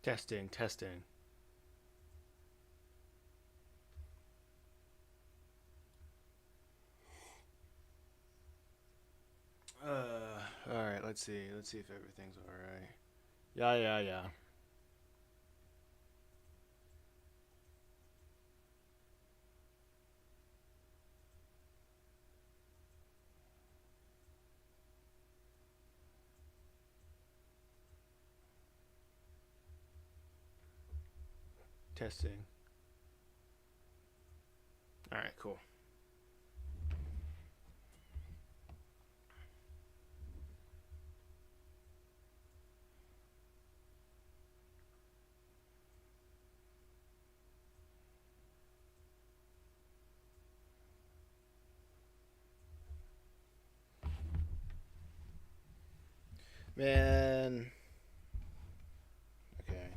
Testing, testing. All right. Let's see. Let's see if everything's all right. Yeah, yeah, yeah. Testing. All right, cool. Man. Okay.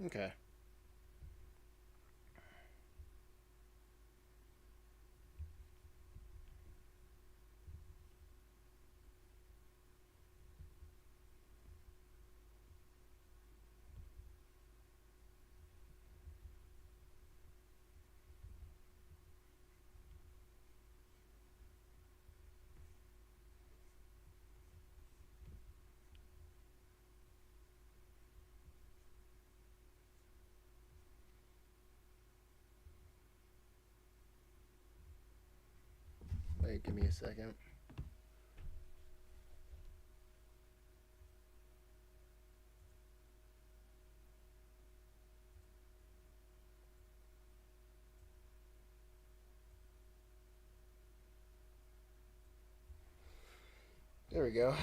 Okay. Wait, give me a second. There we go.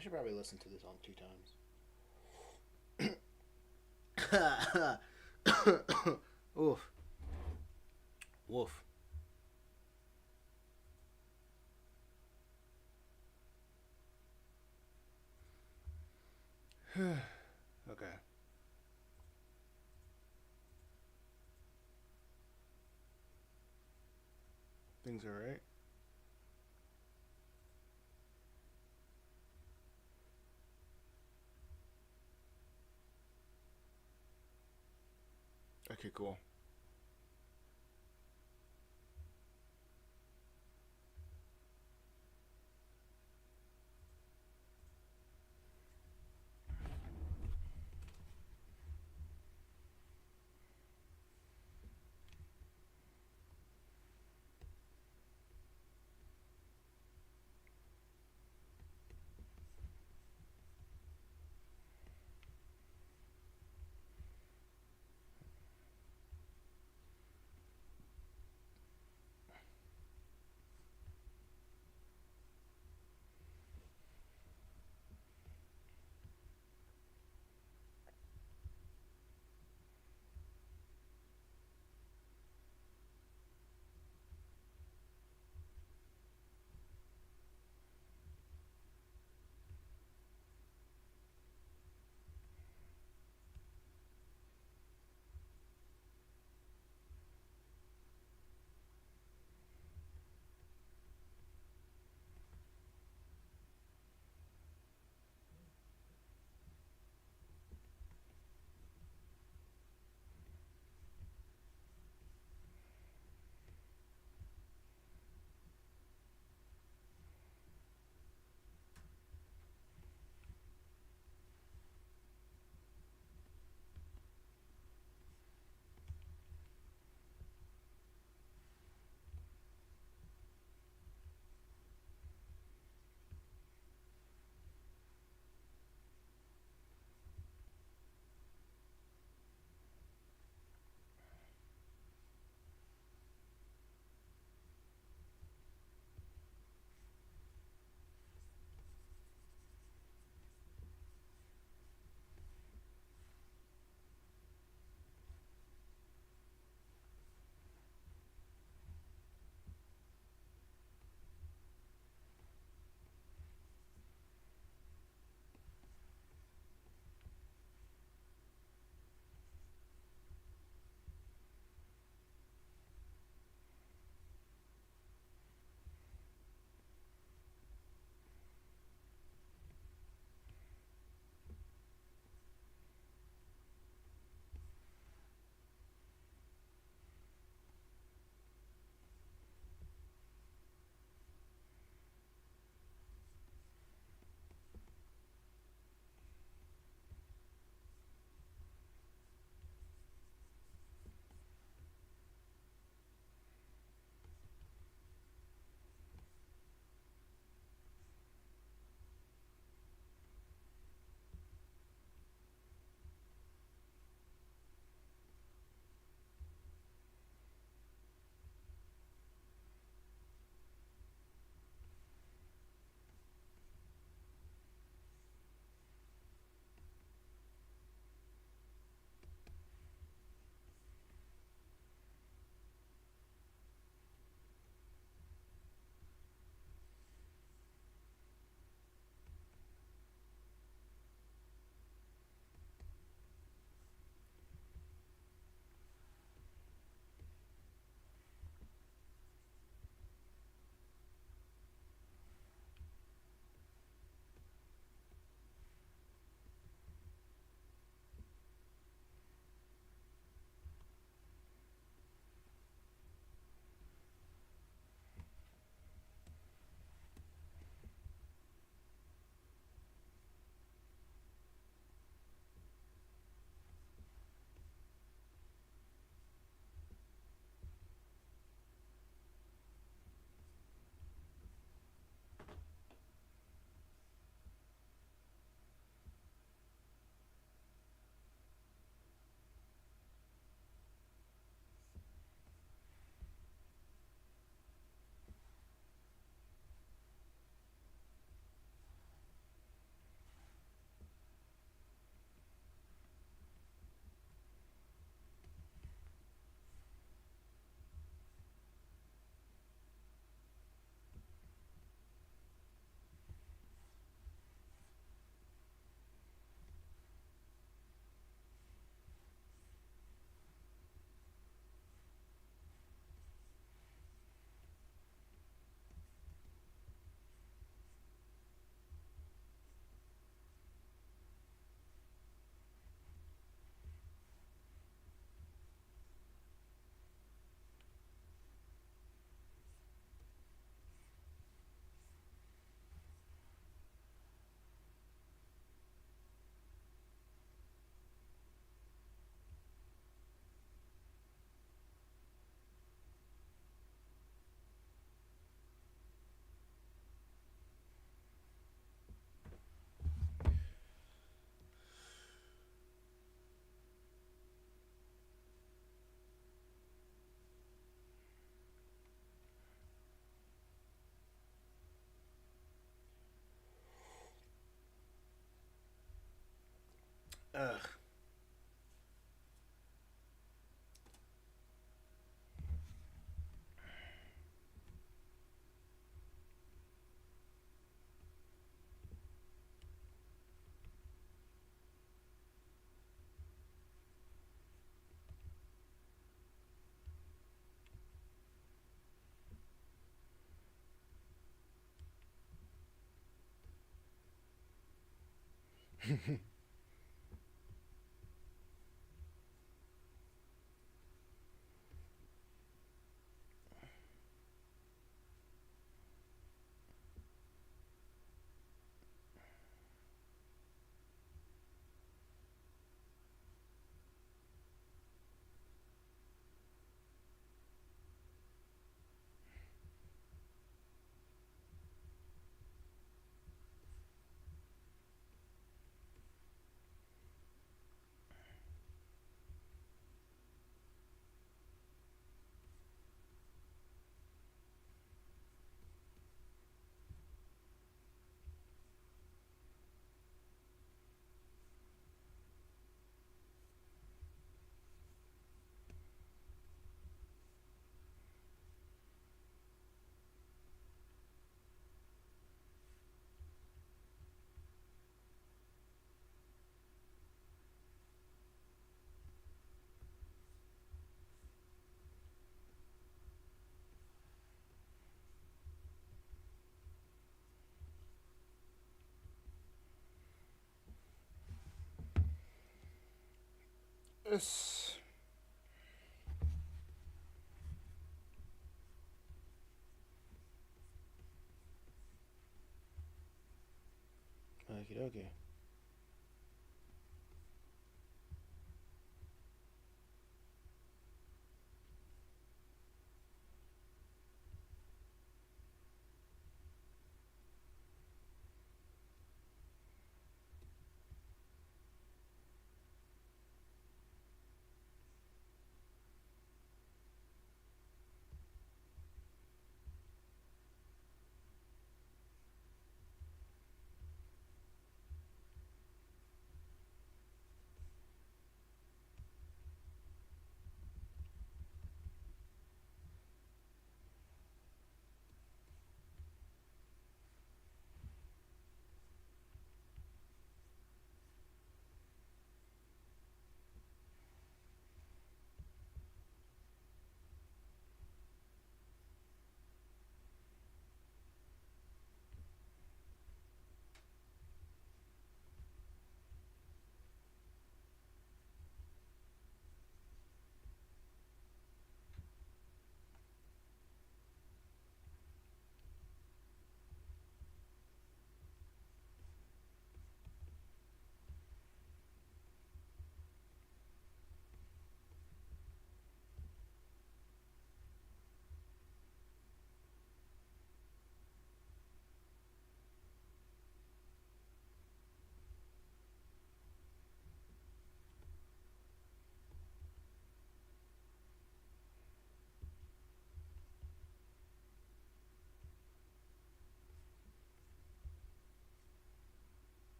I should probably listen to this on 2 times. Oof. Woof. Okay. Things are right. Okay, cool. Ugh. Yes. Okay, okay.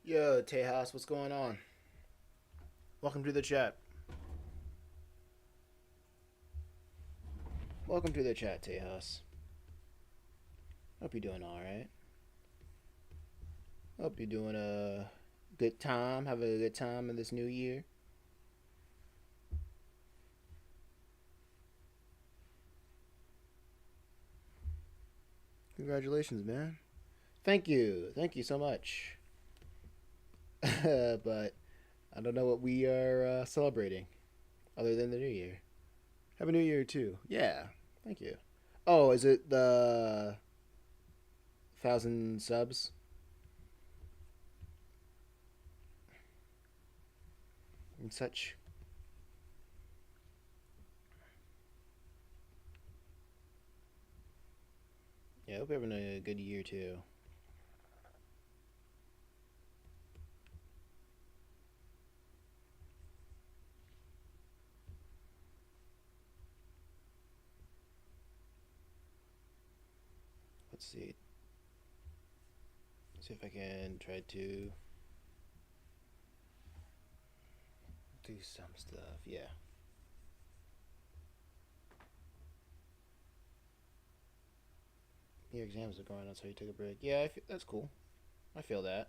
Yo, Tejas, what's going on? Welcome to the chat. Welcome to the chat, Tejas. Hope you're doing all right. Hope you're doing a good time. Have a good time in this new year. Congratulations, man. Thank you. Thank you so much. But I don't know what we are celebrating other than the new year. Have a new year, too. Yeah. Thank you. Oh, is it the 1,000 subs and such? Yeah, I hope you're having a good year, too. Let's see. See if I can try to do some stuff. Yeah. Your exams are going on, so you took a break. Yeah, that's cool. I feel that.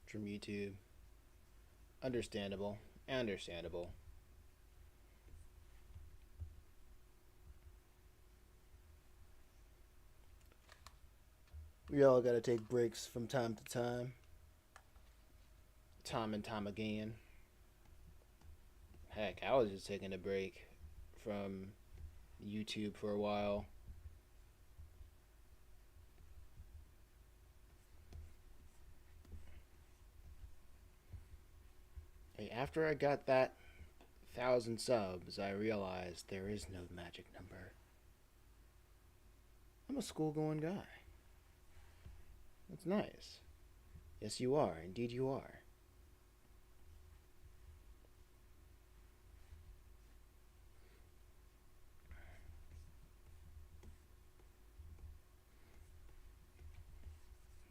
From YouTube. Understandable. Understandable. We all gotta take breaks from time to time. Time and time again. Heck, I was just taking a break from YouTube for a while. Hey, after I got that 1,000 subs, I realized there is no magic number. I'm a school going guy. That's nice. Yes, you are. Indeed, you are.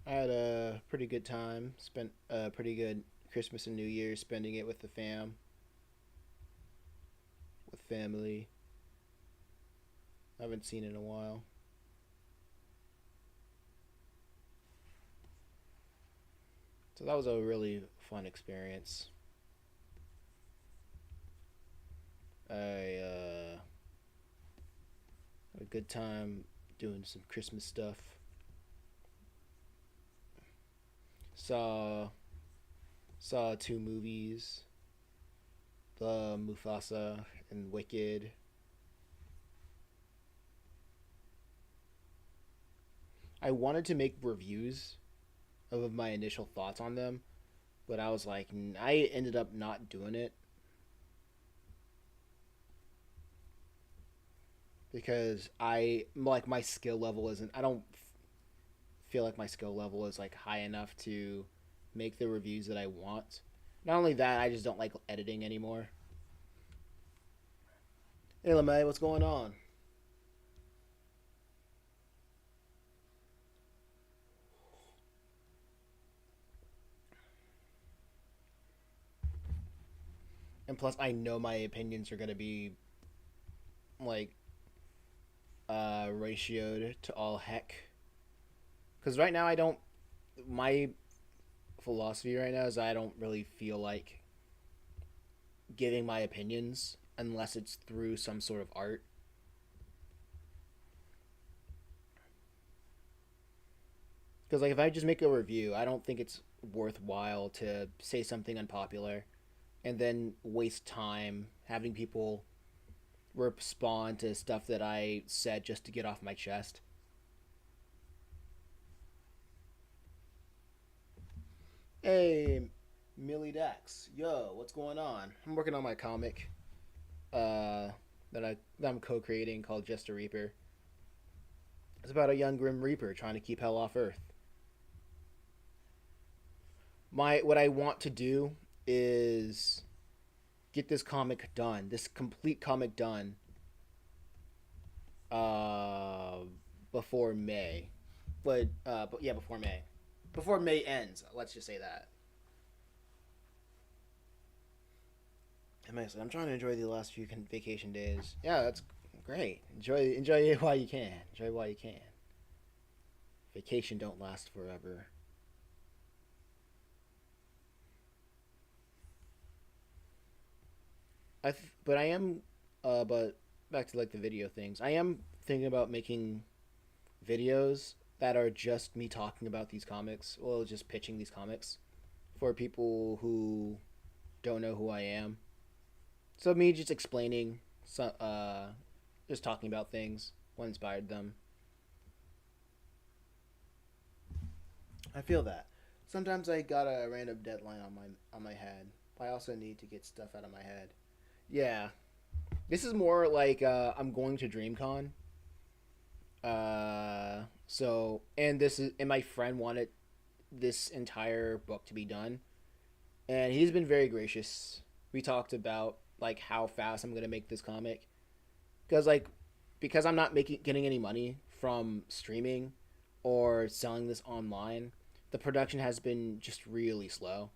I had a pretty good time. Spent a pretty good Christmas and New Year spending it with the fam, with family. I haven't seen in a while. So that was a really fun experience. I had a good time doing some Christmas stuff. Saw saw two movies, the Mufasa and Wicked. I wanted to make reviews of my initial thoughts on them, but I was like, I ended up not doing it because I like my skill level isn't. I don't feel like my skill level is like high enough to make the reviews that I want. Not only that, I just don't like editing anymore. Hey, LeMay, what's going on? And plus, I know my opinions are gonna be like ratioed to all heck. Because right now, I don't. My philosophy right now is I don't really feel like giving my opinions unless it's through some sort of art. Because like if I just make a review, I don't think it's worthwhile to say something unpopular and then waste time having people respond to stuff that I said just to get off my chest. Hey, Millie Dax, yo, what's going on? I'm working on my comic uh, that I'm co-creating called Just a Reaper. It's about a young Grim Reaper trying to keep hell off Earth. My what I want to do is get this comic done, this complete comic done, uh, before May. But yeah, before May. Before May ends, let's just say that. I'm trying to enjoy the last few vacation days. Yeah, that's great. Enjoy it while you can. Enjoy it while you can. Vacation don't last forever. But I am but back to like the video things. I am thinking about making videos that are just me talking about these comics. Well, just pitching these comics for people who don't know who I am. So me just explaining, just talking about things, what inspired them. I feel that. Sometimes I got a random deadline on my head. I also need to get stuff out of my head. Yeah, this is more like I'm going to DreamCon. And this is and my friend wanted this entire book to be done, and he's been very gracious. We talked about like how fast I'm gonna make this comic, because I'm not making getting any money from streaming or selling this online. The production has been just really slow.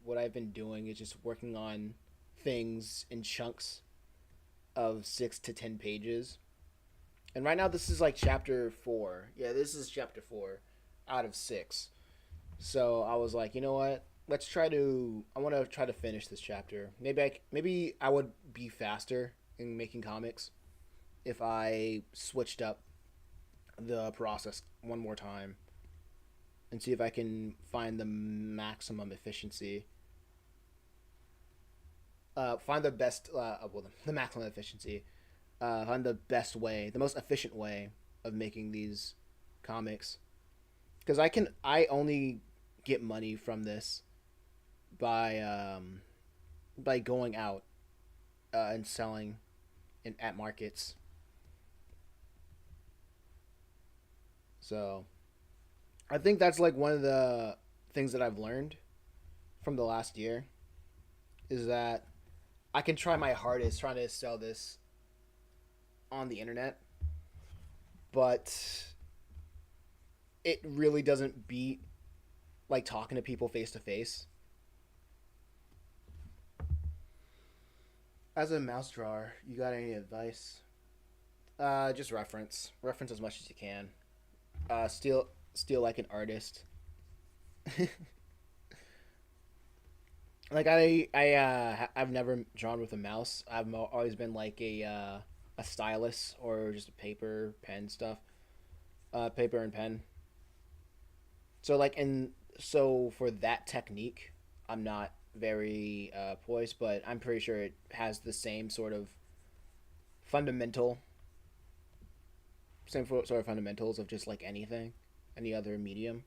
What I've been doing is just working on things in chunks of 6 to 10 pages. And right now this is like chapter 4. Yeah, this is chapter 4 out of 6. So I was like, you know what? I want to try to finish this chapter. Maybe I would be faster in making comics if I switched up the process one more time and see if I can find the maximum efficiency. Find the best, the maximum efficiency. Find the best way, the most efficient way of making these comics. Because I only get money from this by going out and selling at markets. So I think that's like one of the things that I've learned from the last year is that I can try my hardest trying to sell this on the internet, but it really doesn't beat like talking to people face to face. As a mouse drawer, you got any advice? Just reference as much as you can. Steal like an artist. Like I've never drawn with a mouse. Always been like a stylus or just a paper pen stuff. Paper and pen. So like in so for that technique, I'm not very poised, but I'm pretty sure it has the same sort of fundamental, sort of fundamentals of just like anything, any other medium.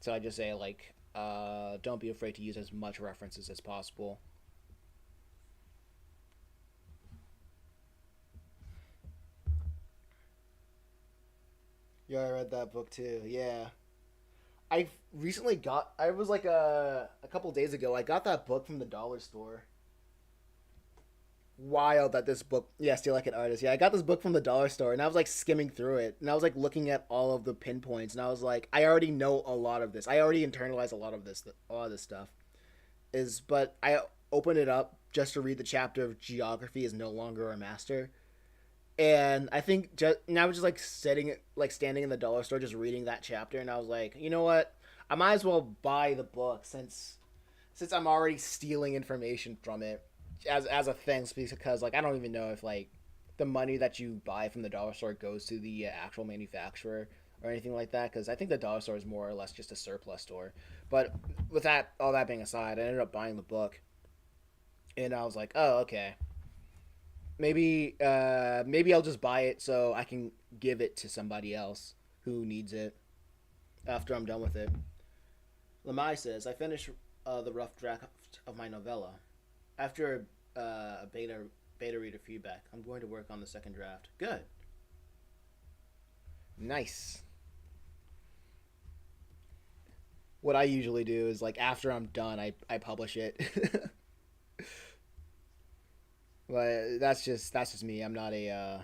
So I just say like, don't be afraid to use as much references as possible. Yeah, I read that book too. Yeah, I recently got. I was like a couple days ago. I got that book from the dollar store. Wild that this book. Yeah, Steal Like an Artist. Yeah, I got this book from the dollar store, and I was like skimming through it, and I was like looking at all of the pinpoints, and I was like, I already know a lot of this. I already internalized a lot of this stuff. But I opened it up just to read the chapter of geography is no longer a master, and I think and I was just like standing in the dollar store, just reading that chapter, and I was like, you know what? I might as well buy the book since I'm already stealing information from it as a thanks, because like I don't even know if like the money that you buy from the dollar store goes to the actual manufacturer or anything like that, because I think the dollar store is more or less just a surplus store. But with that all that being aside, I ended up buying the book, and I was like, oh, okay, maybe I'll just buy it so I can give it to somebody else who needs it after I'm done with it. Lamai says, I finished the rough draft of my novella. After a beta reader feedback, I'm going to work on the second draft. Good. Nice. What I usually do is like after I'm done, I publish it. But that's just me. I'm not a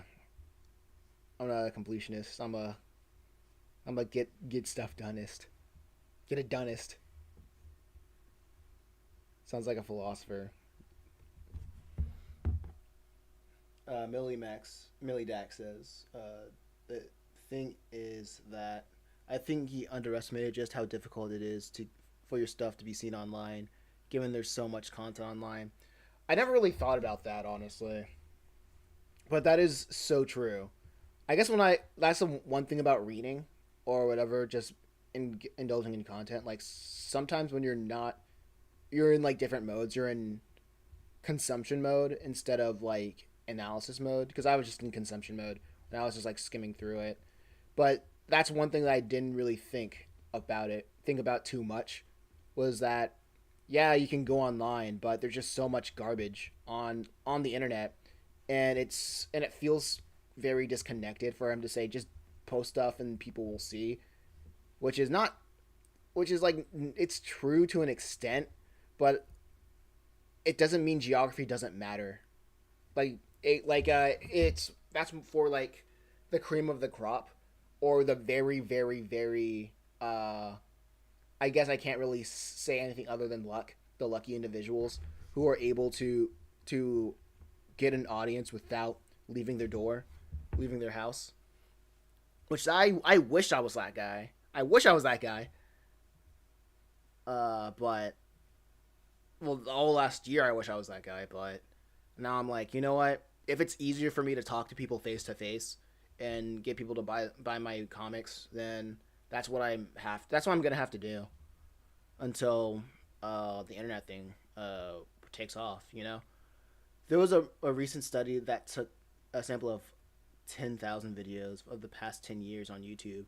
completionist. I'm a get stuff doneist. Get it doneist. Sounds like a philosopher. Millie Dax says, the thing is that I think he underestimated just how difficult it is to for your stuff to be seen online, given there's so much content online. I never really thought about that honestly, but that is so true. I guess when I that's the one thing about reading or whatever, just indulging in content. Like sometimes when you're in like different modes. You're in consumption mode instead of like analysis mode because I was just in consumption mode and I was just like skimming through it. But that's one thing that I didn't really think about too much was that yeah, you can go online, but there's just so much garbage on the internet and it feels very disconnected for him to say just post stuff and people will see, which is not which is like it's true to an extent, but it doesn't mean geography doesn't matter. It's that's for like the cream of the crop or the very I guess I can't really say anything other than luck. The lucky individuals who are able to get an audience without leaving their door, leaving their house. Which I wish I was that guy. I wish I was that guy. But well, all last year I wish I was that guy. But now I'm like, you know what? If it's easier for me to talk to people face to face and get people to buy my comics, then that's what I'm gonna have to do until the internet thing takes off. You know, there was a recent study that took a sample of 10,000 videos of the past 10 years on YouTube,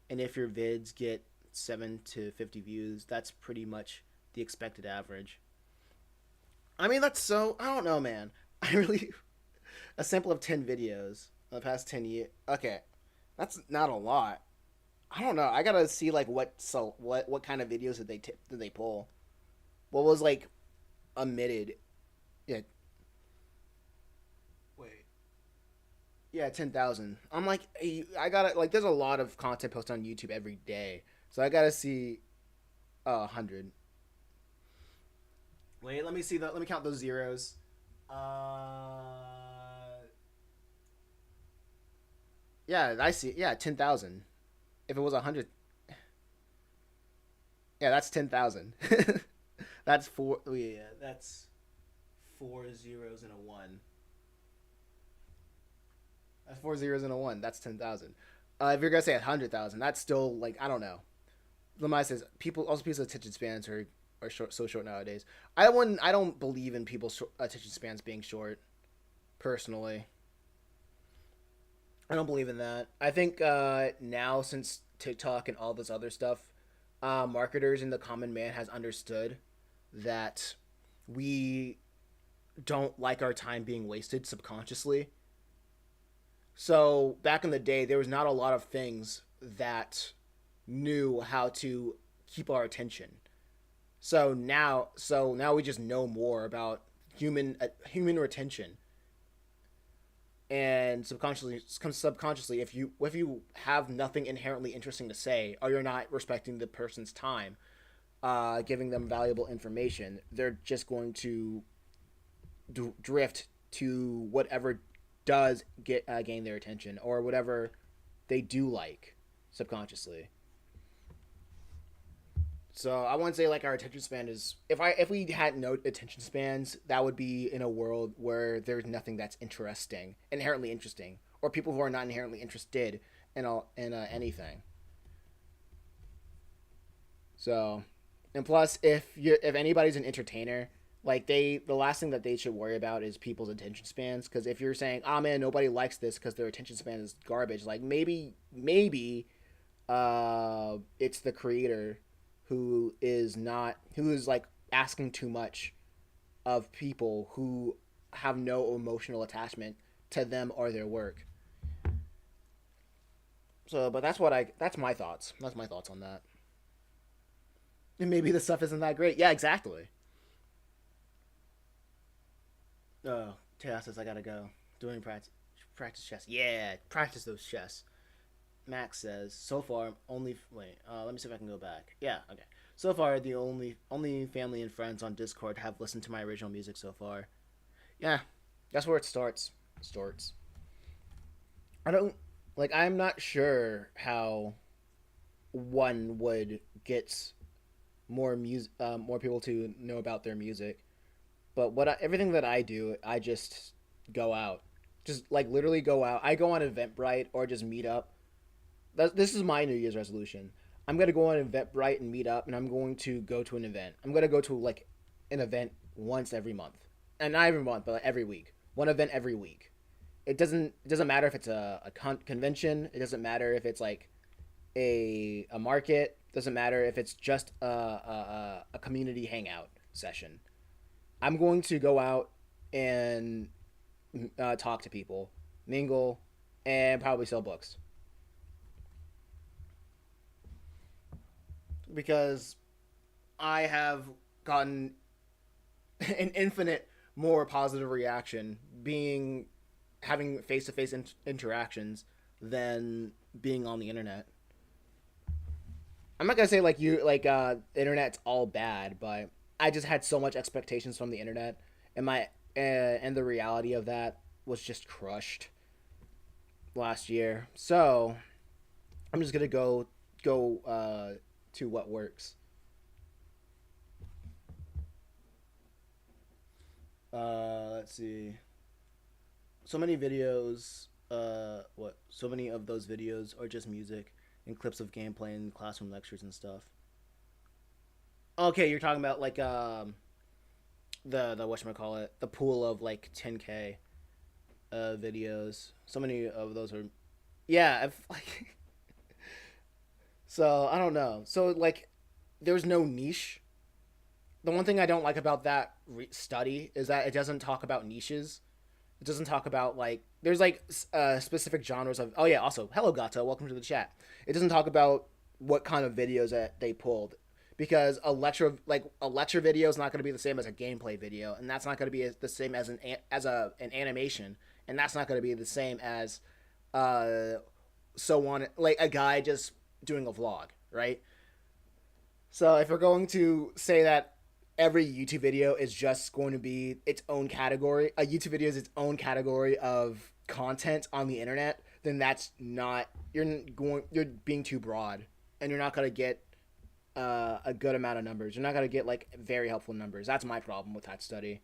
and if your vids get 7 to 50 views, that's pretty much the expected average. I mean, that's so I don't know, man. I really a sample of 10 videos in the past 10 years. Okay, that's not a lot. I don't know. I gotta see like what kind of videos did they pull? What was like omitted? Yeah, wait. Yeah, 10,000. I'm like, I gotta like. There's a lot of content posted on YouTube every day, so I gotta see 100. Wait, let me see that. Let me count those zeros. Yeah, I see. Yeah, 10,000. If it was 100, yeah, that's 10,000. That's four. Oh, yeah, that's four zeros and a one. That's four zeros and a one. That's 10,000. If you're gonna say 100,000, that's still like I don't know. Lemai says people's attention spans are so short nowadays. I don't believe in people's attention spans being short. Personally, I don't believe in that. I think now since TikTok and all this other stuff, marketers and the common man has understood that we don't like our time being wasted subconsciously. So back in the day, there was not a lot of things that knew how to keep our attention. So now we just know more about human retention, and subconsciously, if you have nothing inherently interesting to say, or you're not respecting the person's time, giving them valuable information, they're just going to drift to whatever does get gain their attention or whatever they do like subconsciously. So I wouldn't say like our attention span is if we had no attention spans, that would be in a world where there's nothing that's inherently interesting, or people who are not inherently interested in anything. So, and plus, if anybody's an entertainer, like the last thing that they should worry about is people's attention spans. Because if you're saying, "Ah, oh, man, nobody likes this because their attention span is garbage," like maybe it's the creator who is like asking too much of people who have no emotional attachment to them or their work. So, but that's my thoughts. That's my thoughts on that. And maybe the stuff isn't that great. Yeah, exactly. Chaos says I gotta go. Doing practice chess. Yeah, practice those chess. Max says so far only. Wait, let me see if I can go back. Yeah, okay. So far, the only family and friends on Discord have listened to my original music so far. Yeah, that's where it starts. Starts. I don't like. I'm not sure how one would get more people to know about their music. But everything that I do, I just go out, just like literally go out. I go on Eventbrite or just meet up. This is my New Year's resolution. I'm gonna go on Eventbrite and meet up, and I'm going to go to an event. I'm gonna go to like an event once every month, and not every month, but like every week. One event every week. It doesn't matter if it's a convention. It doesn't matter if it's like a market. Doesn't matter if it's just a community hangout session. I'm going to go out and talk to people, mingle, and probably sell books because I have gotten an infinite more positive reaction being having face to face interactions than being on the internet. I'm not gonna say like you like internet's all bad, but I just had so much expectations from the internet, and and the reality of that was just crushed last year. So I'm just gonna go to what works. Let's see. So many videos. What? So many of those videos are just music and clips of gameplay and classroom lectures and stuff. Okay, you're talking about like the whatchamacallit, the pool of like 10K videos. So many of those are yeah, I've like so I don't know. So like there's no niche. The one thing I don't like about that study is that it doesn't talk about niches. It doesn't talk about like there's like specific genres of. Oh yeah, also hello Gato, welcome to the chat. It doesn't talk about what kind of videos that they pulled because a lecture video is not going to be the same as a gameplay video, and that's not going to be the same as an animation, and that's not going to be the same as uh so on like a guy just doing a vlog, right? So if we're going to say that every YouTube video is just going to be its own category, a YouTube video is its own category of content on the internet, then that's not you're being too broad, and you're not gonna get a good amount of numbers. You're not gonna get like very helpful numbers. That's my problem with that study,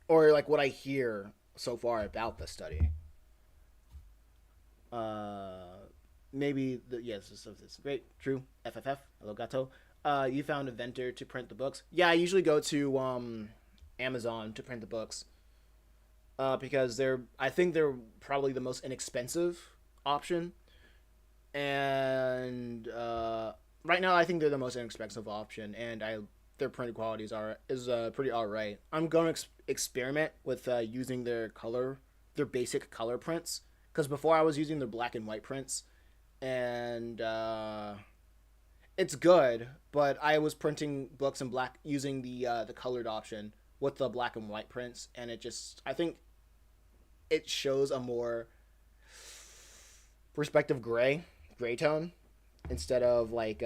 or like what I hear so far about the study. Uh, Maybe yes, this great, true. FFF, hello gato. You found a vendor to print the books. Yeah, I usually go to Amazon to print the books. Because I think they're probably the most inexpensive option, and right now I think they're the most inexpensive option, and I their print qualities is pretty alright. I'm going to experiment with using their basic color prints, because before I was using their black and white prints, and it's good, but I was printing books in black using the colored option with the black and white prints, and I think it shows a more perspective gray tone instead of like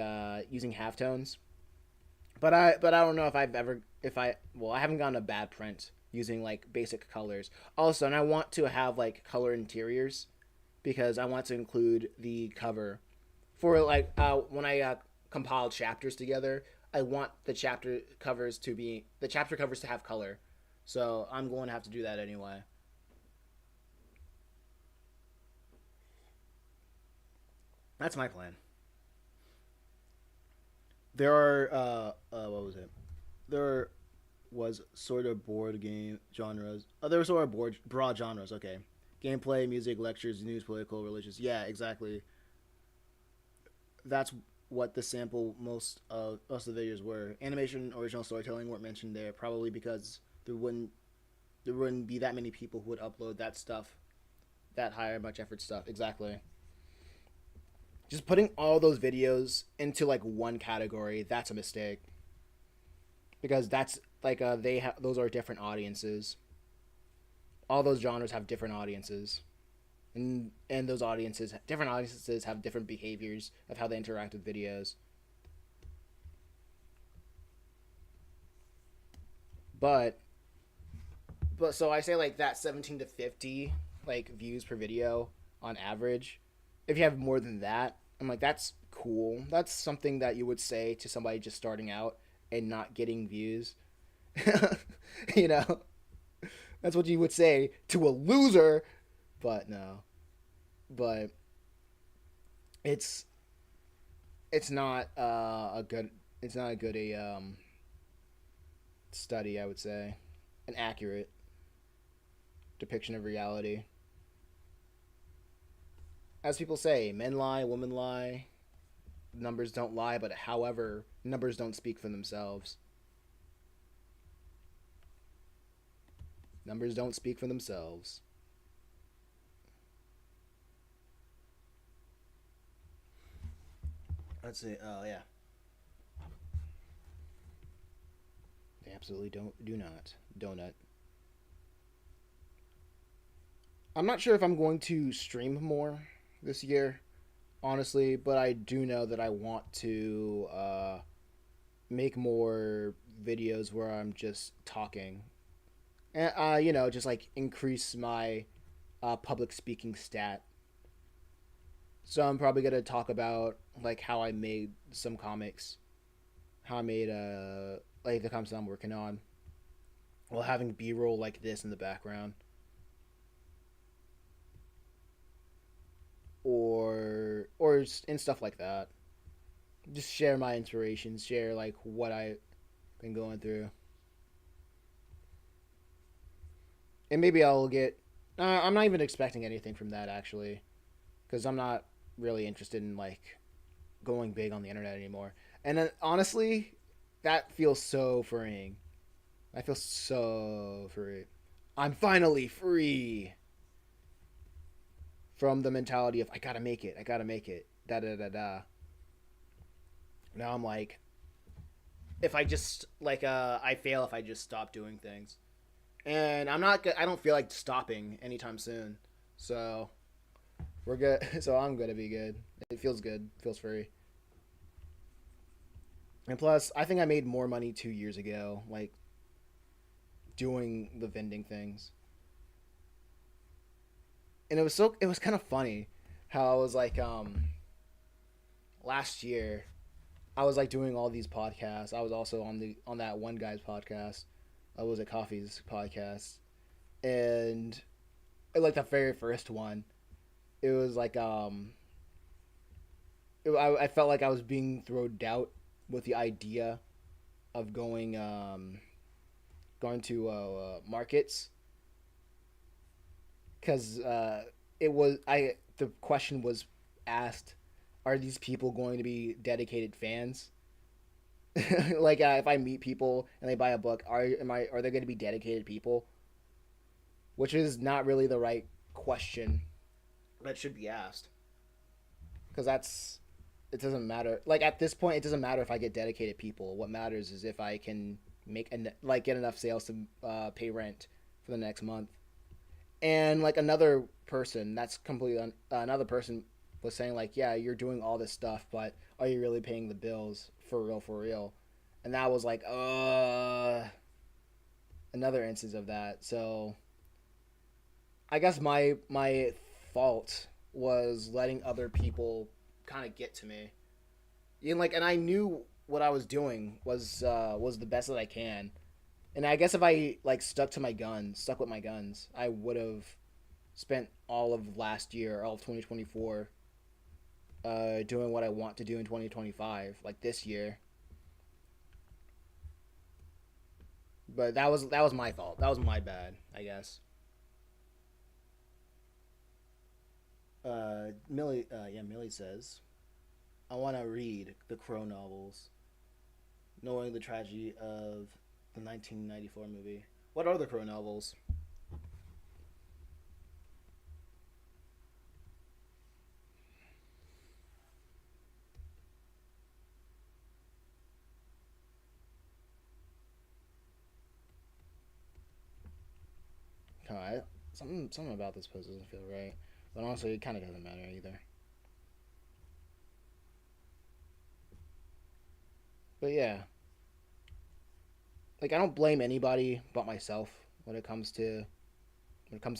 using halftones. But I don't know if I've ever if I well I haven't gotten a bad print using like basic colors. Also, and I want to have like color interiors because I want to include the cover for like when I compile chapters together. I want the chapter covers to have color. So I'm going to have to do that anyway. That's my plan. There are what was it? There was sort of board game genres. Oh, there were sort of broad genres. Okay, gameplay, music, lectures, news, political, religious. Yeah, exactly. That's what the sample most of the videos were. Animation, original storytelling weren't mentioned there, probably because there wouldn't be that many people who would upload that stuff, that higher much effort stuff. Exactly. Just putting all those videos into like one category, that's a mistake because that's like those are different audiences. all those genres have different audiences, and those audiences, different audiences, have different behaviors of how they interact with videos. But so I say like that 17 to 50 like views per video on average. If you have more than that, I'm like that's cool. That's something that you would say to somebody just starting out and not getting views. you know, that's what you would say to a loser. But no, but it's it's not a good it's not a good study, I would say, an accurate depiction of reality. As people say, men lie, women lie, numbers don't lie, but however, numbers don't speak for themselves. Numbers don't speak for themselves. Let's see. Oh yeah, they absolutely do not. Donut. I'm not sure if I'm going to stream more this year, honestly, but I do know that I want to make more videos where I'm just talking, and just like increase my public speaking stat. So I'm probably gonna talk about like how I made some comics, how I made like the comics that I'm working on, while having B-roll like this in the background, or and stuff like that. Just share my inspirations, share like what I've been going through, and maybe I'll get. I'm not even expecting anything from that actually, because I'm not really interested in like going big on the internet anymore. And then, honestly, that feels so freeing. I feel so free. I'm finally free from the mentality of I gotta make it, I gotta make it, da da da da. Now I'm like, if I just like I fail if I just stop doing things, and I'm not. I don't feel like stopping anytime soon. So we're good. So I'm gonna be good. It feels good. It feels free. And plus, I think I made more money 2 years ago, like doing the vending things. And it was kind of funny how I was like last year I was like doing all these podcasts. I was also on that one guy's podcast. I was at Coffee's podcast, and like the very first one, it was like I felt like I was being thrown doubt with the idea of going to markets, because it was I the question was asked, are these people going to be dedicated fans? Like if I meet people and they buy a book, are they going to be dedicated people? Which is not really the right question that should be asked, because that's it doesn't matter. Like at this point, it doesn't matter if I get dedicated people. What matters is if I can like get enough sales to pay rent for the next month. And like another person, that's completely another person was saying like, yeah, you're doing all this stuff, but are you really paying the bills for real, for real? And that was like, another instance of that. So I guess my fault was letting other people kind of get to me. And like, and I knew what I was doing was the best that I can. And I guess if I like stuck with my guns, I would have spent all of last year, all of 2024, doing what I want to do in 2025, like this year. But that was my fault. That was my bad, I guess. Millie says, I want to read the Crow novels, knowing the tragedy of the 1994 movie. What are the Crow novels? All right. something about this post doesn't feel right. But honestly, it kind of doesn't matter either. But yeah, like I don't blame anybody but myself when it comes to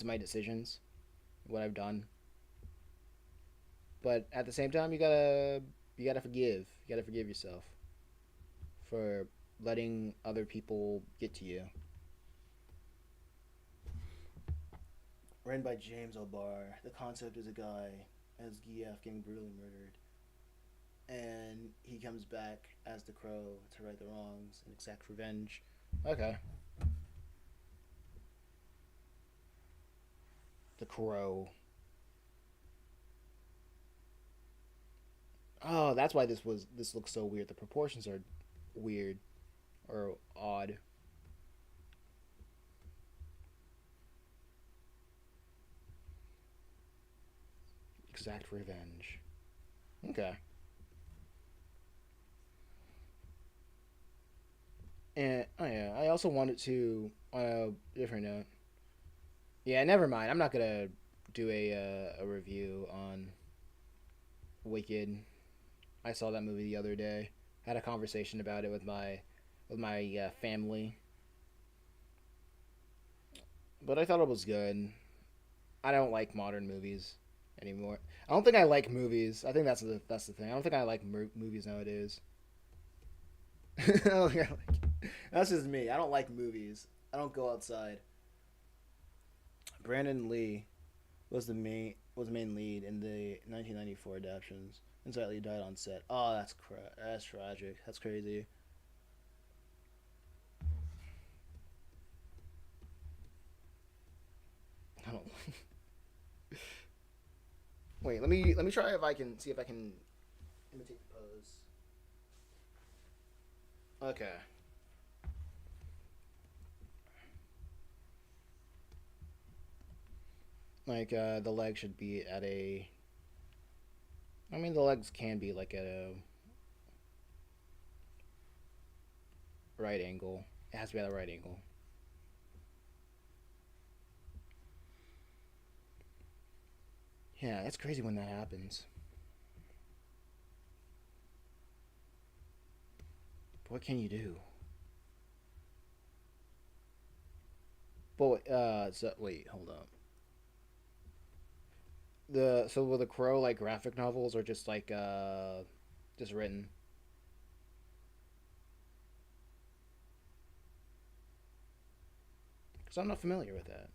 my decisions, what I've done. But at the same time, you gotta forgive. You gotta forgive yourself for letting other people get to you. Written by James O'Barr. The concept is a guy as Giaf getting brutally murdered, and he comes back as the Crow to right the wrongs and exact revenge. Okay. The Crow. Oh, that's why this looks so weird. The proportions are weird or odd. Exact revenge. Okay. And oh yeah, I also wanted to on a different note. Yeah, never mind. I'm not gonna do a review on Wicked. I saw that movie the other day. Had a conversation about it with my family, but I thought it was good. I don't like modern movies anymore. I don't think I like movies. I think that's the thing. I don't think I like movies nowadays. That's just me. I don't like movies. I don't go outside. Brandon Lee was the main lead in the 1994 adaptations. And sadly died on set. Oh, that's tragic. That's crazy. I don't. Wait, let me try if I can see if I can imitate the pose. Okay. Like the leg should be at a. I mean, the legs can be like at a right angle. It has to be at a right angle. Yeah, it's crazy when that happens. But what can you do? But wait, hold up. The so will the Crow like graphic novels or just written? Because I'm not familiar with that.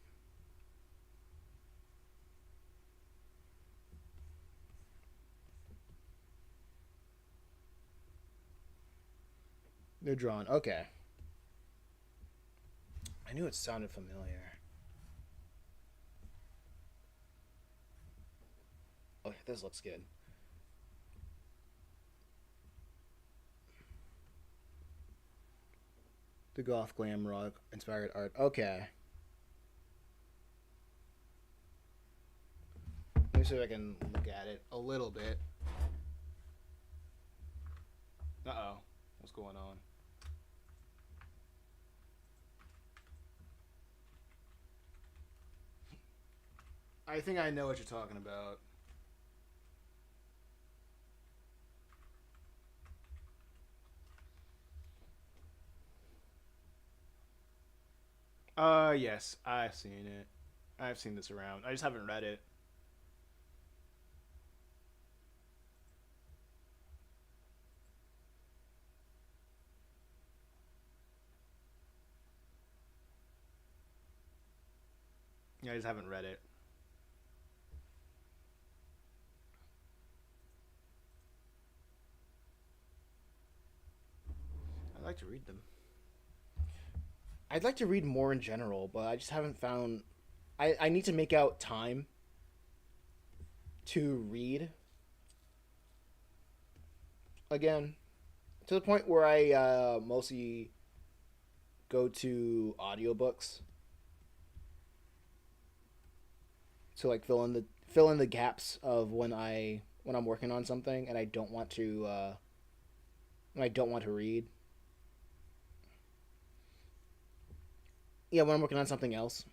They're drawn. Okay. I knew it sounded familiar. Oh, this looks good. The goth glam rock inspired art. Okay. Let me see if I can look at it a little bit. Uh oh. What's going on? I think I know what you're talking about. Yes, I've seen it. I've seen this around. I just haven't read it. Yeah, I just haven't read it. I'd like to read them. I'd like to read more in general, but I just haven't found. I need to make out time to read again to the point where I mostly go to audiobooks to like fill in the gaps of when I'm working on something and I don't want to when I don't want to read. Yeah, when I'm working on something else.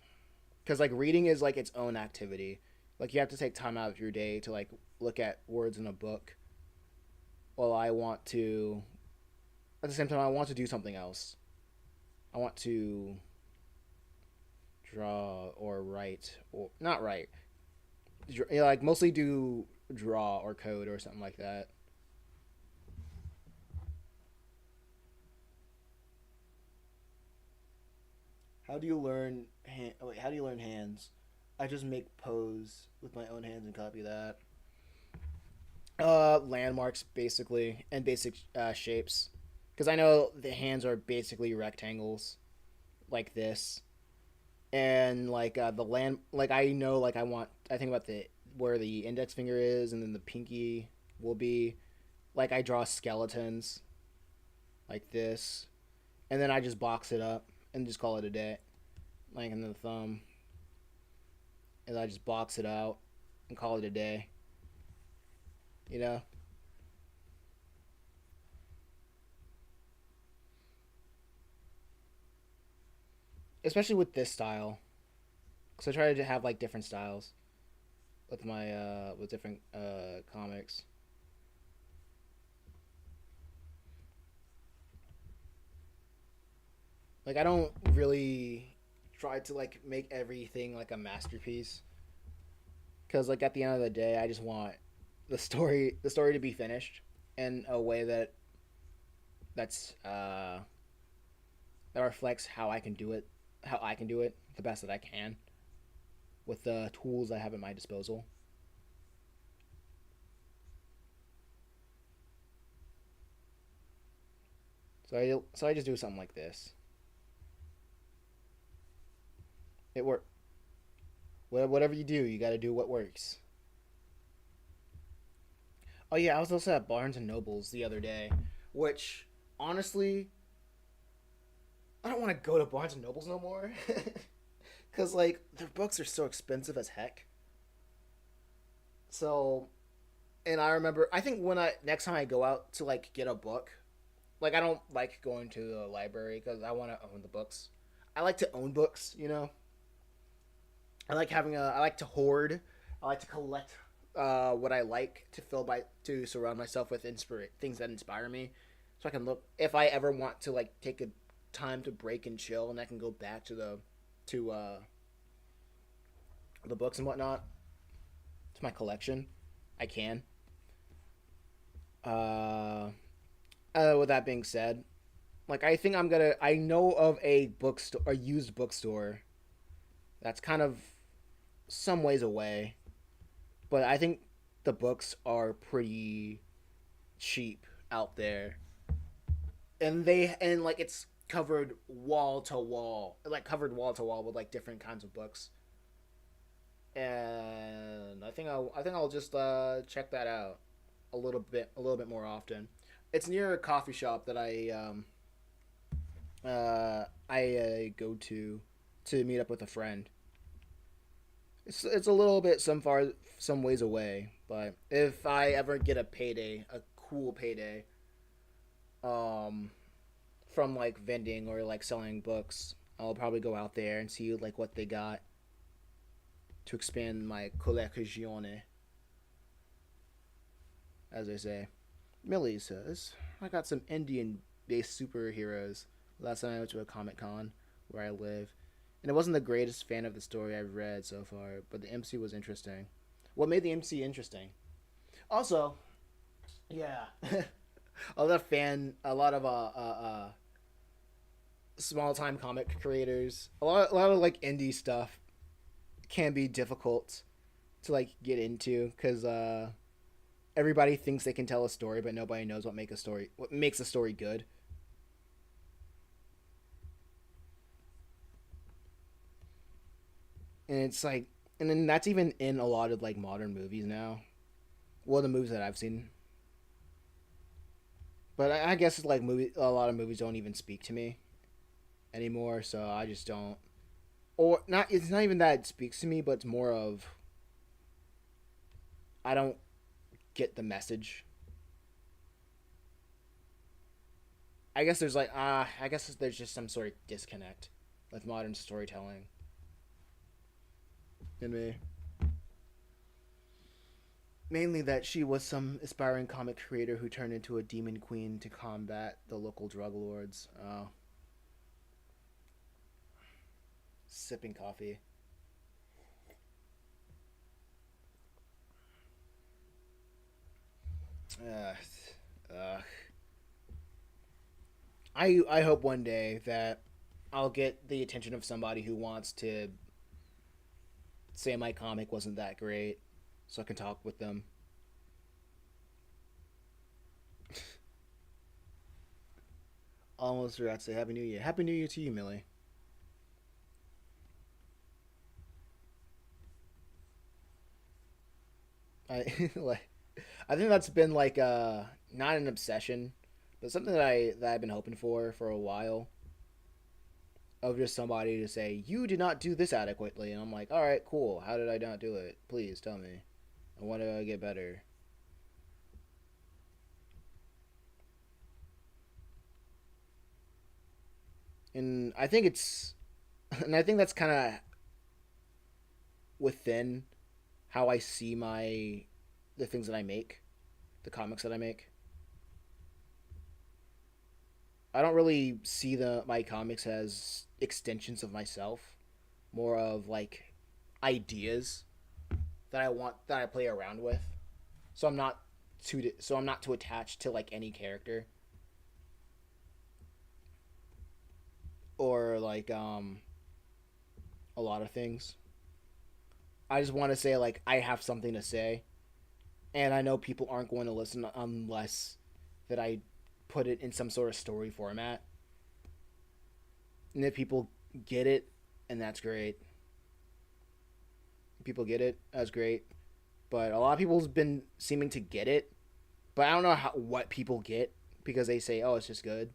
because like reading is like its own activity. Like you have to take time out of your day to like look at words in a book. Well, I want to at the same time I want to do something else. I want to draw or write or not write. Like mostly do draw or code or something like that. How do you learn? How do you learn hands? I just make pose with my own hands and copy that. Landmarks basically and basic shapes, because I know the hands are basically rectangles like this, and like the land, like I know, like I think about the where the index finger is, and then the pinky will be. Like I draw skeletons like this, and then I just box it up and just call it a day. Like in the thumb, and I just box it out and call it a day. You know, especially with this style, because I try to have like different styles with my with different comics. Like I don't really try to like make everything like a masterpiece, because like at the end of the day, I just want the story to be finished in a way that's that reflects how I can do it the best that I can with the tools I have at my disposal. So I just do something like this. It work. Whatever you do, you got to do what works. Oh yeah, I was also at Barnes and Nobles the other day, which honestly, I don't want to go to Barnes and Nobles no more, cause like their books are so expensive as heck. So, and I remember, I think when I next time I go out to like get a book, like I don't like going to the library because I want to own the books. I like to own books, you know. I like to hoard. I like to collect what I like to to surround myself with things that inspire me, so I can look if I ever want to like take a time to break and chill, and I can go back to to the books and whatnot to my collection. I can. Uh, with that being said, like I think I know of a bookstore, a used bookstore that's kind of some ways away, but I think the books are pretty cheap out there, and like it's covered wall to wall with like different kinds of books. And I think I'll just check that out a little bit more often. It's near a coffee shop that I go to meet up with a friend. It's a little bit some ways away, but if I ever get a cool payday, um, from like vending or like selling books, I'll probably go out there and see like what they got to expand my collezione, as I say. Millie says, I got some Indian based superheroes last time I went to a Comic Con where I live. And I wasn't the greatest fan of the story I've read so far, but the MC was interesting. What made the MC interesting? Also, yeah, a lot of small time comic creators, a lot of like indie stuff can be difficult to like get into because everybody thinks they can tell a story, but nobody knows what makes a story good. And it's like, and then that's even in a lot of like modern movies now. Well, the movies that I've seen, but I guess like a lot of movies don't even speak to me anymore, so I just don't. Or not, it's not even that it speaks to me, but it's more of I don't get the message. I guess there's like I guess there's just some sort of disconnect with modern storytelling. in me. Mainly that she was some aspiring comic creator who turned into a demon queen to combat the local drug lords. Sipping coffee. Uh, uh, I hope one day that I'll get the attention of somebody who wants to say my comic wasn't that great, so I can talk with them. Almost forgot to say Happy New Year. Happy New Year to you, Millie. I like. I think that's been like not an obsession, but something that I've been hoping for a while. Of just somebody to say you did not do this adequately, and I'm like, all right, cool. How did I not do it? Please tell me. And what do I get better? And I think it's, and I think that's kind of within how I see the things that I make, the comics that I make. I don't really see the my comics as extensions of myself, more of like ideas that I play around with. So I'm not too attached to like any character or like a lot of things. I just want to say like I have something to say, and I know people aren't going to listen unless that I put it in some sort of story format. And if people get it, and that's great. People get it, that's great. But a lot of people's been seeming to get it, but I don't know what people get because they say, "Oh, it's just good,"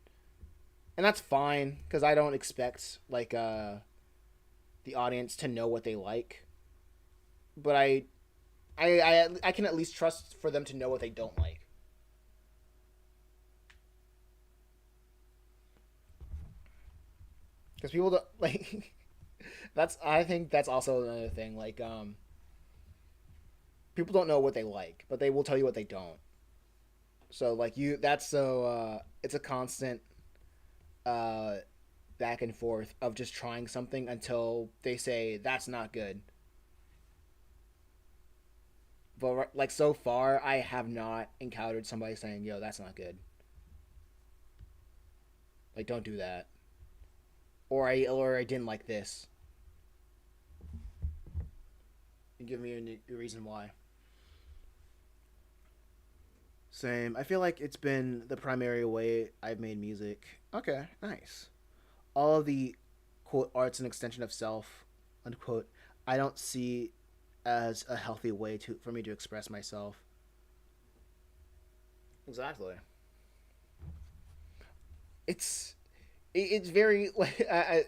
and that's fine because I don't expect like the audience to know what they like. But I can at least trust for them to know what they don't like. Because people don't like. That's I think that's also another thing. Like people don't know what they like, but they will tell you what they don't. So like you, that's so it's a constant uh back and forth of just trying something until they say that's not good. But like so far, I have not encountered somebody saying, "Yo, that's not good." Like, don't do that, or I didn't like this. And give me a reason why. Same. I feel like it's been the primary way I've made music. Okay, nice. All of the quote arts an extension of self unquote. I don't see as a healthy way to for me to express myself. Exactly. It's it's very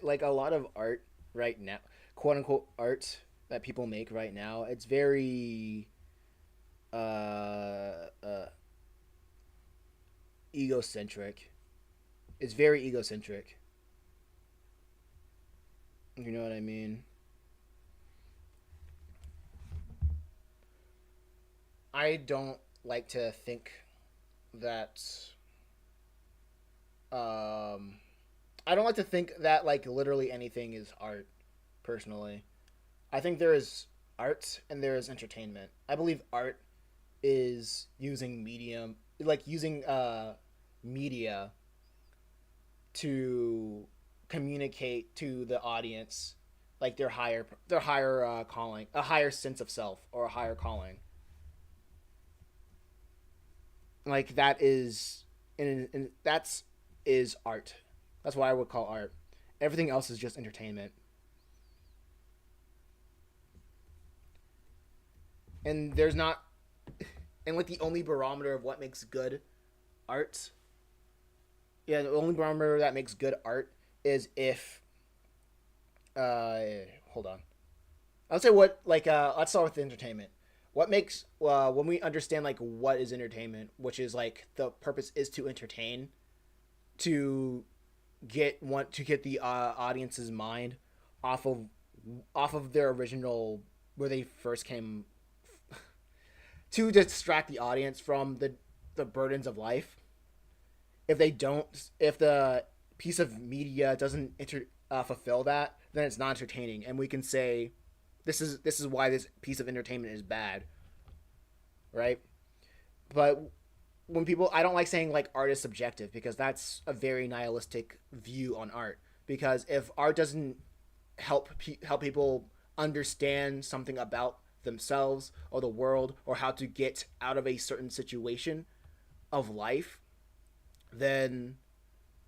like a lot of art right now, quote unquote art that people make right now. It's very uh egocentric. It's very egocentric. You know what I mean? I don't like to think that um I don't like to think that like literally anything is art personally. I think there is art and there is entertainment. I believe art is using medium like using media to communicate to the audience like their higher calling, a higher sense of self or a higher calling. Like that is and that's is art. That's what I would call art. Everything else is just entertainment. And there's not and like the only barometer of what makes good art, yeah, the only barometer that makes good art is if uh hold on. I'll say what like let's start with entertainment. What makes when we understand like what is entertainment, which is like the purpose is to entertain, to get the audience's mind off of off of their original where they first came to distract the audience from the burdens of life. If the piece of media doesn't fulfill that, then it's not entertaining, and we can say this is why this piece of entertainment is bad, right? But when people, I don't like saying like art is subjective because that's a very nihilistic view on art. Because if art doesn't help people understand something about themselves or the world or how to get out of a certain situation of life, then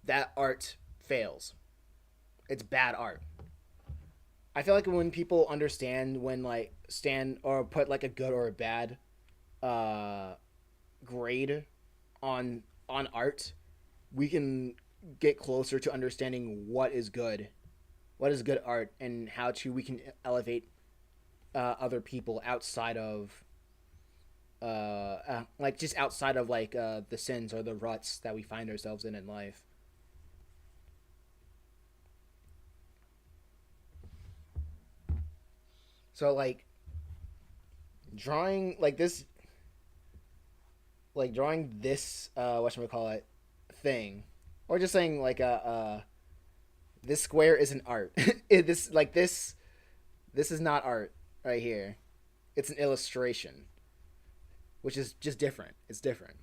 that art fails. It's bad art. I feel like when people understand when like stand or put like a good or a bad uh, grade on art, we can get closer to understanding what is good art, and how to we can elevate other people outside of like just outside of like the sins or the ruts that we find ourselves in life. So drawing like this drawing this what should we call it thing, or just saying like this square isn't art. This is not art right here. It's an illustration, which is just different. It's different.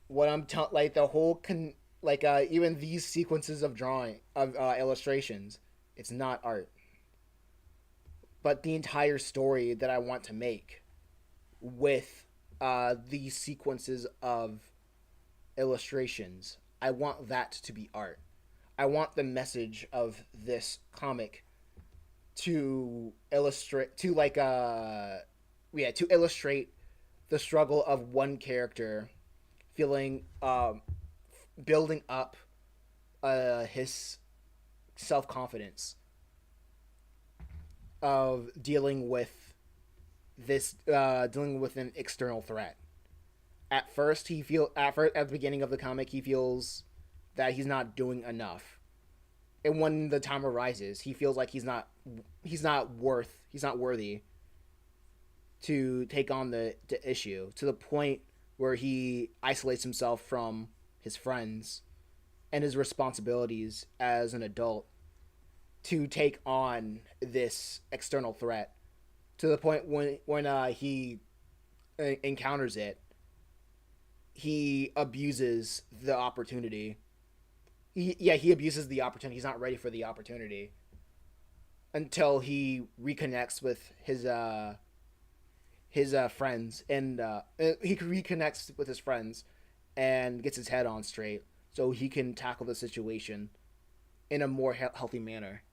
What I'm telling, like the whole even these sequences of drawing of illustrations, it's not art. But the entire story that I want to make with these sequences of illustrations, I want that to be art. I want the message of this comic to illustrate to to illustrate the struggle of one character feeling building up his self confidence of dealing with an external threat. At the beginning of the comic he feels that he's not doing enough, and when the time arises he feels like he's not worthy to take on the issue, to the point where he isolates himself from his friends and his responsibilities as an adult to take on this external threat, to the point when he encounters it, he abuses the opportunity. He abuses the opportunity. He's not ready for the opportunity until he reconnects with his friends, and he reconnects with his friends and gets his head on straight so he can tackle the situation in a more healthy manner.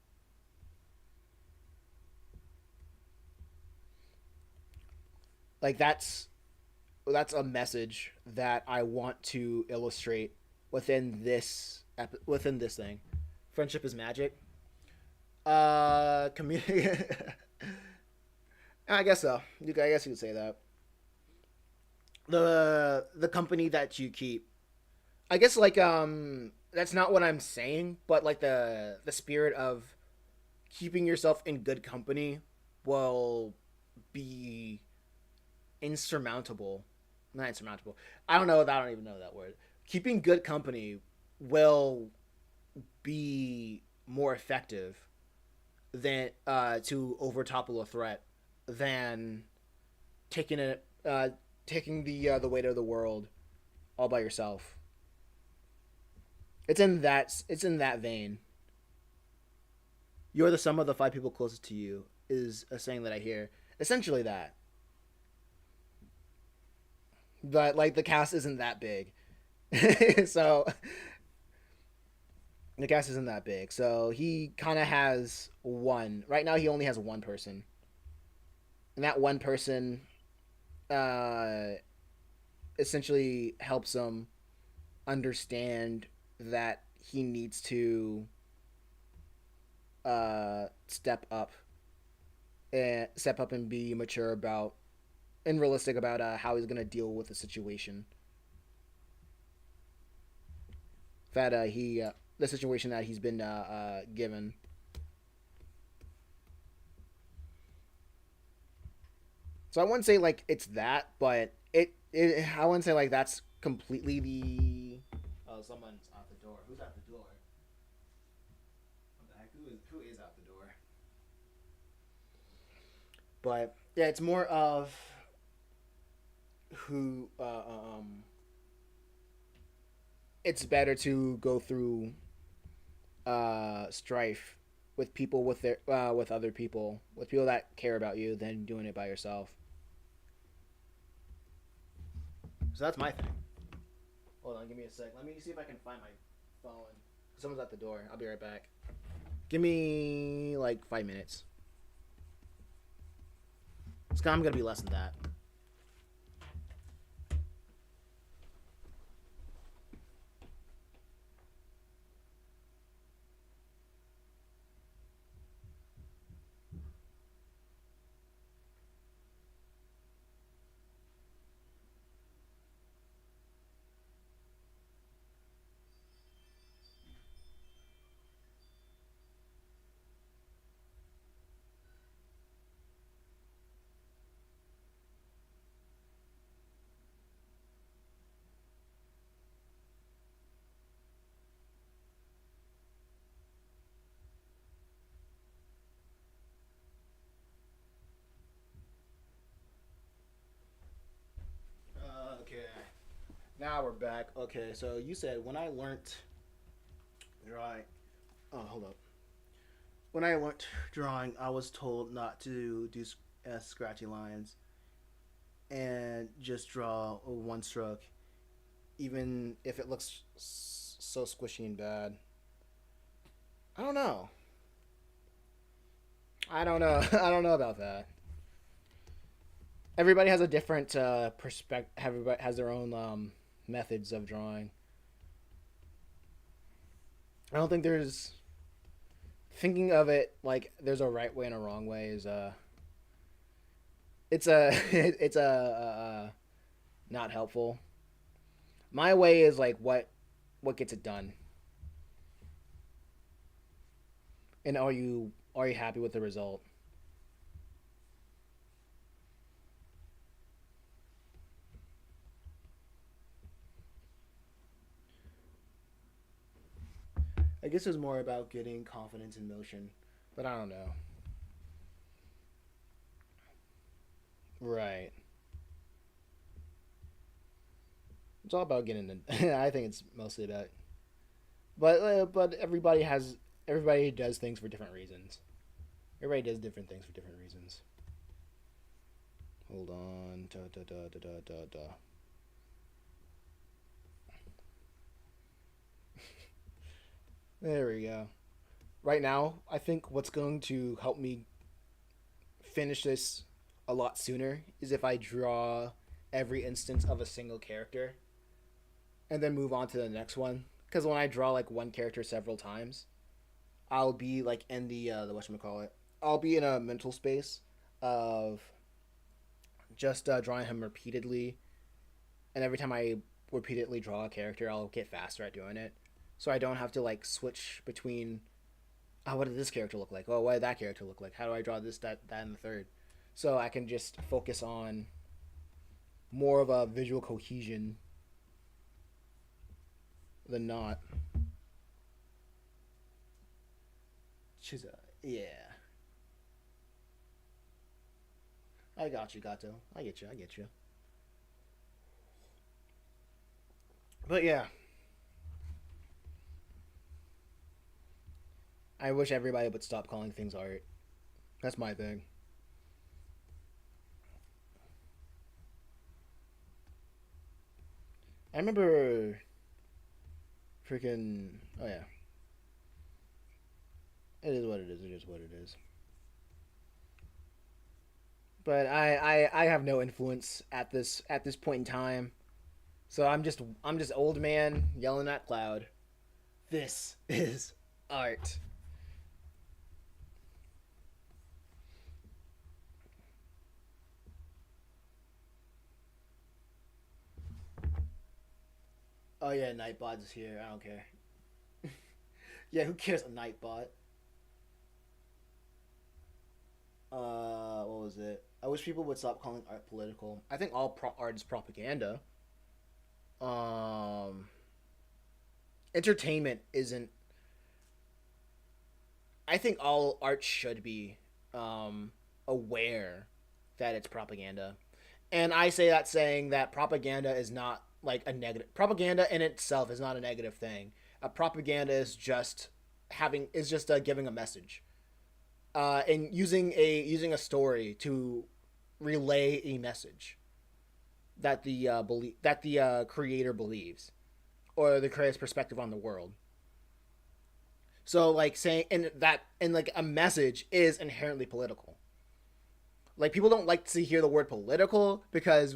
Like that's a message that I want to illustrate within this thing. Friendship is magic. Community. I guess so. I guess you could say that. The company that you keep. I guess that's not what I'm saying, but like the spirit of keeping yourself in good company will be insurmountable. Not insurmountable. I don't know. I don't even know that word. Keeping good company will be more effective than to overtopple a threat than taking it taking the weight of the world all by yourself. It's in that vein. You're the sum of the five people closest to you is a saying that I hear. Essentially that. But like the cast isn't that big. So the cast isn't that big. So he kind of has one. Right now he only has one person. And that one person uh essentially helps him understand that he needs to step up and be mature about and realistic about how he's gonna deal with the situation that he the situation that he's been given. So I wouldn't say like it's that, but it I wouldn't say like that's completely the. Oh, someone's out the door. Who's out the door? What the heck? Who is out the door? But yeah, it's more of who. It's better to go through strife with people with their with other people with people that care about you than doing it by yourself. So that's my thing. Hold on, give me a sec. Let me see if I can find my phone. Someone's at the door. I'll be right back. Give me like 5 minutes. I'm gonna be less than that. Okay. Now we're back. Okay, so you said when I learned drawing. Oh, hold up. When I learned drawing, I was told not to do scratchy lines and just draw a one stroke, even if it looks so squishy and bad. I don't know. I don't know. I don't know about that. Everybody has a different perspective. Everybody has their own methods of drawing. I don't think there's thinking of it like there's a right way and a wrong way is it's a it's a not helpful. My way is like what gets it done, and are you happy with the result? I guess it's more about getting confidence in motion, but I don't know. Right. It's all about getting. I think it's mostly about. But everybody does things for different reasons. Everybody does different things for different reasons. Hold on. Da, da, da, da, da, da, da. There we go. Right now, I think what's going to help me finish this a lot sooner is if I draw every instance of a single character and then move on to the next one. Because when I draw like one character several times, I'll be like in the whatchamacallit. I'll be in a mental space of just drawing him repeatedly, and every time I repeatedly draw a character, I'll get faster at doing it. So I don't have to like switch between, oh, what did this character look like? Oh, what did that character look like? How do I draw this, that, and the third? So I can just focus on more of a visual cohesion than not. She's a yeah. I got you, Gato. I get you. I get you. But yeah, I wish everybody would stop calling things art. That's my thing. I remember freaking. Oh yeah, it is what it is. It is what it is. But I have no influence at this point in time. So I'm just old man yelling at cloud. This is art. Oh yeah, Nightbot is here. I don't care. Yeah, who cares? A Nightbot. What was it? I wish people would stop calling art political. I think all art is propaganda. Um, Entertainment isn't. I think all art should be um, aware that it's propaganda, and I say that saying that propaganda is not like a negative. Propaganda in itself is not a negative thing. A propaganda is just giving a message, and using a story to relay a message that the creator believes, or the creator's perspective on the world. So like saying and like a message is inherently political. Like people don't like to hear the word political because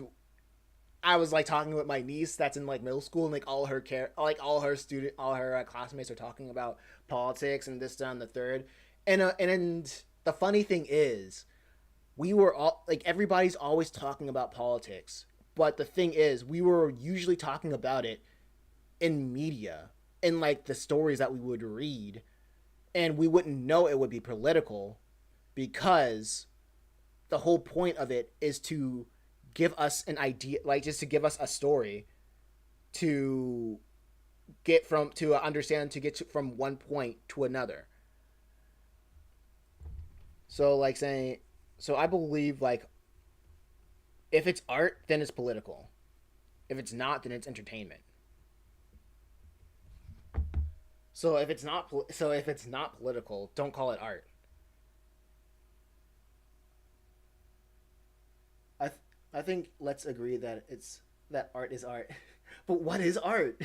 I was like talking with my niece that's in like middle school, and like all her classmates are talking about politics and this, that, and the third. And the funny thing is, we were all like everybody's always talking about politics, but the thing is, we were usually talking about it in media, in like the stories that we would read, and we wouldn't know it would be political because the whole point of it is to give us an idea, like just to give us a story to understand, from one point to another. So like saying, so I believe like if it's art, then it's political. If it's not, then it's entertainment. So if it's not political, don't call it art. I th- I think let's agree that it's that art is art. But what is art?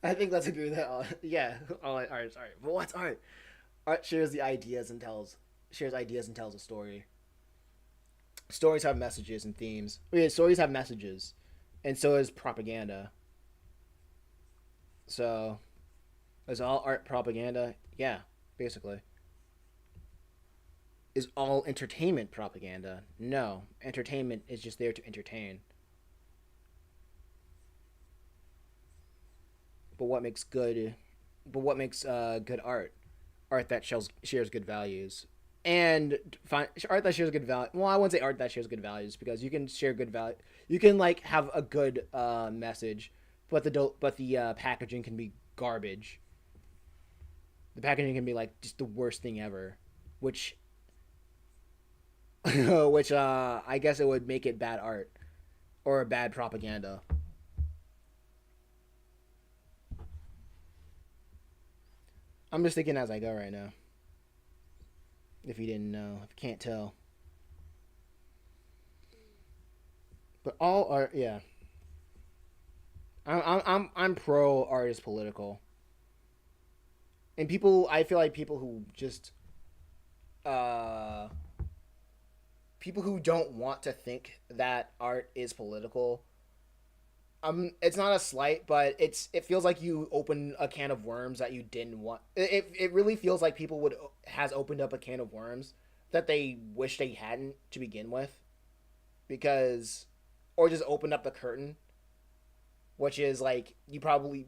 I think let's agree that yeah, all art is art. But what's art? Art shares ideas and tells a story. Stories have messages and themes. Yeah, stories have messages, and so is propaganda. So is all art propaganda? Yeah, basically. Is all entertainment propaganda? No, entertainment is just there to entertain. But what makes good? But what makes good art? Art that shares good values, and art that shares good value. Well, I wouldn't say art that shares good values because you can share good value. You can like have a good message, but the packaging can be garbage. The packaging can be like just the worst thing ever, which which I guess it would make it bad art or bad propaganda. I'm just thinking as I go right now. If you didn't know, if you can't tell, but all art, yeah. I'm pro art is political, and I feel like uh people who don't want to think that art is political. It's not a slight, but it feels like you open a can of worms that you didn't want. It really feels like people would has opened up a can of worms that they wish they hadn't to begin with, because, or just opened up the curtain, which is like you probably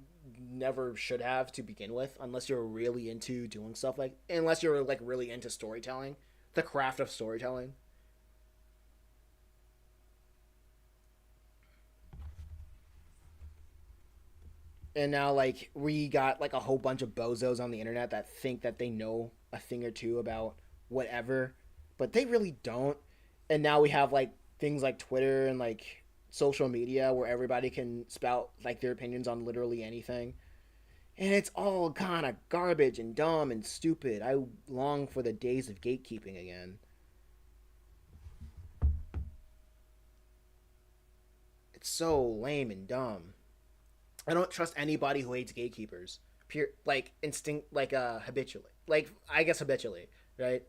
never should have to begin with, unless you're really into doing stuff like, unless you're like really into storytelling, the craft of storytelling. And now like we got like a whole bunch of bozos on the internet that think that they know a thing or two about whatever, but they really don't. And now we have like things like Twitter and like social media where everybody can spout like their opinions on literally anything, and it's all kind of garbage and dumb and stupid. I long for the days of gatekeeping again. It's so lame and dumb. I don't trust anybody who hates gatekeepers. Pure like instinct, like habitually, like I guess habitually, right?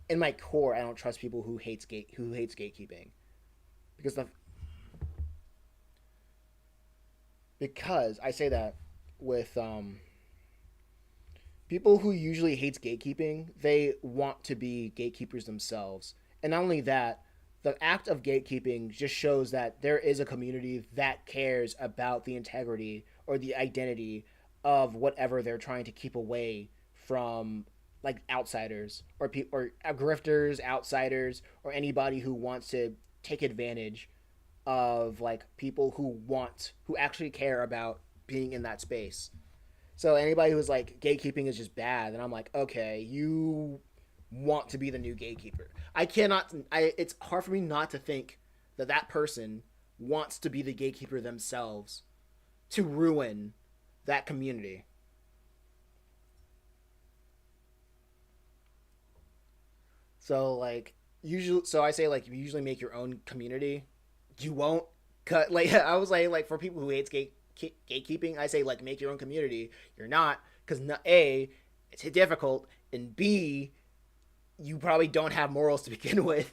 In my core, I don't trust people who hates gatekeeping, because I say that with people who usually hates gatekeeping, they want to be gatekeepers themselves. And not only that, the act of gatekeeping just shows that there is a community that cares about the integrity or the identity of whatever they're trying to keep away from like outsiders or people or grifters, outsiders, or anybody who wants to take advantage of like people who actually care about being in that space. So anybody who's like gatekeeping is just bad, then I'm like, okay, you want to be the new gatekeeper. I cannot. I. It's hard for me not to think that that person wants to be the gatekeeper themselves to ruin that community. So like usually, so I say like you usually make your own community. You won't cut like I was like for people who hates gatekeeping, I say like make your own community. You're not because a it's difficult and b you probably don't have morals to begin with.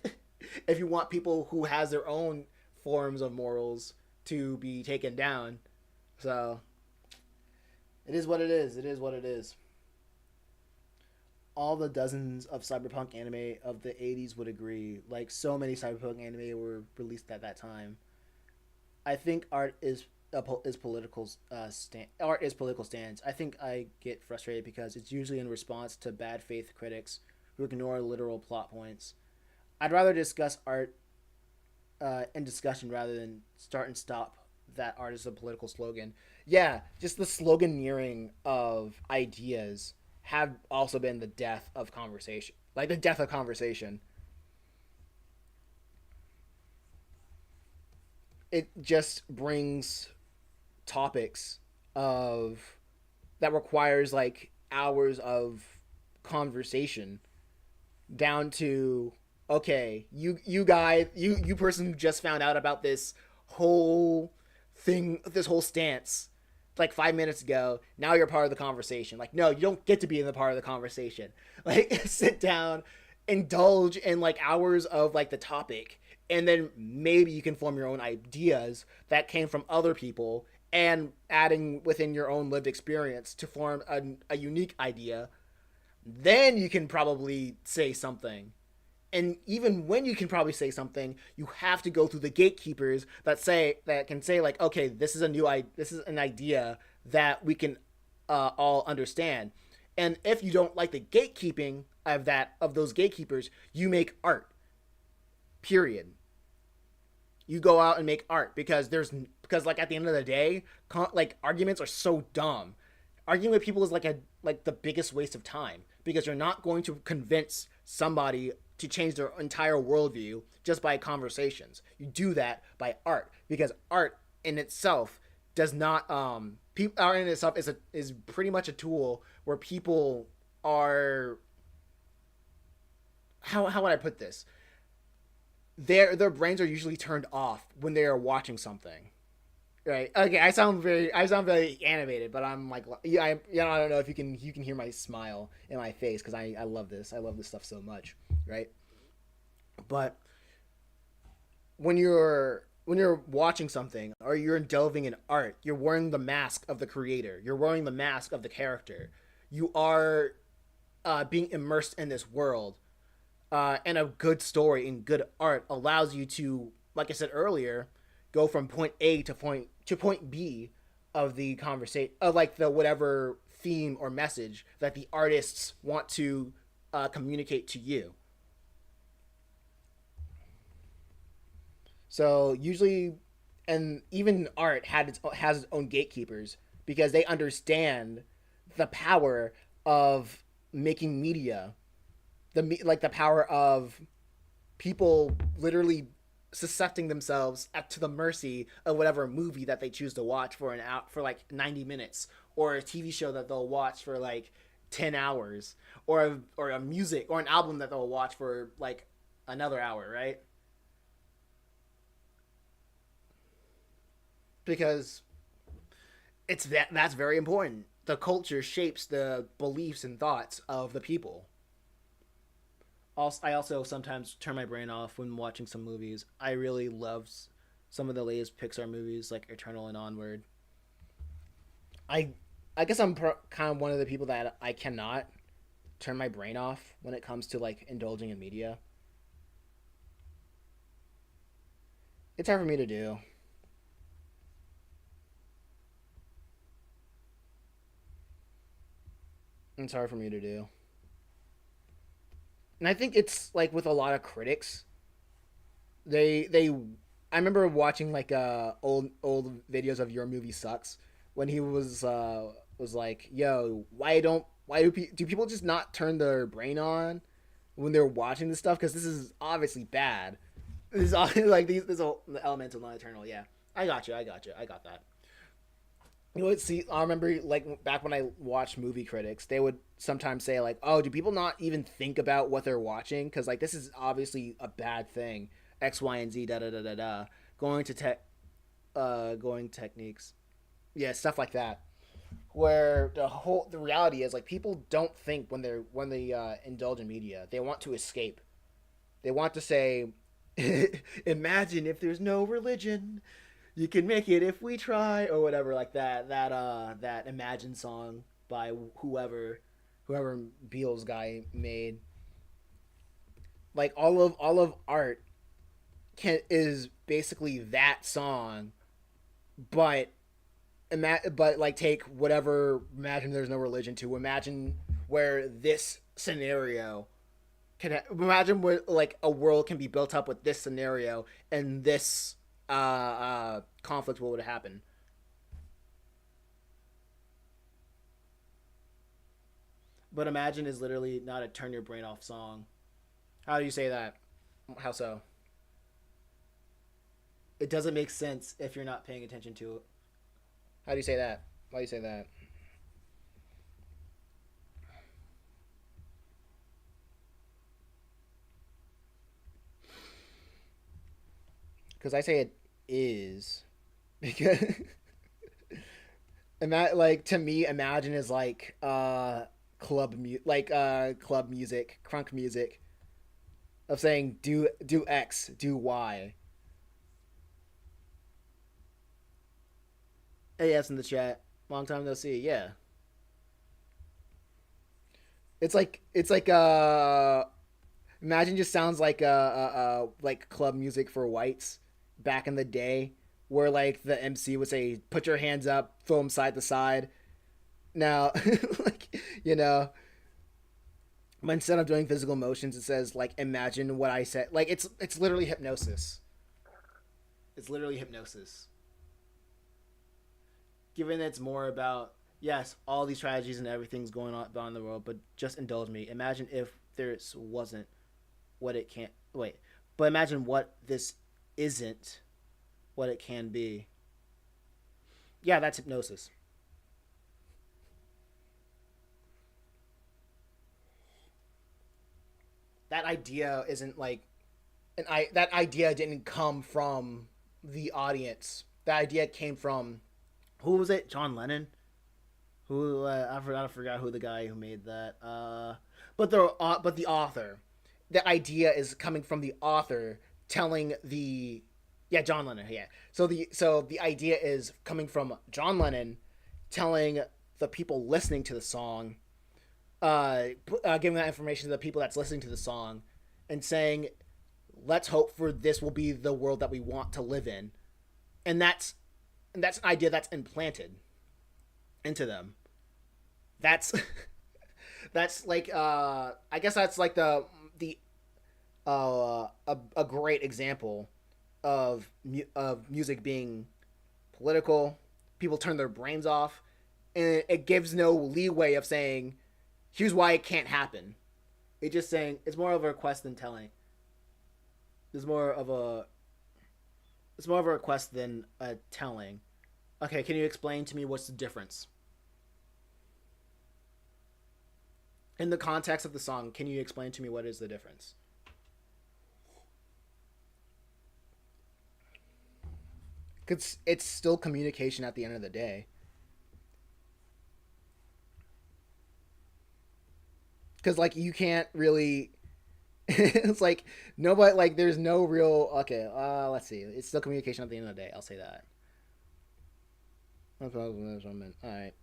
If you want people who has their own forms of morals to be taken down, so it is what it is. It is what it is. All the dozens of cyberpunk anime of the 80s would agree. Like so many cyberpunk anime were released at that time. I think is political art is political stance. I think I get frustrated because it's usually in response to bad faith critics who ignore literal plot points. I'd rather discuss art in discussion rather than start and stop that art is a political slogan. Yeah, just the sloganeering of ideas have also been the death of conversation. Like the death of conversation. It just brings topics of that requires like hours of conversation down to okay, you guy, you person who just found out about this whole this whole stance like 5 minutes ago. Now you're part of the conversation. Like, no, you don't get to be in the part of the conversation. Like, sit down, indulge in like hours of like the topic, and then maybe you can form your own ideas that came from other people and adding within your own lived experience to form a unique idea. Then you can probably say something, and even when you can probably say something, you have to go through the gatekeepers that can say like, okay, this is an idea that we can all understand. And if you don't like the gatekeeping of those gatekeepers, you make art. Period. You go out and make art because like at the end of the day, like arguments are so dumb. Arguing with people is like the biggest waste of time because you're not going to convince somebody to change their entire worldview just by conversations. You do that by art because art in itself does not art in itself is pretty much a tool where people are how would I put this? Their brains are usually turned off when they are watching something. Right. Okay. I sound very animated, but I'm like yeah. I don't know if you can hear my smile in my face because I love this. I love this stuff so much. Right. But when you're watching something or you're delving in art, you're wearing the mask of the creator. You're wearing the mask of the character. You are being immersed in this world, and a good story and good art allows you to, like I said earlier, go from point A to point B of the conversation of like the whatever theme or message that the artists want to communicate to you. So usually, and even art has its own gatekeepers because they understand the power of making media, like the power of people literally suscepting themselves to the mercy of whatever movie that they choose to watch for an out for like 90 minutes or a TV show that they'll watch for like 10 hours or a music or an album that they'll watch for like another hour, right? Because that's very important. The culture shapes the beliefs and thoughts of the people. Also, I also sometimes turn my brain off when watching some movies. I really love some of the latest Pixar movies, like Eternal and Onward. I I guess kind of one of the people that I cannot turn my brain off when it comes to like indulging in media. It's hard for me to do. It's hard for me to do. And I think it's like with a lot of critics, they I remember watching like old videos of Your Movie Sucks when he was like, "Yo, why do people just not turn their brain on when they're watching this stuff? Because this is obviously bad. This is like these elemental non-eternal. Yeah, I got you. I got you. I got that. You know what? See, I remember like back when I watched movie critics, they would sometimes say like, "Oh, do people not even think about what they're watching? Because like this is obviously a bad thing. X, Y, and Z. Da da da da da. Going to going techniques. Yeah, stuff like that. Where the reality is like people don't think when they indulge in media. They want to escape. They want to say, "Imagine if there's no religion." You can make it if we try, or whatever, like that Imagine song by whoever Beals guy made. Like all of art is basically that song, but but like take whatever Imagine there's no religion to imagine where this scenario can imagine where like a world can be built up with this scenario and this conflict, what would happen. But Imagine is literally not a turn your brain off song. How do you say that? How so? It doesn't make sense if you're not paying attention to it. How do you say that? Why do you say that? Because I say it is because like to me, Imagine is like club music, crunk music of saying do X, do Y. Hey, yes, in the chat. Long time no see. Yeah, it's like Imagine just sounds like club music for whites back in the day, where like the MC would say, "Put your hands up, throw them side to side." Now, like you know, instead of doing physical motions, it says like, "Imagine what I said." Like it's literally hypnosis. It's literally hypnosis. Given it's more about yes, all these tragedies and everything's going on in the world, but just indulge me. Imagine if there wasn't what it can't wait, but imagine what this isn't what it can be. Yeah, that's hypnosis. That idea isn't like that idea didn't come from the audience. That idea came from who was it? John Lennon. Who I forgot who the guy who made that. But the author. The idea is coming from the author telling the yeah John Lennon yeah. So the idea is coming from John Lennon telling the people listening to the song giving that information to the people that's listening to the song and saying, let's hope for this will be the world that we want to live in. And that's an idea that's implanted into them. That's that's like I guess that's like the a great example of music being political. People turn their brains off, and it gives no leeway of saying, "Here's why it can't happen." It's just saying it's more of a request than telling. There's more of a it's more of a request than a telling. Okay, can you explain to me what's the difference in the context of the song? Can you explain to me what is the difference? Because it's still communication at the end of the day. Because like you can't really. It's like nobody like there's no real okay. Let's see. It's still communication at the end of the day. I'll say that. All right.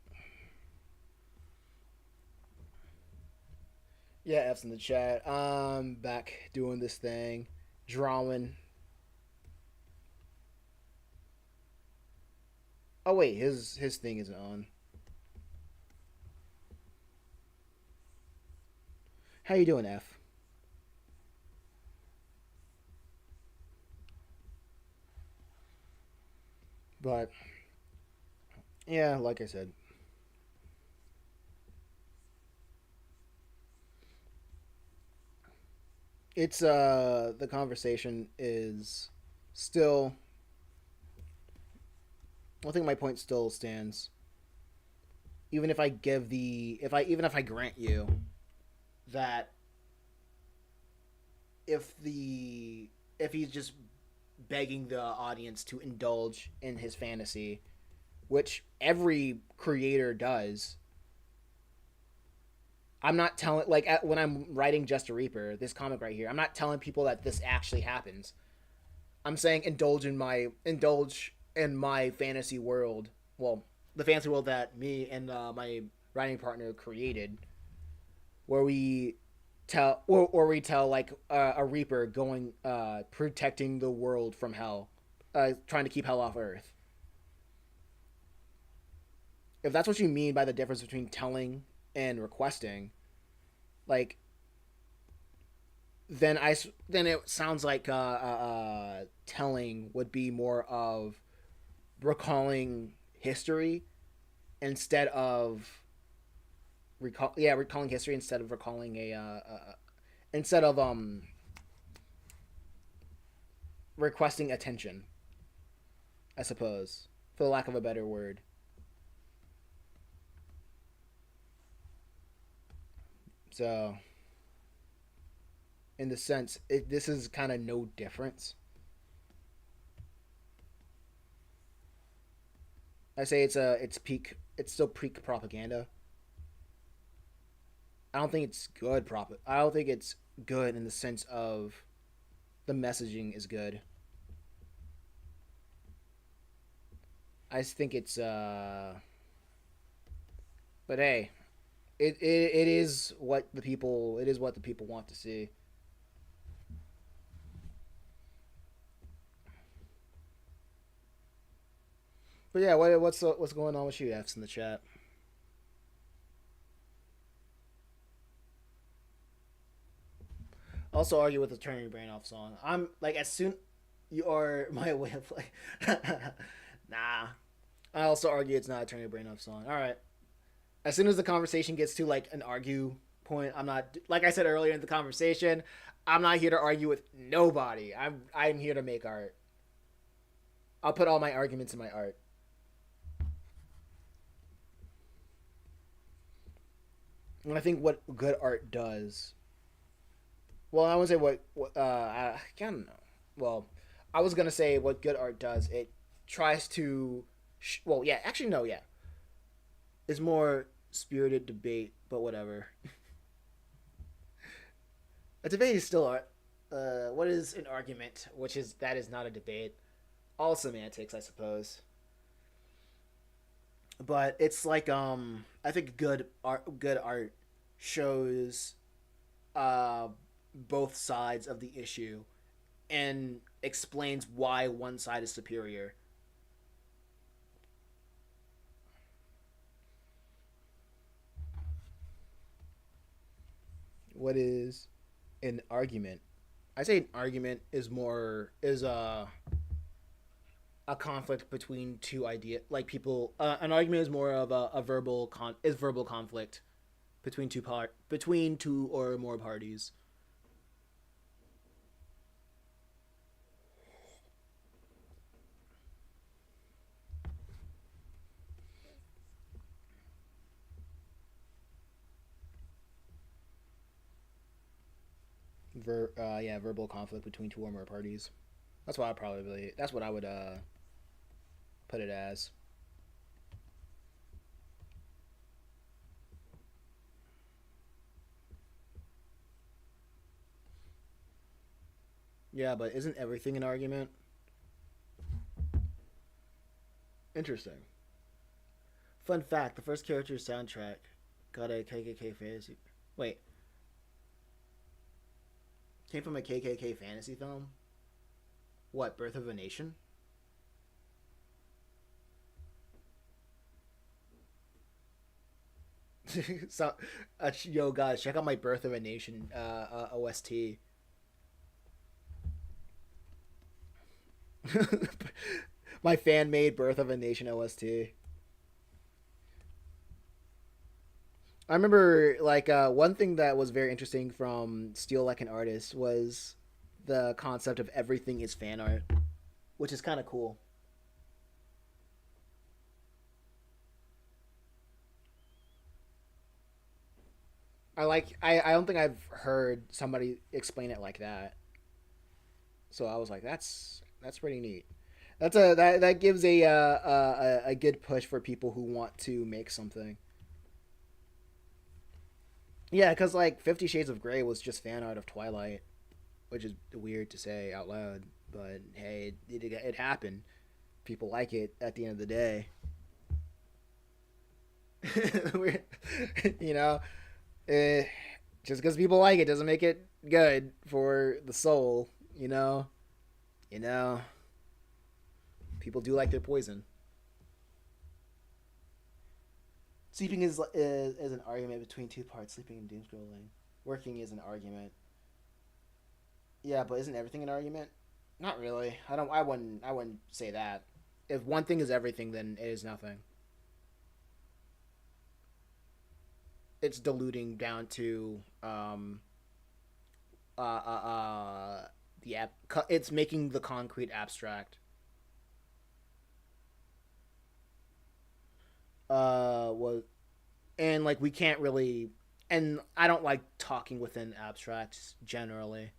Yeah, F's in the chat. Back doing this thing, drawing. Oh wait, his thing isn't on. How you doing, F? But yeah, like I said, it's the conversation is still. I think my point still stands. Even if I give the if I even if I grant you that if he's just begging the audience to indulge in his fantasy, which every creator does. I'm not telling when I'm writing Just a Reaper, this comic right here. I'm not telling people that this actually happens. I'm saying indulge in my fantasy world. Well, the fantasy world that me and my writing partner created, where we tell like a Reaper going protecting the world from hell, trying to keep hell off Earth. If that's what you mean by the difference between telling and requesting, like then it sounds like telling would be more of recalling history instead of recalling history instead of recalling instead of requesting attention, I suppose, for the lack of a better word. So in the sense, this is kind of no difference. I say it's still peak propaganda. I don't think it's good I don't think it's good in the sense of the messaging is good. I just think it's but hey, it is what the people want to see. But yeah, what's going on with you F's in the chat? Also argue with the Turn Your Brain Off song. I'm like as soon you are my way of like nah. I also argue it's not a Turn Your Brain Off song. All right. As soon as the conversation gets to like an argue point, I'm not like I said earlier in the conversation. I'm not here to argue with nobody. I'm here to make art. I'll put all my arguments in my art. And I think what good art does. Well, I would say I don't know. Well, I was gonna say what good art does. It tries to. Well, yeah. Actually, no. Yeah, it's more spirited debate, but whatever. A debate is still art. What is an argument? Which is that is not a debate. All semantics, I suppose. But it's like I think good art shows uh both sides of the issue and explains why one side is superior. What is an argument? I say an argument is more is a conflict between two ideas. Like people, an argument is more of a verbal conflict between two or more parties. Yeah, verbal conflict between two or more parties. That's what I would put it as. Yeah, but isn't everything an argument? Interesting. Fun fact: the first character soundtrack got a KKK fantasy. Wait, came from a KKK fantasy film. What? Birth of a Nation? So, yo, guys, check out my Birth of a Nation OST. My fan made Birth of a Nation OST. I remember like one thing that was very interesting from Steel Like an Artist was the concept of everything is fan art, which is kind of cool. I don't think I've heard somebody explain it like that. So I was like, that's pretty neat. That gives a good push for people who want to make something. Yeah, because like 50 Shades of Grey was just fan art of Twilight, which is weird to say out loud, but hey, it happened. People like it at the end of the day. you know, eh, just because people like it doesn't make it good for the soul. You know, people do like their poison. Sleeping is an argument between two parts. Sleeping and doom scrolling. Working is an argument. Yeah, but isn't everything an argument? Not really. I don't. I wouldn't say that. If one thing is everything, then it is nothing. It's diluting down to uh uh, the app. It's making the concrete abstract. Was and like we can't really. And I don't like talking within abstracts generally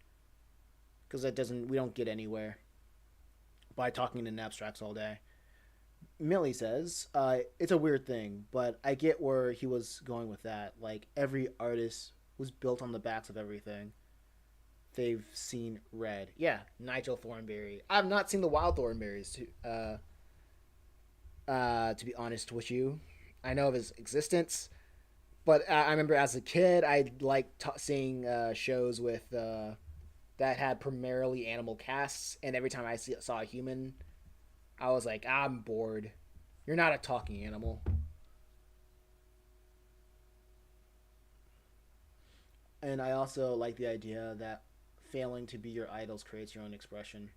because that doesn't. We don't get anywhere by talking in abstracts all day. Millie says, it's a weird thing, but I get where he was going with that. Like, every artist was built on the backs of everything they've seen read. Yeah, Nigel Thornberry. I've not seen the Wild Thornberries, to be honest with you. I know of his existence, but I remember as a kid, I liked seeing shows with that had primarily animal casts, and every time saw a human, I was like, I'm bored. You're not a talking animal. And I also like the idea that failing to be your idols creates your own expression.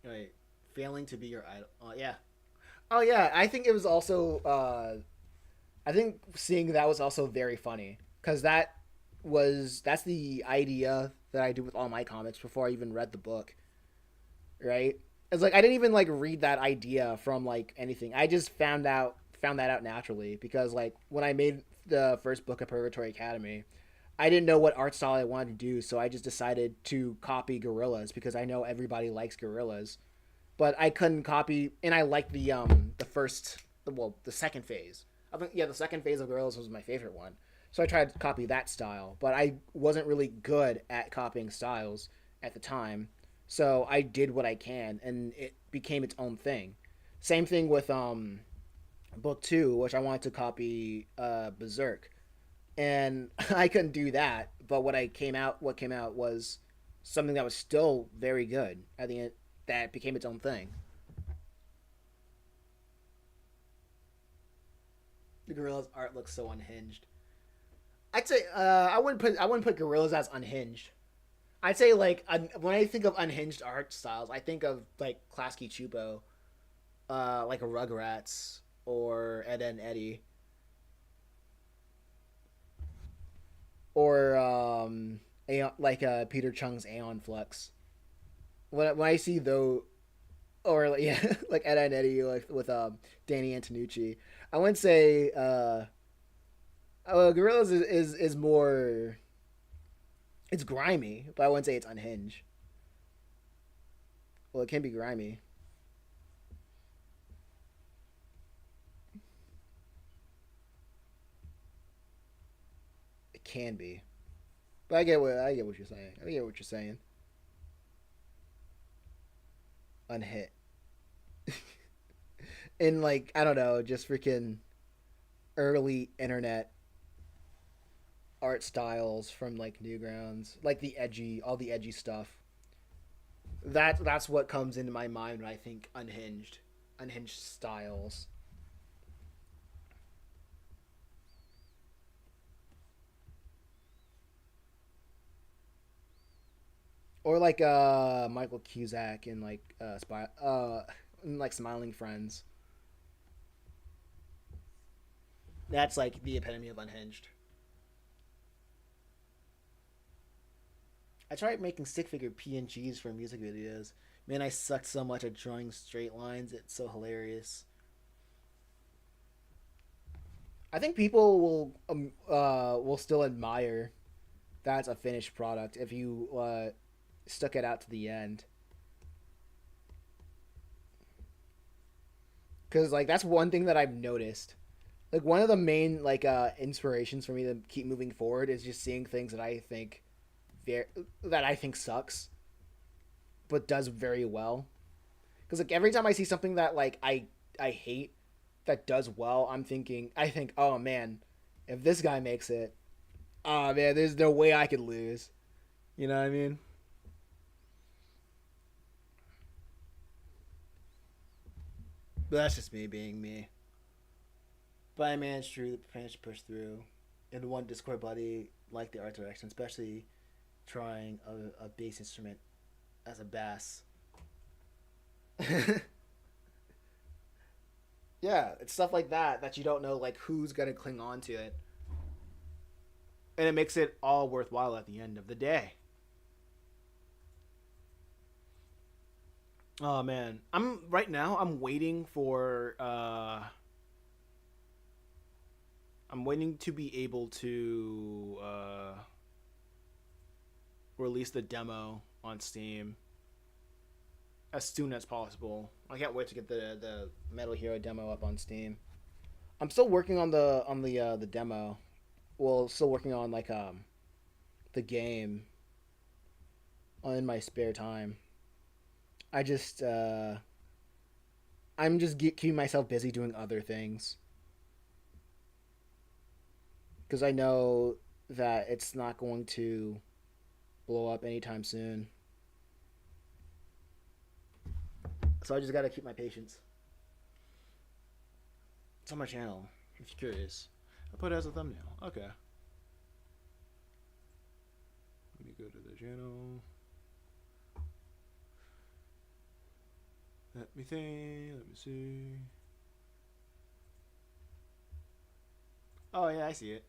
Right. Failing to be your idol. Yeah. Oh, yeah. I think it was also. I think seeing that was also very funny. Because that's the idea that I do with all my comics before I even read the book. Right? It's like I didn't even like read that idea from like anything. I just found that out naturally because like when I made the first book of Purgatory Academy, I didn't know what art style I wanted to do, so I just decided to copy Gorillas because I know everybody likes Gorillas, but I couldn't copy. And I liked the first, well, the second phase. I think yeah, the second phase of Gorillas was my favorite one. So I tried to copy that style, but I wasn't really good at copying styles at the time. So I did what I can, and it became its own thing. Same thing with book two, which I wanted to copy Berserk, and I couldn't do that. But what came out was something that was still very good at the end. That became its own thing. The Gorilla's art looks so unhinged. I'd say I wouldn't put Gorillas as unhinged. I'd say like when I think of unhinged art styles, I think of like Klasky Chupo, like a Rugrats or Ed and Eddie, or like Peter Chung's Aeon Flux. When I see though, or like, yeah, like Ed and Eddie like with Danny Antonucci, I wouldn't say Gorillas is more. It's grimy, but I wouldn't say it's unhinged. Well, it can be grimy. It can be, but I get what you're saying. I get what you're saying. Unhit. And like I don't know, just freaking early internet art styles from like Newgrounds, like all the edgy stuff. That's what comes into my mind when I think unhinged styles. or like Michael Cusack in like in like Smiling Friends. That's like the epitome of unhinged. I tried making stick figure PNGs for music videos. Man, I sucked so much at drawing straight lines. It's so hilarious. I think people will still admire that's a finished product if you stuck it out to the end. Because like that's one thing that I've noticed. Like one of the main like inspirations for me to keep moving forward is just seeing things very that I think sucks but does very well. Because like every time I see something that like I hate that does well, I think, oh man, if this guy makes it, oh man, there's no way I could lose. You know what I mean? But that's just me being me. But managed to push through. And one Discord buddy liked the art direction, especially trying a bass instrument as a bass. Yeah, it's stuff like that you don't know like who's gonna cling on to it, and it makes it all worthwhile at the end of the day. Oh man, I'm waiting for I'm waiting to be able to release the demo on Steam as soon as possible. I can't wait to get the Metal Hero demo up on Steam. I'm still working on the demo. Well, still working on like the game in my spare time. I just I'm just keeping myself busy doing other things because I know that it's not going to blow up anytime soon. So I just gotta keep my patience. It's on my channel. If you're curious, I put it as a thumbnail. Okay. Let me go to the channel. Let me think. Let me see. Oh yeah, I see it.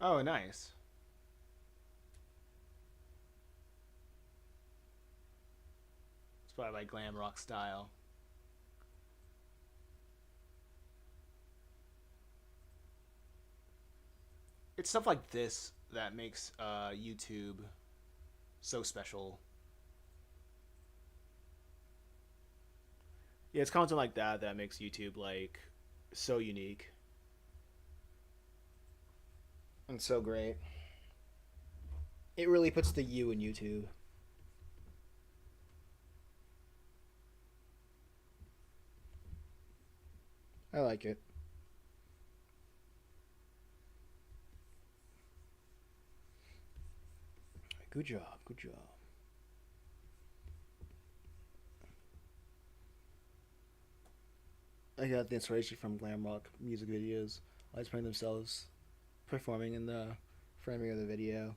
Oh, nice. It's probably like glam rock style. It's stuff like this that makes YouTube so special. Yeah, it's content like that that makes YouTube like so unique and so great. It really puts the you in YouTube. I like it. Good job. Good job. I got the inspiration from glam rock music videos. Always playing themselves performing in the framing of the video.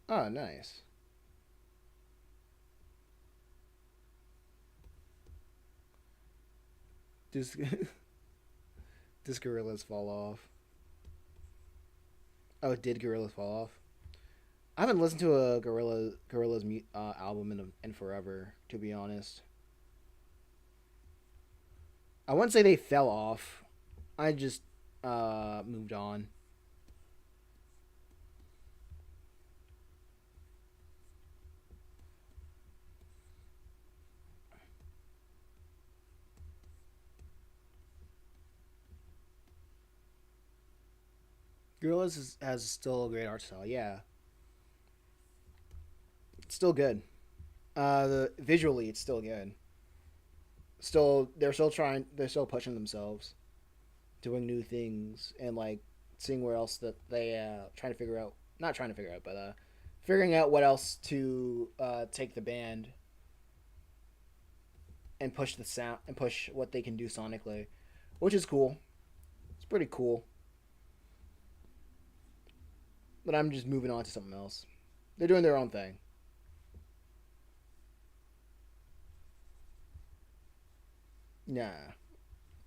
Oh, nice. Does does Gorillas fall off? Oh, did Gorillas fall off? I haven't listened to a Gorillas album in forever, to be honest. I wouldn't say they fell off. I just moved on. Has still a great art style. Yeah, it's still good. The visually, it's still good. Still, they're still trying. They're still pushing themselves, doing new things, and like seeing where else that they trying to figure out. Not trying to figure out, but figuring out what else to take the band. and push the sound and push what they can do sonically, which is cool. It's pretty cool. But I'm just moving on to something else. They're doing their own thing. Nah,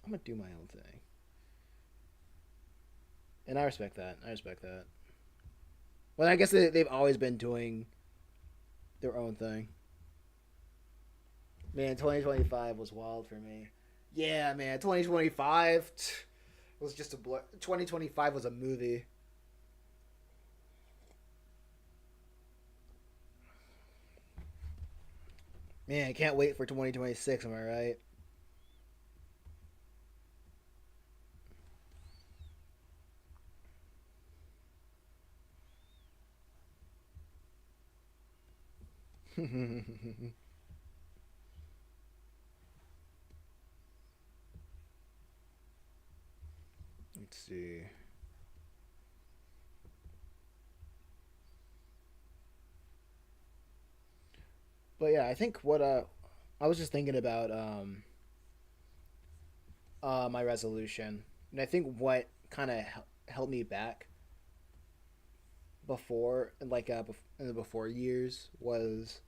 I'm gonna do my own thing, and I respect that. I respect that. Well, I guess they've always been doing their own thing. Man, 2025 was wild for me. Yeah, man, 2025 was just a blur. 2025 was a movie. Man, I can't wait for 2026. Am I right? Let's see. But yeah, I think what I was just thinking about my resolution, and I think what kind of held me back before, like in the before years, was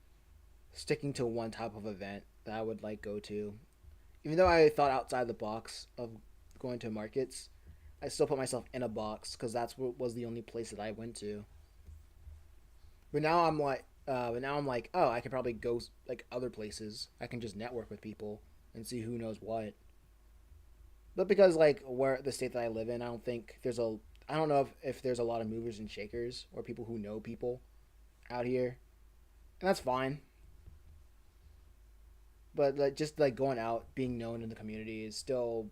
sticking to one type of event that I would like go to. Even though I thought outside the box of going to markets, I still put myself in a box because that's what was the only place that I went to. But now I'm like, oh, I could probably go like other places. I can just network with people and see who knows what. But because like where the state that I live in, I don't know if there's a lot of movers and shakers or people who know people out here, and that's fine. But like, just like going out, being known in the community is still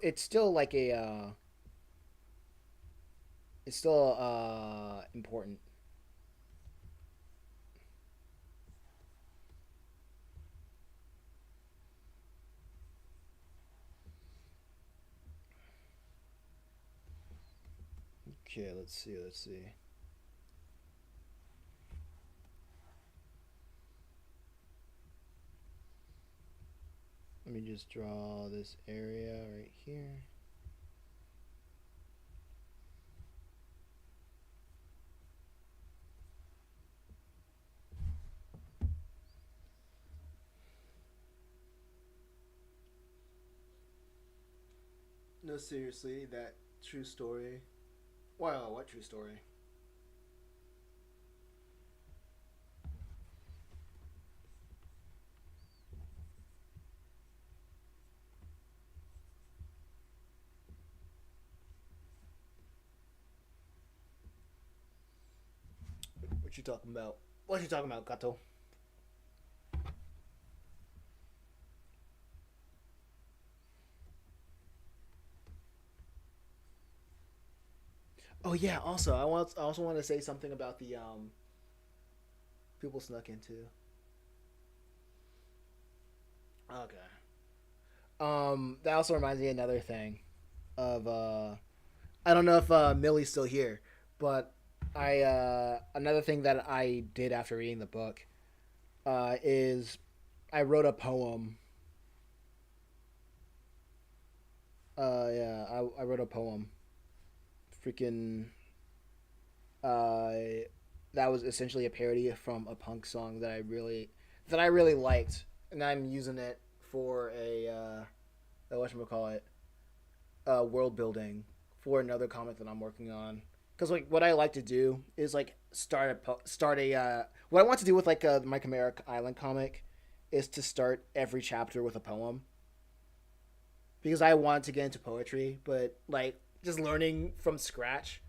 it's still like a it's still important. Okay, let's see, let's see. Let me just draw this area right here. No, seriously, that true story. Wow, what true story? What you talking about? What you talking about, Gato? Oh yeah. Also, I also want to say something about the people snuck into. Okay. That also reminds me of another thing of I don't know if Millie's still here, but I another thing that I did after reading the book is I wrote a poem. Yeah, I wrote a poem. Freaking uh, that was essentially a parody from a punk song that I really liked, and I'm using it for a what call it world building for another comic that I'm working on. Because like what I like to do is like start a what I want to do with like my Chimera Island comic is to start every chapter with a poem because I want to get into poetry, but like just learning from scratch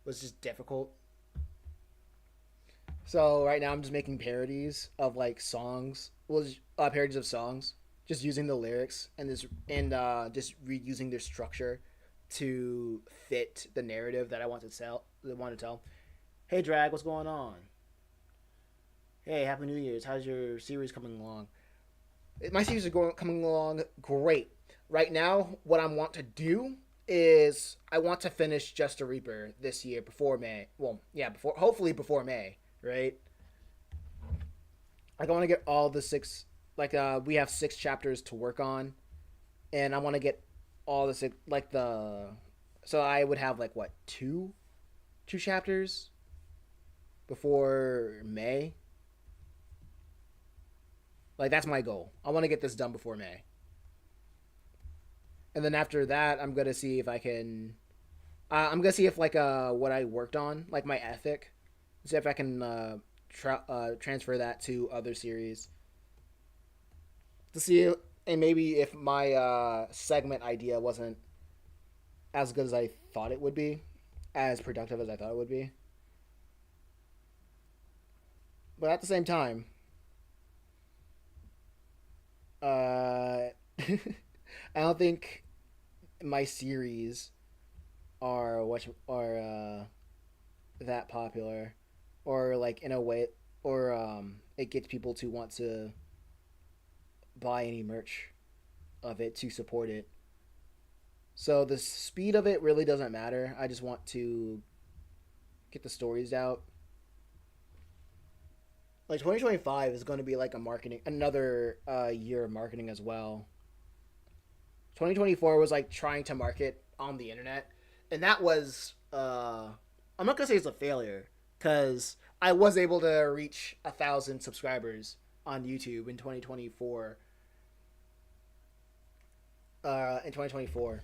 was just difficult. So right now I'm just making parodies of like songs, parodies of songs, just using the lyrics just reusing their structure to fit the narrative that I want to tell. Hey, Drag, what's going on? Hey, Happy New Year's. How's your series coming along? My series is coming along great. Right now, what I want to do is I want to finish Just a Reaper this year before May. Well, yeah, before hopefully before May, right? Like I want to get all the six. Like we have 6 chapters to work on, and I want to get all this like the. So I would have like what two chapters before May. Like that's my goal. I want to get this done before May, and then after that, I'm gonna see if I can. I'm gonna see if like what I worked on, like my ethic, see if I can transfer that to other series to see, and maybe if my segment idea wasn't as good as I thought it would be, as productive as I thought it would be. But at the same time, uh, I don't think my series are what are that popular, or like in a way, or it gets people to want to buy any merch of it to support it. So the speed of it really doesn't matter. I just want to get the stories out. Like 2025 is going to be like a marketing another year of marketing as well. 2024 was like trying to market on the internet, and that was I'm not gonna say it's a failure because I was able to reach 1,000 subscribers on YouTube in 2024. In 2024,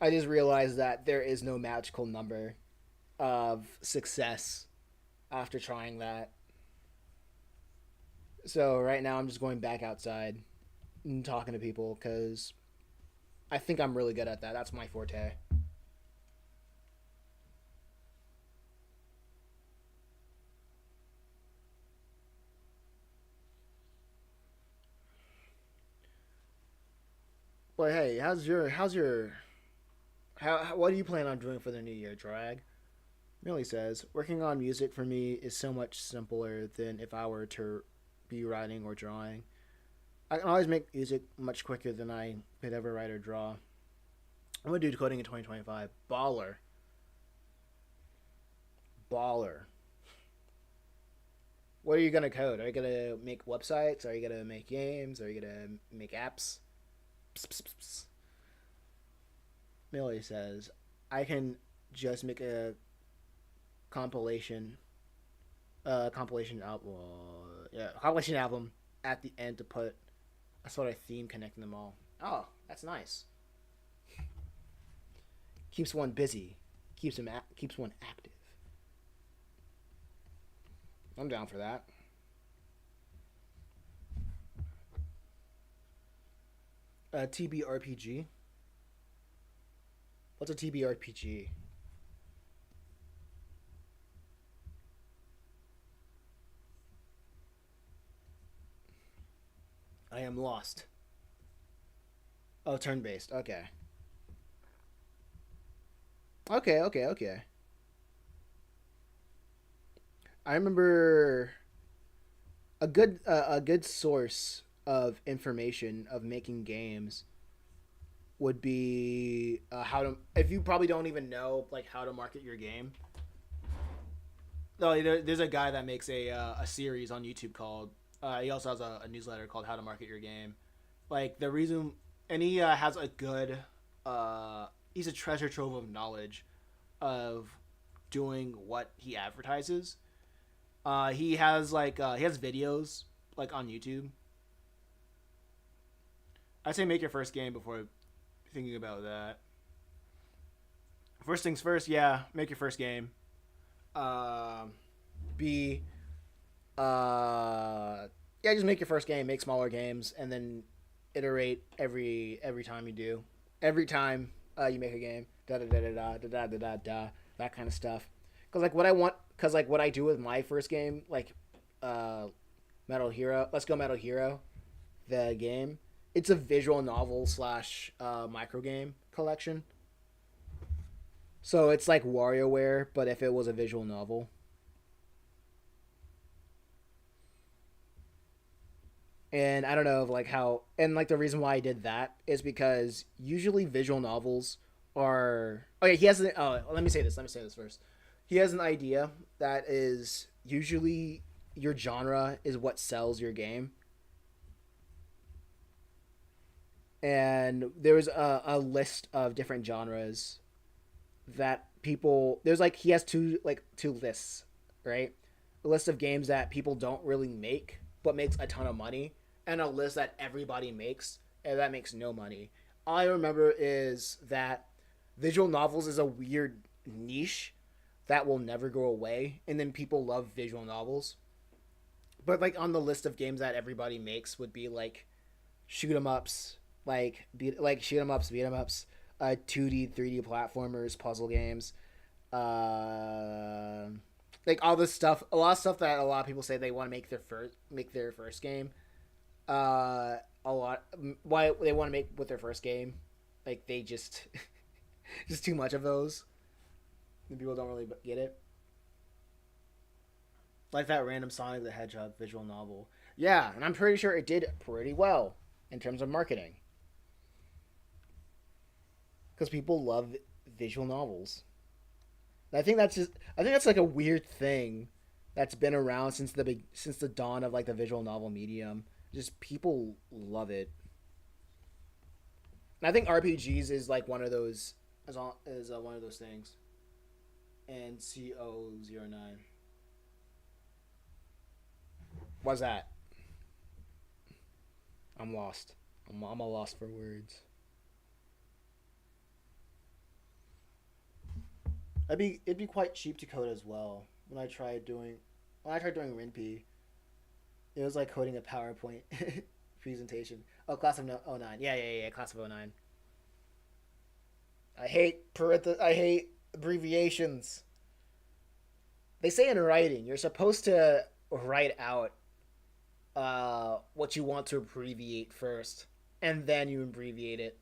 I just realized that there is no magical number of success after trying that. So right now I'm just going back outside and talking to people because I think I'm really good at that. That's my forte. But hey, what do you plan on doing for the new year, Drag? Millie says, working on music for me is so much simpler than if I were to be writing or drawing. I can always make music much quicker than I could ever write or draw. I'm gonna do coding in 2025. Baller, baller. What are you gonna code? Are you gonna make websites? Are you gonna make games? Are you gonna make apps? Psst, psst, psst, psst. Millie says, I can just make a compilation, compilation album, yeah, compilation album at the end to put a sort of theme connecting them all. Oh, that's nice. Keeps one busy, keeps one active. I'm down for that. TBRPG. What's a TBRPG? I am lost. Oh, turn based. Okay. Okay, okay, okay. I remember a good source of information of making games would be how to, if you probably don't even know like how to market your game. No, there's a guy that makes a series on YouTube called. He also has a newsletter called How to Market Your Game. Like the reason, and he has a good. He's a treasure trove of knowledge of doing what he advertises. He has videos like on YouTube. I'd say make your first game before thinking about that. First things first, yeah, make your first game. Um, be yeah, just make your first game, make smaller games, and then iterate every time you do. Every time you make a game, da da da da da da da da da, that kind of stuff. Cause like what I do with my first game, like uh, Metal Hero. Let's go Metal Hero, the game. It's a visual novel slash micro game collection. So it's like WarioWare, but if it was a visual novel. And I don't know like how, and like the reason why I did that is because usually visual novels are, okay, he has an, let me say this first. He has an idea that is usually your genre is what sells your game. and there was a list of different genres that people there's like he has two lists, right? A list of games that people don't really make but makes a ton of money, and a list that everybody makes and that makes no money. All I remember is that visual novels is a weird niche that will never go away, and then people love visual novels. But like on the list of games that everybody makes would be like shoot 'em ups, like shoot 'em ups, beat 'em ups, 2D, 3D platformers, puzzle games, uh, like all this stuff. A lot of stuff that a lot of people say they want to make their first game. A lot why they want to make with their first game, like they just just too much of those. And people don't really get it. Like that random Sonic the Hedgehog visual novel. Yeah, and I'm pretty sure it did pretty well in terms of marketing because people love visual novels. I think that's like a weird thing that's been around since the dawn of like the visual novel medium. Just people love it. And I think RPGs is like one of those is one of those things. And CO09. What's that? I'm lost. I'm a lost for words. It'd be quite cheap to code as well. When I tried doing RenP, it was like coding a PowerPoint presentation. Oh, class of no, oh 09. Yeah, class of '09. I hate abbreviations. They say in writing you're supposed to write out what you want to abbreviate first, and then you abbreviate it.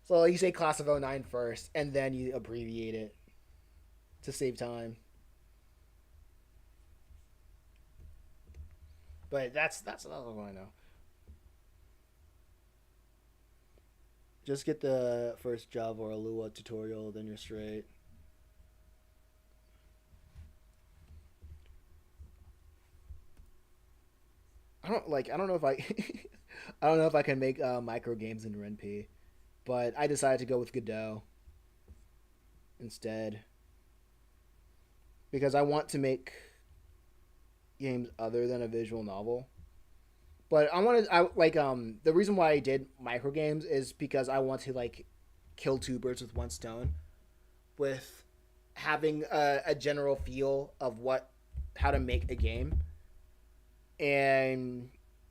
So you say class of '09 first, and then you abbreviate it to save time. But that's another one I know. Just get the first Java or Lua tutorial, then you're straight. I don't know if I I don't know if I can make micro games in RenP, but I decided to go with Godot instead because I want to make games other than a visual novel. But I like the reason why I did micro games is because I want to like kill two birds with one stone with having a general feel of what how to make a game, and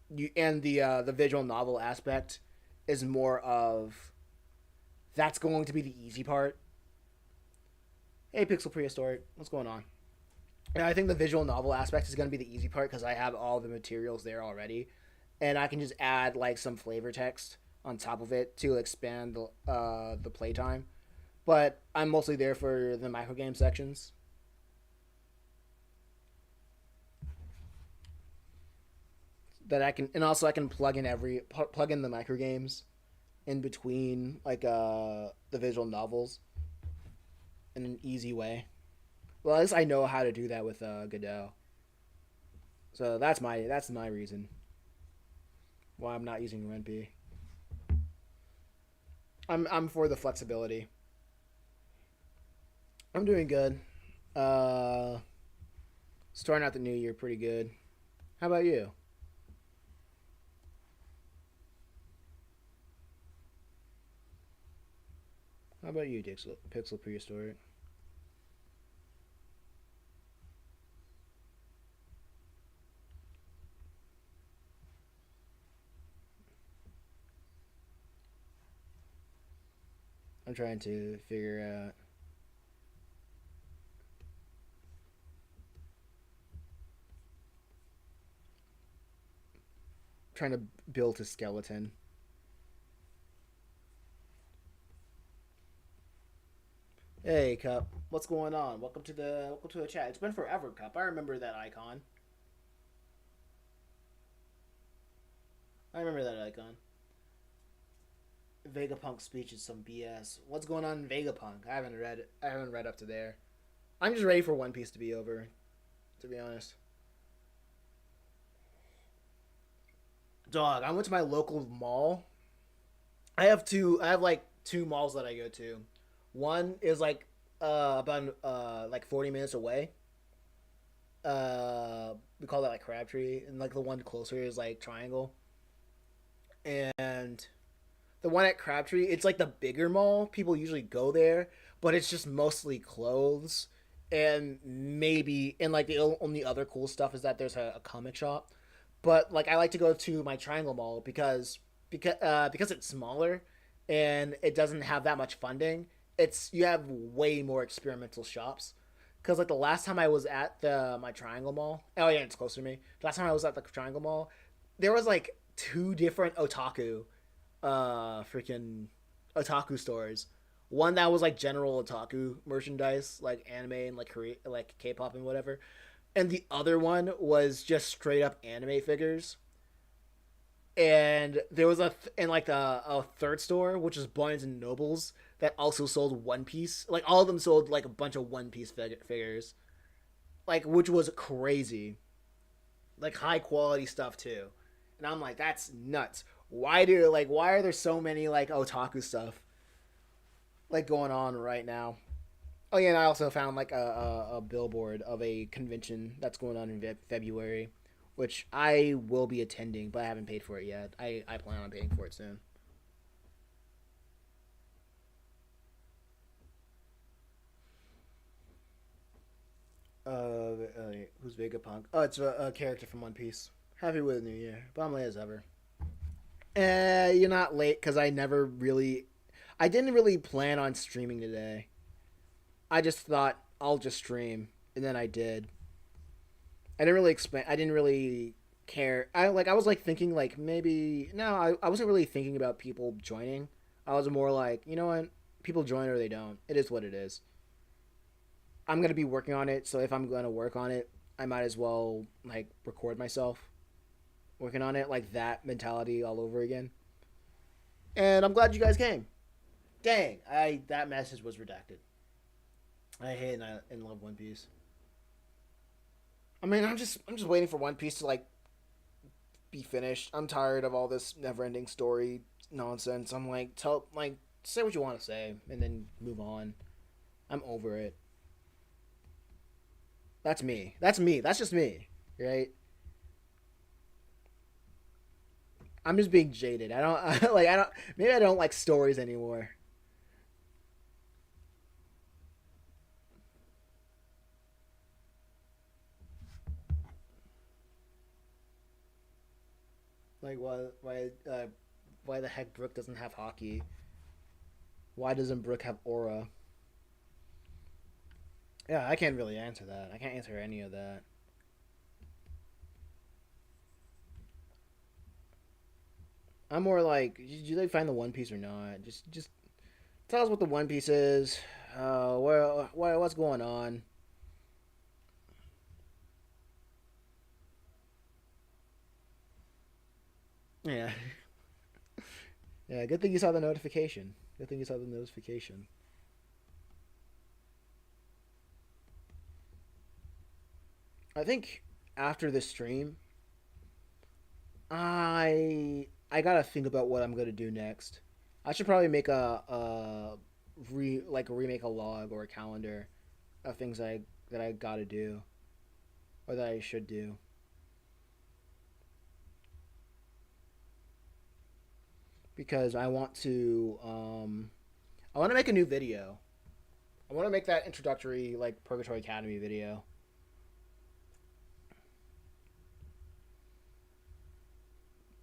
the visual novel aspect is more of that's going to be the easy part. Hey, Pixel Prehistoric, what's going on? And I think the visual novel aspect is going to be the easy part because I have all the materials there already, and I can just add like some flavor text on top of it to expand the playtime. But I'm mostly there for the micro game sections. That I can, and also I can plug in the micro games in between like the visual novels in an easy way. Well, at least I know how to do that with Godot. So that's my reason why I'm not using RenP. I'm for the flexibility. I'm doing good. Uh, Starting out the new year pretty good. How about you? How about you, Pixel Prehistoric? I'm trying to figure out trying to build a skeleton. Hey, Cup. What's going on? Welcome to the chat. It's been forever, Cup. I remember that icon. I remember that icon. Vegapunk speech is some BS. What's going on in Vegapunk? I haven't read up to there. I'm just ready for One Piece to be over, to be honest. Dog, I went to my local mall. I have two. I have like two malls that I go to. One is like about like 40 minutes away. We call that like Crabtree, and like the one closer is like Triangle. And the one at Crabtree, it's like the bigger mall. People usually go there, but it's just mostly clothes and maybe and like the only other cool stuff is that there's a comic shop. But like I like to go to my Triangle Mall because it's smaller and it doesn't have that much funding. It's you have way more experimental shops. Cause like the last time I was at the my Triangle Mall, oh yeah, it's close to me. The last time I was at the Triangle Mall, there was like two different freaking otaku stores. One that was like general otaku merchandise, like anime and like Korea, like K-pop and whatever, and the other one was just straight up anime figures. And there was and like a third store, which is Barnes and Nobles, that also sold One Piece. Like all of them sold like a bunch of One Piece figures, like which was crazy, like high quality stuff too. And I'm like, that's nuts. Why are there so many like otaku stuff like going on right now? Oh yeah, and I also found like a billboard of a convention that's going on in February, which I will be attending, but I haven't paid for it yet. I plan on paying for it soon. Who's Vegapunk? Oh, it's a character from One Piece. Happy with the New Year, but I'm late as ever. You're not late because I didn't really plan on streaming today. I just thought I'll just stream, and then I did. I didn't really expect. I didn't really care. I was like thinking like maybe no. I wasn't really thinking about people joining. I was more like you know what, people join or they don't. It is what it is. I'm gonna be working on it, so if I'm gonna work on it, I might as well like record myself working on it, like that mentality all over again. And I'm glad you guys came. Dang, I that message was redacted. I hate and love One Piece. I mean, I'm just waiting for One Piece to like be finished. I'm tired of all this never-ending story nonsense. I'm like, say what you want to say and then move on. I'm over it. That's me. That's me. That's just me, right? I'm just being jaded. I don't like. I don't. Maybe I don't like stories anymore. Like why the heck Brooke doesn't have hockey? Why doesn't Brooke have aura? Yeah, I can't really answer that. I can't answer any of that. I'm more like, did you like find the One Piece or not? Just tell us what the One Piece is. What's going on? Yeah, yeah. Good thing you saw the notification. Good thing you saw the notification. I think after the stream, I gotta think about what I'm gonna do next. I should probably make remake a log or a calendar of things that I gotta do or that I should do because I want to make a new video. I want to make that introductory like Purgatory Academy video,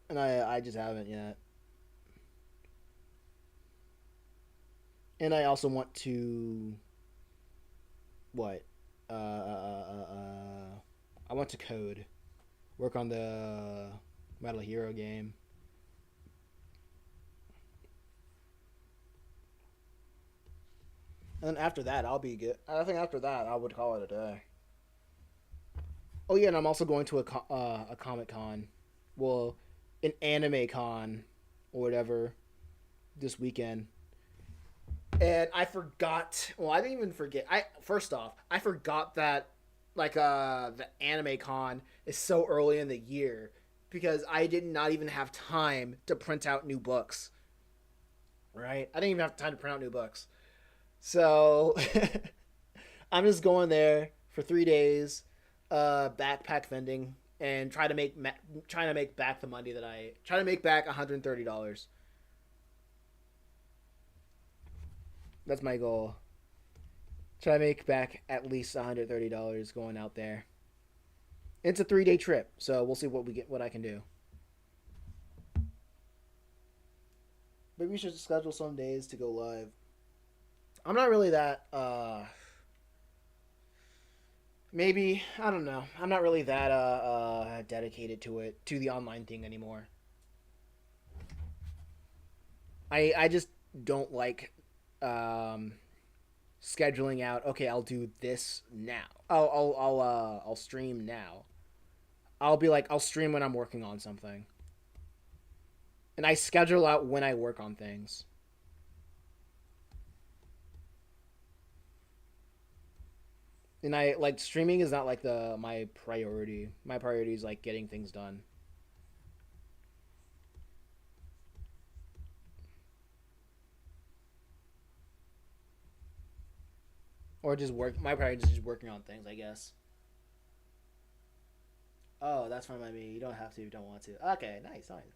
and I just haven't yet. And I also want to what I want to code, work on the Metal Hero game. And then after that, I'll be good. I think after that, I would call it a day. Oh yeah, and I'm also going to a Comic Con, well, an anime con, or whatever, this weekend. And I forgot. Well, I didn't even forget. I first off, I forgot that like the anime con is so early in the year because I did not even have time to print out new books. Right? I didn't even have time to print out new books. So I'm just going there for 3 days, backpack vending, and trying to make back the money that I try to make back $130. That's my goal. Try to make back at least $130 going out there. It's a 3 day trip, so we'll see what I can do. Maybe we should schedule some days to go live. I'm not really that maybe I don't know. I'm not really that dedicated to the online thing anymore. I just don't like um scheduling out. Okay, I'll do this now. I'll stream now. I'll be like I'll stream when I'm working on something, and I schedule out when I work on things. And I like streaming is not like the my priority. My priority is like getting things done. Or just work. My priority is just working on things, I guess. Oh, that's fine by me. You don't have to. You don't want to. Okay, nice, nice.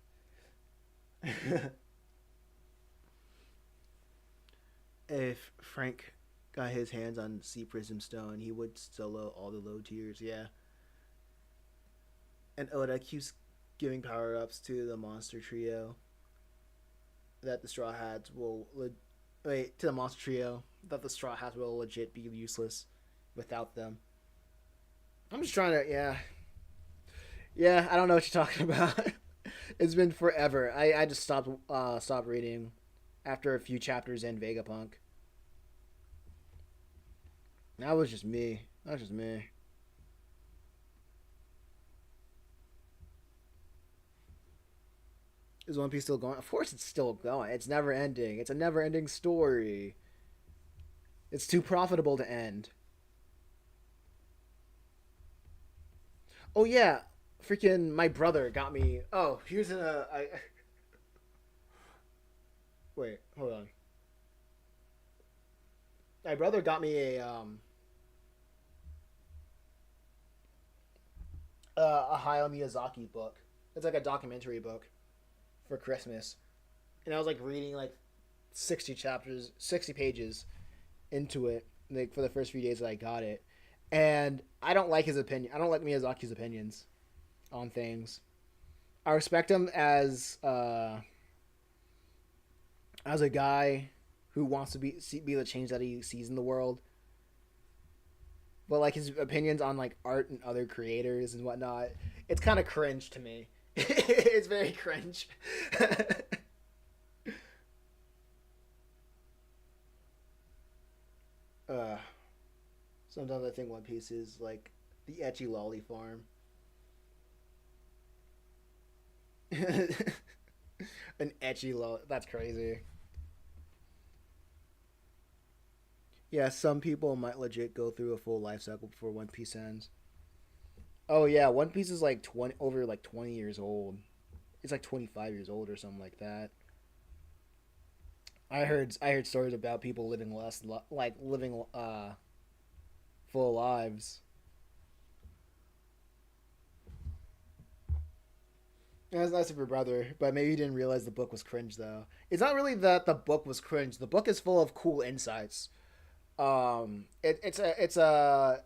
If Frank got his hands on Sea Prism Stone, he would solo all the low tiers. Yeah, and Oda keeps giving power ups to the monster trio that the Straw Hats will wait to the monster trio that the Straw Hats will legit be useless without them. I'm just trying to yeah. I don't know what you're talking about. It's been forever. I just stopped reading after a few chapters in Vegapunk. That was just me. That was just me. Is One Piece still going? Of course, it's still going. It's never ending. It's a never ending story. It's too profitable to end. Oh yeah, freaking my brother got me. Oh, here's a. Wait, hold on. My brother got me a Hayao Miyazaki book. It's like a documentary book for Christmas, and I was like reading like 60 pages into it, like for the first few days that I got it, and I don't like his opinion. I don't like Miyazaki's opinions on things. I respect him as a guy who wants to be the change that he sees in the world. But like his opinions on like art and other creators and whatnot, it's kind of cringe to me. It's very cringe. uh, Sometimes I think One Piece is like the etchy lolly farm. An etchy lolly. That's crazy. Yeah, some people might legit go through a full life cycle before One Piece ends. Oh yeah, One Piece is like 20 years old. It's like 25 years old or something like that. I heard stories about people living like living full lives. Yeah, that's nice of your brother, but maybe you didn't realize the book was cringe though. It's not really that the book was cringe. The book is full of cool insights. It's a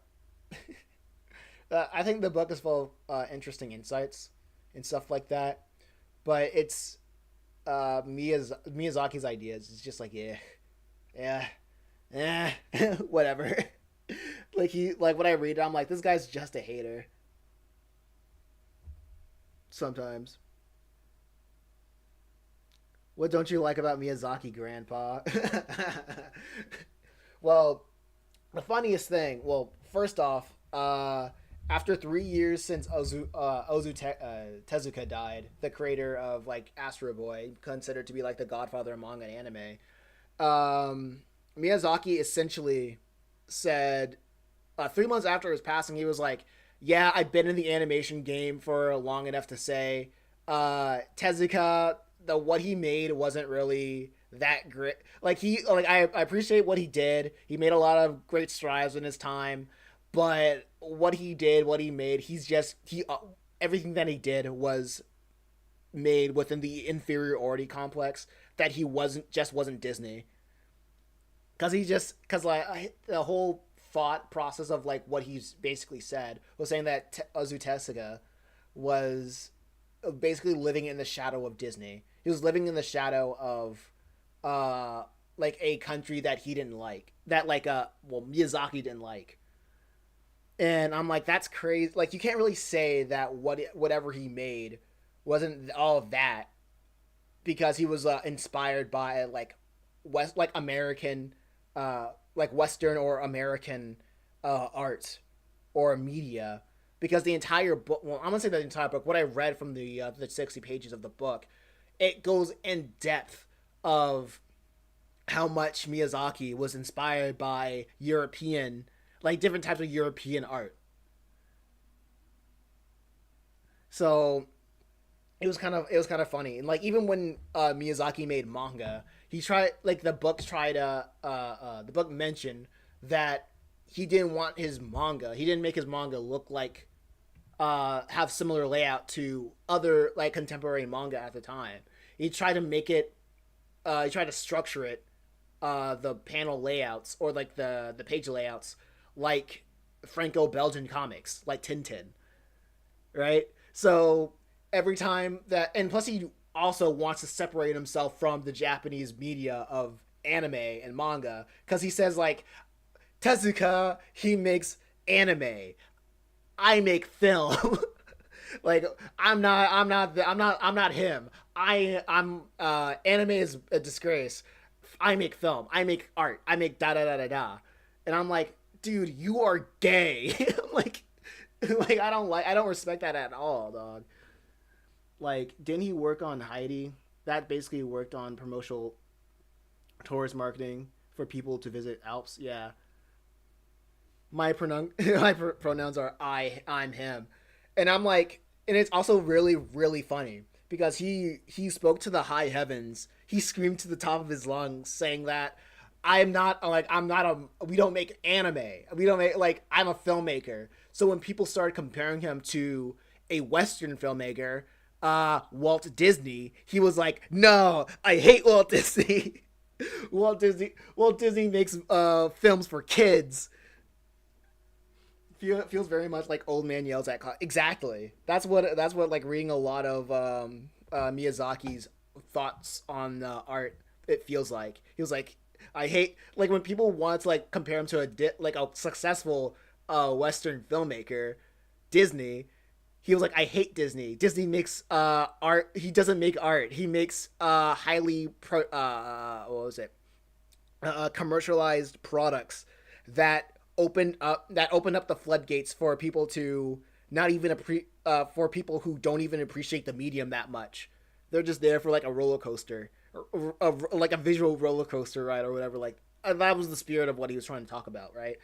I think the book is full of interesting insights and stuff like that. But it's Miyazaki's ideas. It's just like yeah, eh, whatever. Like when I read it, I'm like, this guy's just a hater. Sometimes. What don't you like about Miyazaki, Grandpa? Well, the funniest thing. Well, first off, after 3 years since Tezuka died, the creator of like Astro Boy, considered to be like the godfather of manga and anime, Miyazaki essentially said 3 months after his passing, he was like, yeah, I've been in the animation game for long enough to say Tezuka, the what he made wasn't really that great. Like I appreciate what he did. He made a lot of great strides in his time, but what he did, what he made, he everything that he did was made within the inferiority complex that he wasn't Disney. Because the whole thought process of like what he's basically said was saying that Ozu Tezuka was basically living in the shadow of Disney. He was living in the shadow of like a country that he didn't like, that Miyazaki didn't like. And I'm like, that's crazy. Like, you can't really say that whatever he made wasn't all of that, because he was inspired by like American, like Western or American art or media. Because the entire book, well, I'm gonna say the entire book. What I read from the 60 pages of the book, it goes in depth of how much Miyazaki was inspired by European, like different types of European art. So it was kind of funny. And like even when Miyazaki made manga, he tried, like the book mentioned that he didn't want his manga. He didn't make his manga look like have similar layout to other like contemporary manga at the time. He tried to make it. He tried to structure it, the panel layouts or like the page layouts, like Franco-Belgian comics, like Tintin, right? So every time that, and plus he also wants to separate himself from the Japanese media of anime and manga, because he says like Tezuka, he makes anime, I make film. Like I'm not him. Anime is a disgrace. I make film. I make art. I make da da da da da. And I'm like, dude, you are gay. like I don't respect that at all, dog. Like, didn't he work on Heidi? That basically worked on promotional tourist marketing for people to visit Alps. Yeah, my pronouns are I'm him, and I'm like, and it's also really really funny because he spoke to the high heavens. He screamed to the top of his lungs, saying that I'm not a we don't make anime. We don't make, like, I'm a filmmaker. So when people started comparing him to a Western filmmaker, Walt Disney, he was like, no, I hate Walt Disney. Walt Disney makes films for kids. Feels very much like old man yells at cloud. Exactly. That's what like reading a lot of Miyazaki's thoughts on art. It feels like he was like, I hate, like when people want to like compare him to like a successful Western filmmaker, Disney. He was like, I hate Disney. Disney makes art. He doesn't make art. He makes what was it? Commercialized products that open up the floodgates for people to not even for people who don't even appreciate the medium that much. They're just there for like a roller coaster, like a visual roller coaster ride or whatever. Like, that was the spirit of what he was trying to talk about, right?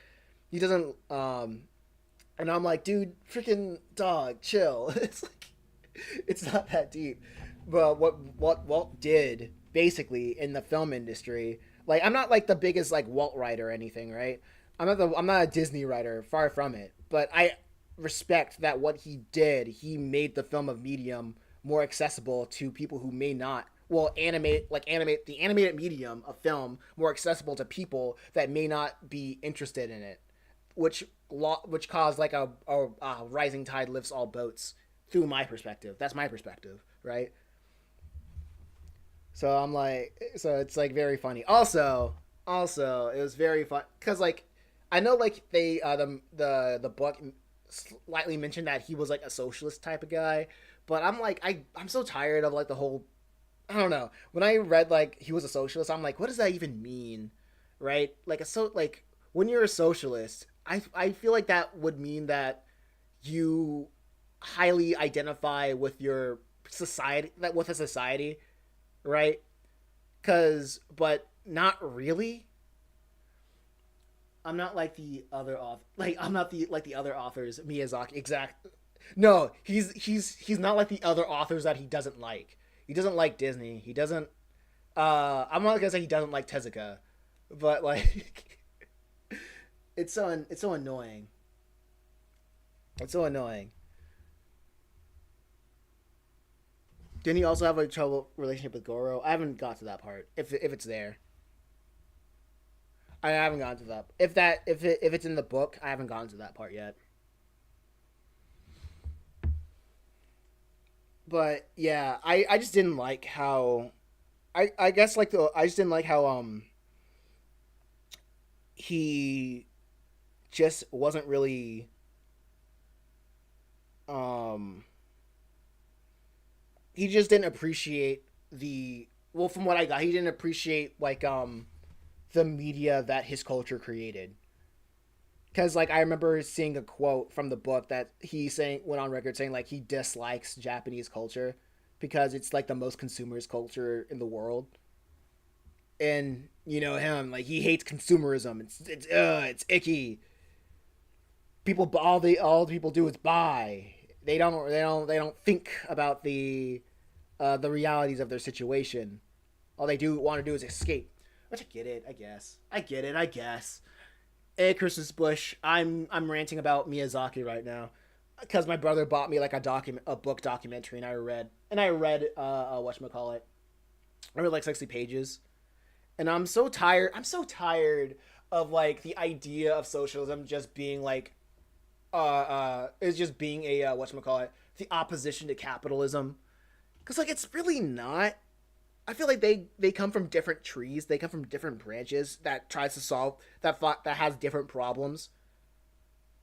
He doesn't. And I'm like, dude, freaking dog, chill. It's like, it's not that deep. But what Walt did basically in the film industry, like, I'm not like the biggest like Walt writer or anything, right? I'm not a Disney writer, far from it. But I respect that what he did, he made the film of medium more accessible to people who may not, well, animate the animated medium of film more accessible to people that may not be interested in it, which which caused like a rising tide lifts all boats through my perspective. That's my perspective, right? So I'm like, so it's like very funny. Also, it was very fun because like I know like they the book slightly mentioned that he was like a socialist type of guy, but I'm like I'm so tired of like the whole, I don't know. When I read like he was a socialist, I'm like, what does that even mean, right? Like like when you're a socialist, I feel like that would mean that you highly identify with your society, that with a society, right? Cause but not really. I'm not like the other author. Like I'm not the like the other authors. Miyazaki, exact. No, he's not like the other authors that he doesn't like. He doesn't like Disney. He doesn't. I'm not gonna say he doesn't like Tezuka, but like it's so annoying. It's so annoying. Didn't he also have a trouble relationship with Goro? I haven't got to that part. If it's there, I haven't gotten to that. If it's in the book, I haven't gotten to that part yet. But yeah, I just didn't like how I guess like the I just didn't like how he just wasn't really um he just didn't appreciate the well from what I got he didn't appreciate like the media that his culture created because like I remember seeing a quote from the book that he saying went on record saying like he dislikes Japanese culture because it's like the most consumerist culture in the world and you know him like he hates consumerism it's icky people all the people do is buy they don't think about the realities of their situation all they do want to do is escape which I get it I guess hey Christmas Bush I'm ranting about Miyazaki right now because my brother bought me like a book documentary and I read whatchamacallit I read like 60 pages and I'm so tired of like the idea of socialism just being like is just being a whatchamacallit the opposition to capitalism because like it's really not I feel like they come from different trees they come from different branches that tries to solve that has different problems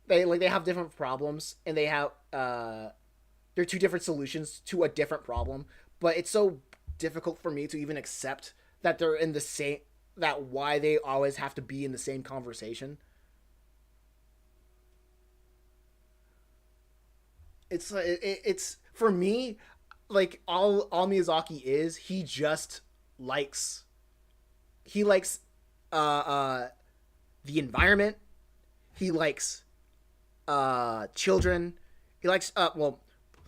they have different problems and they have they're two different solutions to a different problem but it's so difficult for me to even accept that they're in the same that why they always have to be in the same conversation it's for me like all Miyazaki is likes he likes uh uh the environment he likes children he likes well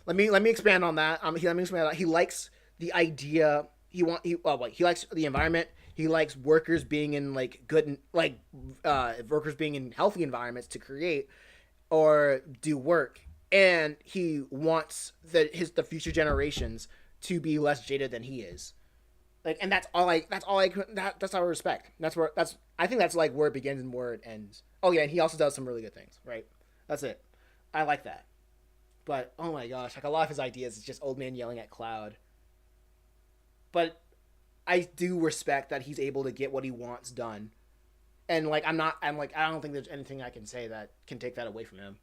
let me expand on that let me expand on that he likes the idea he likes the environment he likes workers being in like good like workers being in healthy environments to create or do work and he wants the future generations to be less jaded than he is like and that's all I respect that's I think that's like where it begins and where it ends oh yeah and he also does some really good things right that's it I like that but oh my gosh like a lot of his ideas is just old man yelling at cloud but I do respect that he's able to get what he wants done and like I'm like I don't think there's anything I can say that can take that away from him.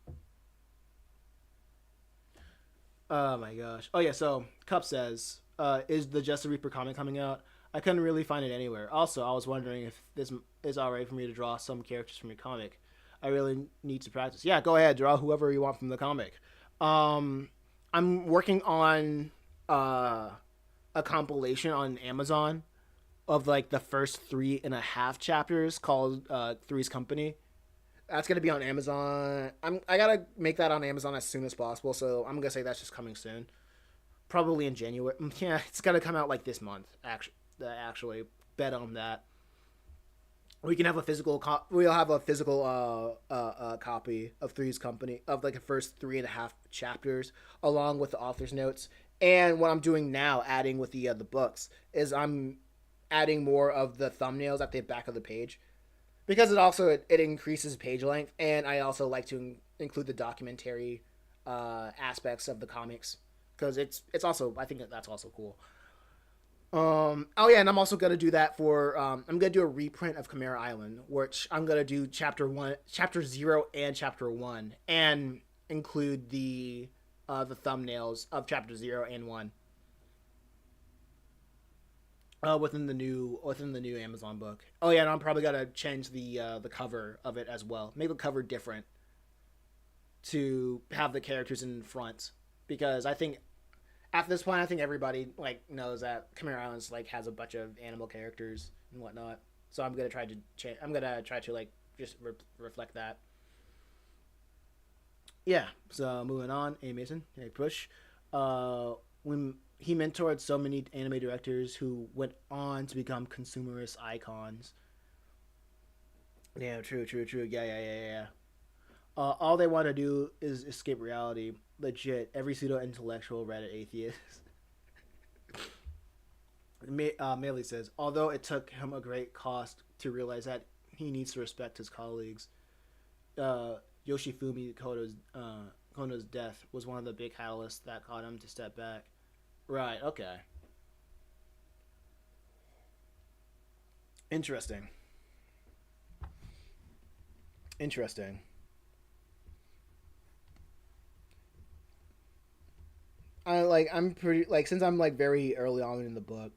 Oh my gosh. Oh yeah. So Cup says, "Is the Just the Reaper comic coming out?" I couldn't really find it anywhere. Also, I was wondering if this is alright for me to draw some characters from your comic. I really need to practice. Yeah, go ahead. Draw whoever you want from the comic. Um, I'm working on uh, a compilation on Amazon of like the first 3.5 chapters called Three's Company. That's gonna be on Amazon. I gotta make that on Amazon as soon as possible. So I'm gonna say that's just coming soon, probably in January. Yeah, it's gonna come out like this month. Actually, bet on that. We can have a physical. We'll have a physical copy of Three's Company of like the first 3.5 chapters, along with the author's notes. And what I'm doing now, adding with the books, is I'm adding more of the thumbnails at the back of the page because it increases page length, and I also like to include the documentary aspects of the comics because it's also I think that's also cool. Oh yeah, and I'm also gonna do that for I'm gonna do a reprint of Chimera Island, which I'm gonna do chapter 0, and chapter 1, and include the thumbnails of chapter 0 and 1 within the new Amazon book. Oh yeah, and I'm probably gonna change the cover of it as well. Make the cover different to have the characters in front because I think at this point I think everybody like knows that Chimera Islands like has a bunch of animal characters and whatnot. So I'm gonna try to I'm gonna try to like just reflect that. Yeah. So moving on, A Mason, A Push. When he mentored so many anime directors who went on to become consumerist icons. Yeah, true, true, true. Yeah, yeah, yeah, yeah. All they want to do is escape reality. Legit, every pseudo intellectual Reddit atheist. Melee says, although it took him a great cost to realize that he needs to respect his colleagues, uh, Yoshifumi Kono's death was one of the big catalysts that caused him to step back. Right. Okay. Interesting. Interesting. I'm pretty like since I'm like very early on in the book.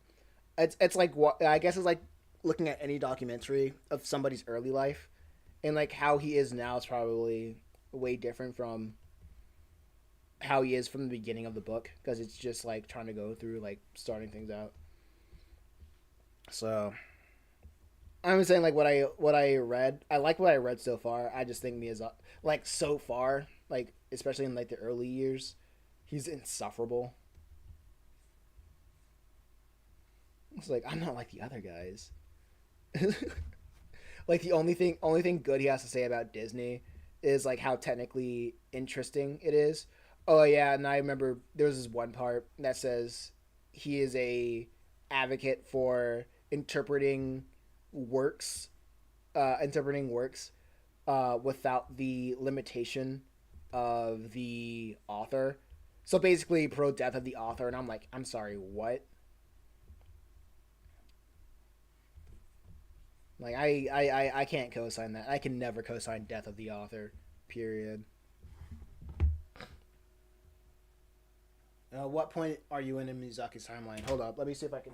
It's like what I guess it's like looking at any documentary of somebody's early life, and like how he is now is probably way different from how he is from the beginning of the book because it's just like trying to go through like starting things out. So I'm saying like what I read. I like what I read so far. I just think Miyazaki like so far like especially in like the early years, he's insufferable. It's like I'm not like the other guys. Like the only thing good he has to say about Disney is like how technically interesting it is. Oh yeah, and I remember there was this one part that says he is a advocate for works, interpreting works without the limitation of the author. So basically, pro death of the author, and I'm like, I'm sorry, what? Like I can't co-sign that. I can never co-sign death of the author. Period. What point are you in Miyazaki's timeline? Hold up. Let me see if I can.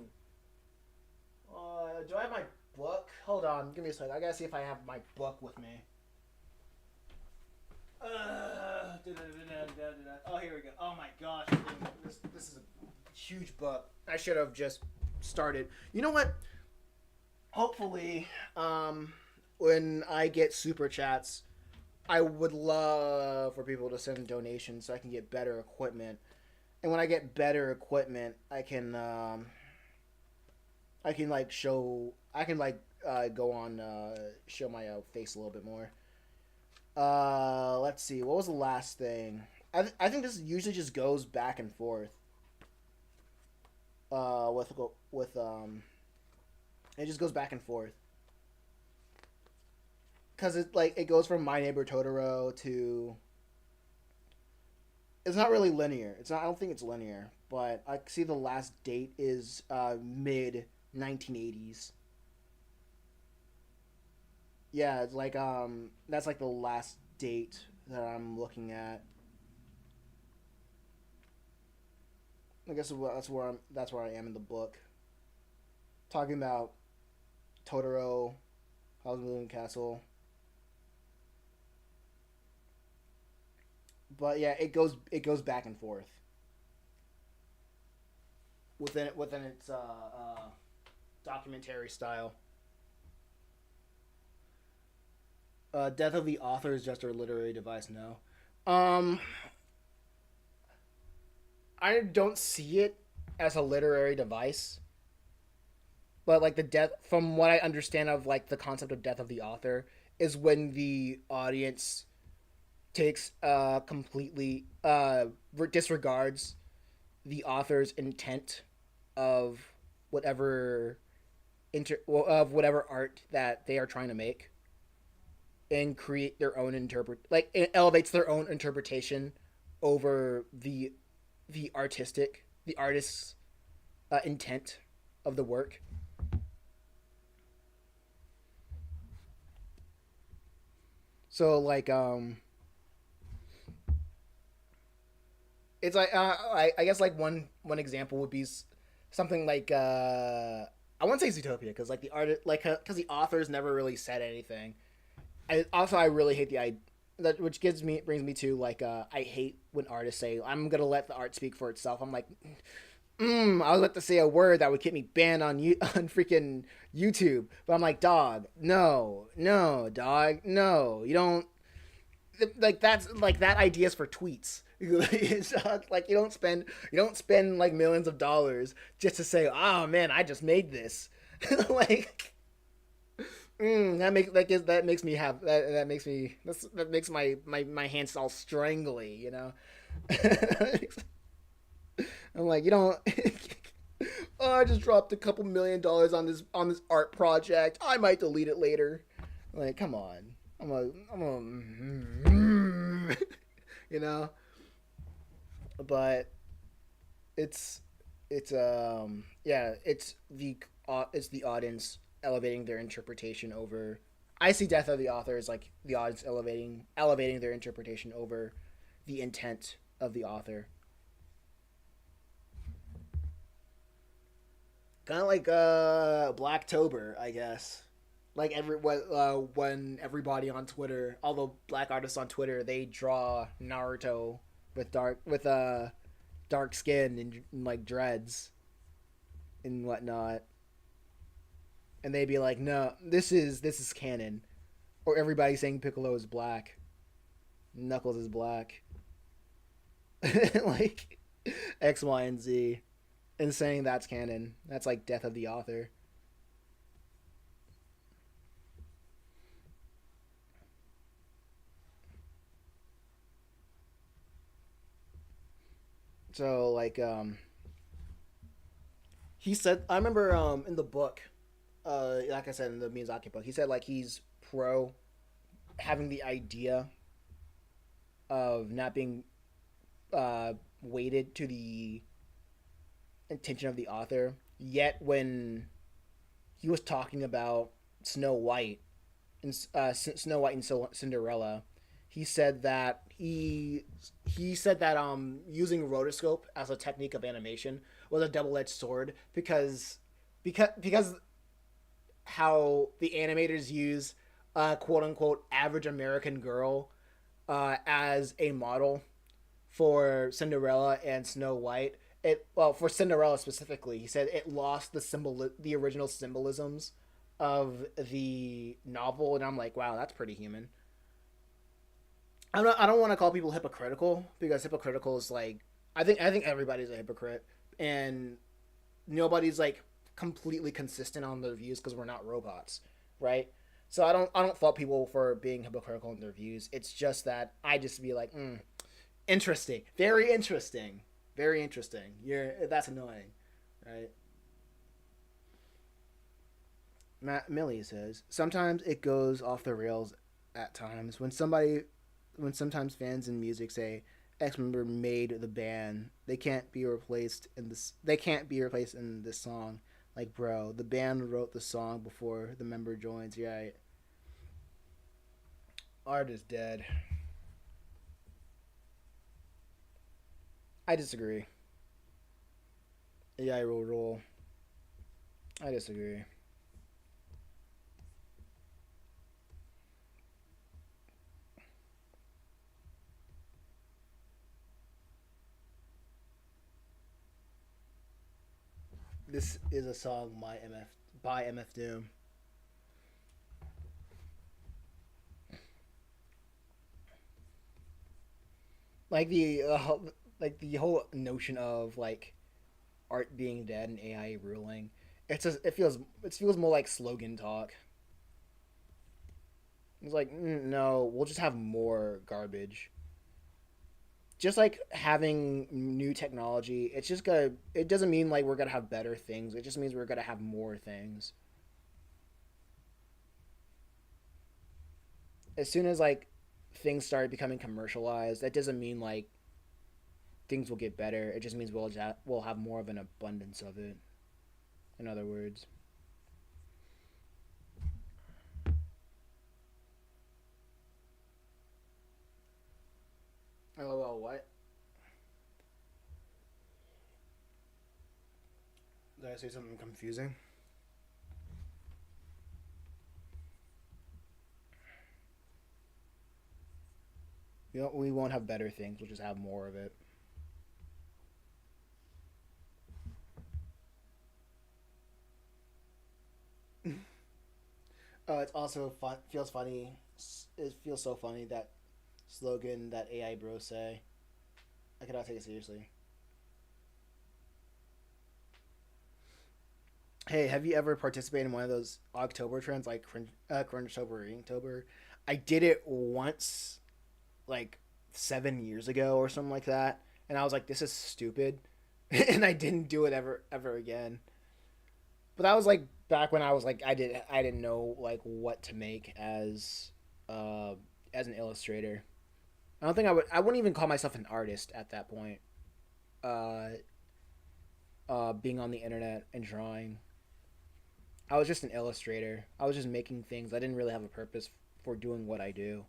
Do I have my book? Hold on. Give me a second. I gotta see if I have my book with me. Oh, here we go. Oh my gosh. This is a huge book. I should have just started. You know what? Hopefully, when I get super chats, I would love for people to send donations so I can get better equipment. And when I get better equipment, I can like show I can like go on show my face a little bit more. Let's see. What was the last thing? I think this usually just goes back and forth. With it just goes back and forth because it like it goes from My Neighbor Totoro to it's not really linear. It's not. I don't think it's linear, but I see the last date is mid 1980s. Yeah, it's like that's like the last date that I'm looking at. I guess that's where I am in the book. Talking about Totoro, Howl's Moving Castle. But yeah, it goes back and forth within its documentary style. Death of the author is just a literary device. No, um, I don't see it as a literary device. But like the death, from what I understand of like the concept of death of the author, is when the audience takes completely disregards the author's intent of whatever of whatever art that they are trying to make and create their own like it elevates their own interpretation over the artist's intent of the work. So like it's like I guess like one example would be something like I won't say Zootopia because like the art like because the authors never really said anything. I really hate the idea that which brings me to like I hate when artists say I'm gonna let the art speak for itself. I'm like I was about to say a word that would get me banned on you on freaking YouTube, but I'm like, dog, no, no, dog, no, you don't like that's like that ideas for tweets. It's not, like you don't spend like millions of dollars just to say, oh man, I just made this. Like that makes me have that makes me that makes my hands all strangly, you know. I'm like, you don't. Oh, I just dropped a couple $1 million on this art project. I might delete it later. Like, come on. You know. But it's yeah, it's the audience elevating their interpretation over. I see Death of the Author as like the audience elevating their interpretation over the intent of the author. Kind of like Blacktober, I guess. Like when everybody on Twitter, all the black artists on Twitter, they draw Naruto with dark skin and like dreads and whatnot, and they'd be like, "No, this is canon," or everybody saying Piccolo is black, Knuckles is black, like X, Y, and Z, and saying that's canon. That's like Death of the Author. So like he said, I remember in the book, like I said in the Miyazaki book, he said like he's pro having the idea of not being weighted to the intention of the author. Yet when he was talking about Snow White and Snow White and Cinderella, he said that he said that using rotoscope as a technique of animation was a double edged sword because how the animators use quote unquote average American girl as a model for Cinderella and Snow White. It well for Cinderella specifically, he said it lost the original symbolisms of the novel, and I'm like, wow, that's pretty human. I don't want to call people hypocritical because hypocritical is like I think everybody's a hypocrite, and nobody's like completely consistent on their views because we're not robots, right? So I don't fault people for being hypocritical in their views. It's just that I just be like, interesting, very interesting. You're that's annoying, right? Matt Millie says sometimes it goes off the rails at times when sometimes fans in music say X member made the band, they can't be replaced in this song. Like, bro, the band wrote the song before the member joins. Yeah, art is dead. I disagree. Yeah, I roll. I disagree. This is a song by MF Doom. Like the whole notion of like art being dead and AI ruling. It feels more like slogan talk. It's like no, we'll just have more garbage. Just like having new technology, it's just gonna. It doesn't mean like we're gonna have better things. It just means we're gonna have more things. As soon as like things start becoming commercialized, that doesn't mean like things will get better. It just means we'll have more of an abundance of it. In other words, LOL. What did I say? Something confusing? We won't have better things. We'll just have more of it. It's also fun. Feels funny. It feels so funny that slogan that AI bros say. I cannot take it seriously. Hey, have you ever participated in one of those October trends like Crunchtober or Inktober? I did it once, like 7 years ago or something like that, and I was like, "This is stupid," and I didn't do it ever again. But that was like back when I was like, I didn't know like what to make uh, as an illustrator. I don't think I wouldn't even call myself an artist at that point. Uh, being on the internet and drawing, I was just an illustrator. I was just making things. I didn't really have a purpose for doing what I do.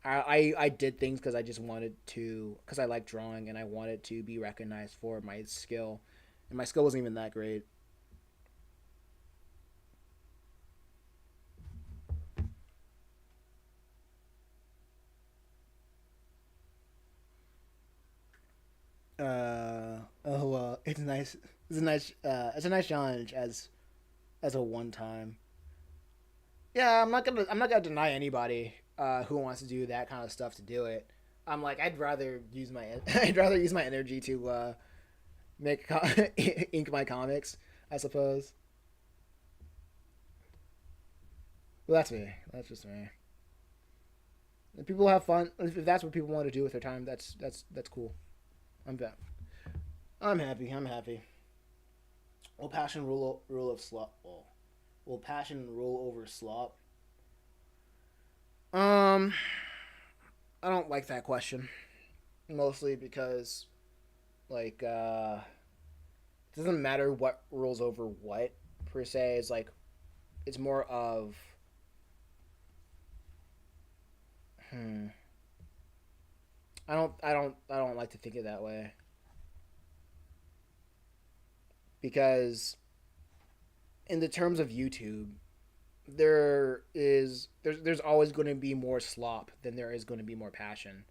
I did things because I just wanted to, because I like drawing and I wanted to be recognized for my skill. And my skill wasn't even that great. Oh well, it's nice. It's a nice. It's a nice challenge as a one time. Yeah, I'm not gonna deny anybody who wants to do that kind of stuff to do it. I'm like, I'd rather use my I'd rather use my energy to make ink my comics. I suppose. Well, that's me. That's just me. If people have fun, if that's what people want to do with their time, that's cool. I'm I'm happy. I'm happy. Will passion rule of slop? Well, will passion rule over slop? Um, I don't like that question. Mostly because like it doesn't matter what rules over what per se. It's like it's more of hmm. I don't like to think it that way because in the terms of YouTube, there's always going to be more slop than there is going to be more passion,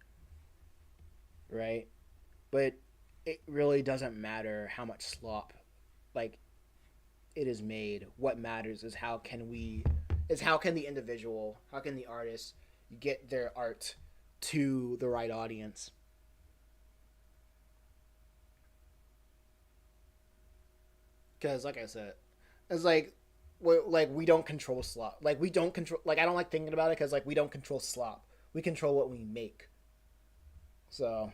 right? But it really doesn't matter how much slop like it is made. What matters is how can the individual, how can the artist get their art to the right audience? Because like I said, it's like we don't control slop. Like we don't control. Like I don't like thinking about it because like we don't control slop. We control what we make. So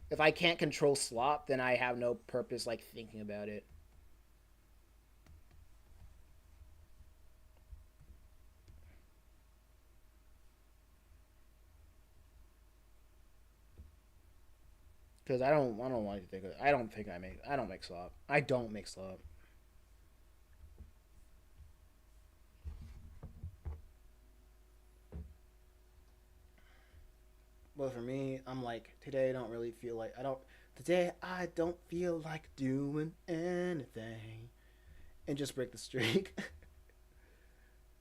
if I can't control slop, then I have no purpose like thinking about it. Because I don't like to think of it. I don't make slop. I don't make slop. But for me, I'm like today I don't really feel like I don't today I don't feel like doing anything and just break the streak.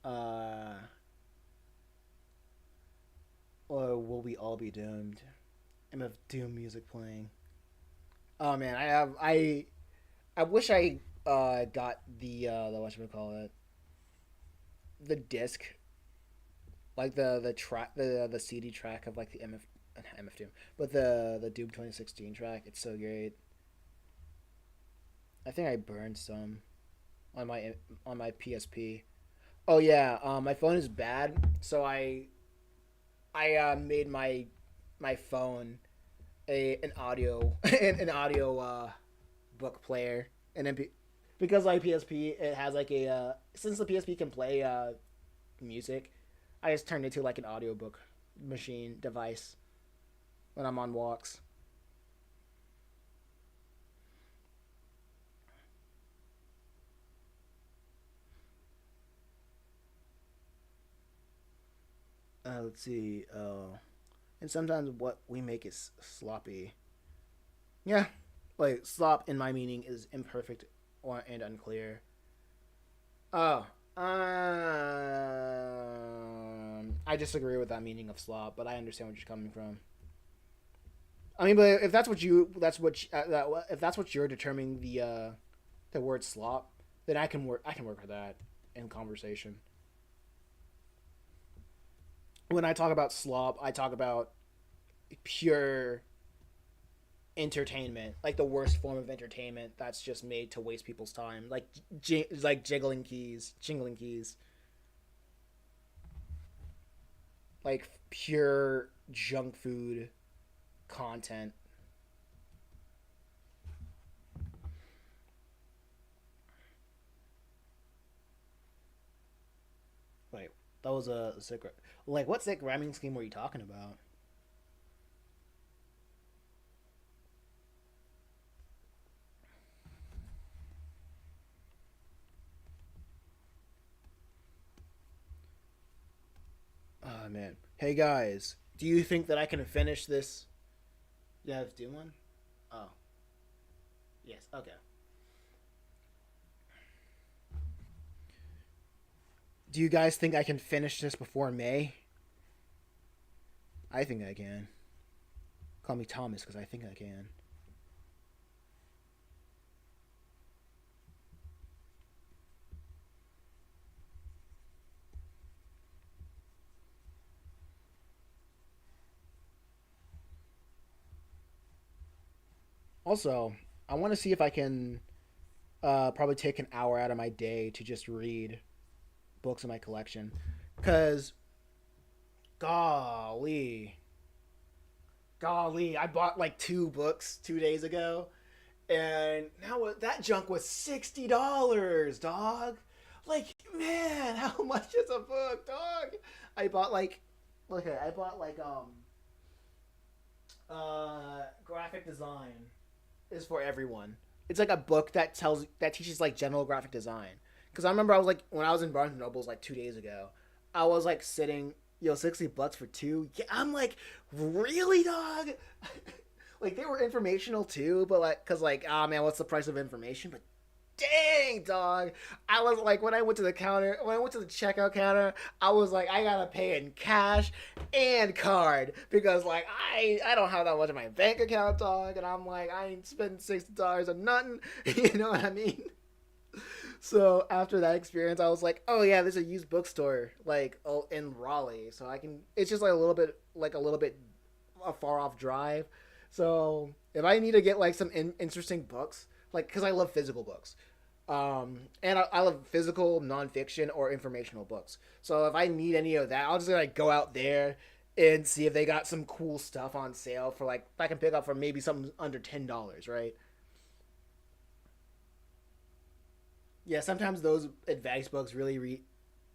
uh or will we all be doomed? MF Doom music playing. Oh man, I wish I got the what should we call it, the disc, like the track, the CD track of like the MF Doom, but the Doom 2016 track. It's so great. I think I burned some on my PSP. Oh yeah, my phone is bad, so I made my phone a an audio an audio book player, and then because like PSP it has like a since the PSP can play music, I just turned it to like an audiobook machine device when I'm on walks. Let's see. And sometimes what we make is sloppy. Yeah, like slop in my meaning is imperfect or and unclear. Oh, I disagree with that meaning of slop, but I understand where you're coming from. I mean, but if that's what you, that's what if that's what you're determining the word slop, then I can work. I can work with that. in conversation. When I talk about slop, I talk about pure entertainment, like the worst form of entertainment that's just made to waste people's time, like jingling keys, like pure junk food content. Like that was a secret. Like what sick rhyming scheme were you talking about? Oh man. Hey guys, do you think that I can finish this? Yeah, let's do one. Oh yes. Okay. Do you guys think I can finish this before May? I think I can. Call me Thomas because I think I can. Also, I want to see if I can probably take an hour out of my day to just read books in my collection. Because, golly, golly, I bought like two books 2 days ago, and now that junk was $60, dog. Like, man, how much is a book, dog? I bought like, okay, I bought like graphic design is for everyone. It's like a book that teaches like general graphic design. Because I remember I was like when I was in Barnes and Nobles like 2 days ago, I was like sitting, $60 for two. Yeah, I'm like, really, dog? Like they were informational too, but like, cause like, ah, oh, man, what's the price of information? But dang, dog. I was like, when I went to the checkout counter, I was like, I gotta pay in cash and card because like I don't have that much in my bank account, dog, and I'm like, I ain't spending $60 on nothing. You know what I mean? So after that experience, I was like, oh yeah, there's a used bookstore like in Raleigh, so I can. It's just like a little bit a far off drive. So if I need to get like some interesting books, like because I love physical books, and I love physical nonfiction or informational books. So if I need any of that, I'll just like go out there and see if they got some cool stuff on sale for like I can pick up for maybe something under $10, right? Yeah, sometimes those advice books really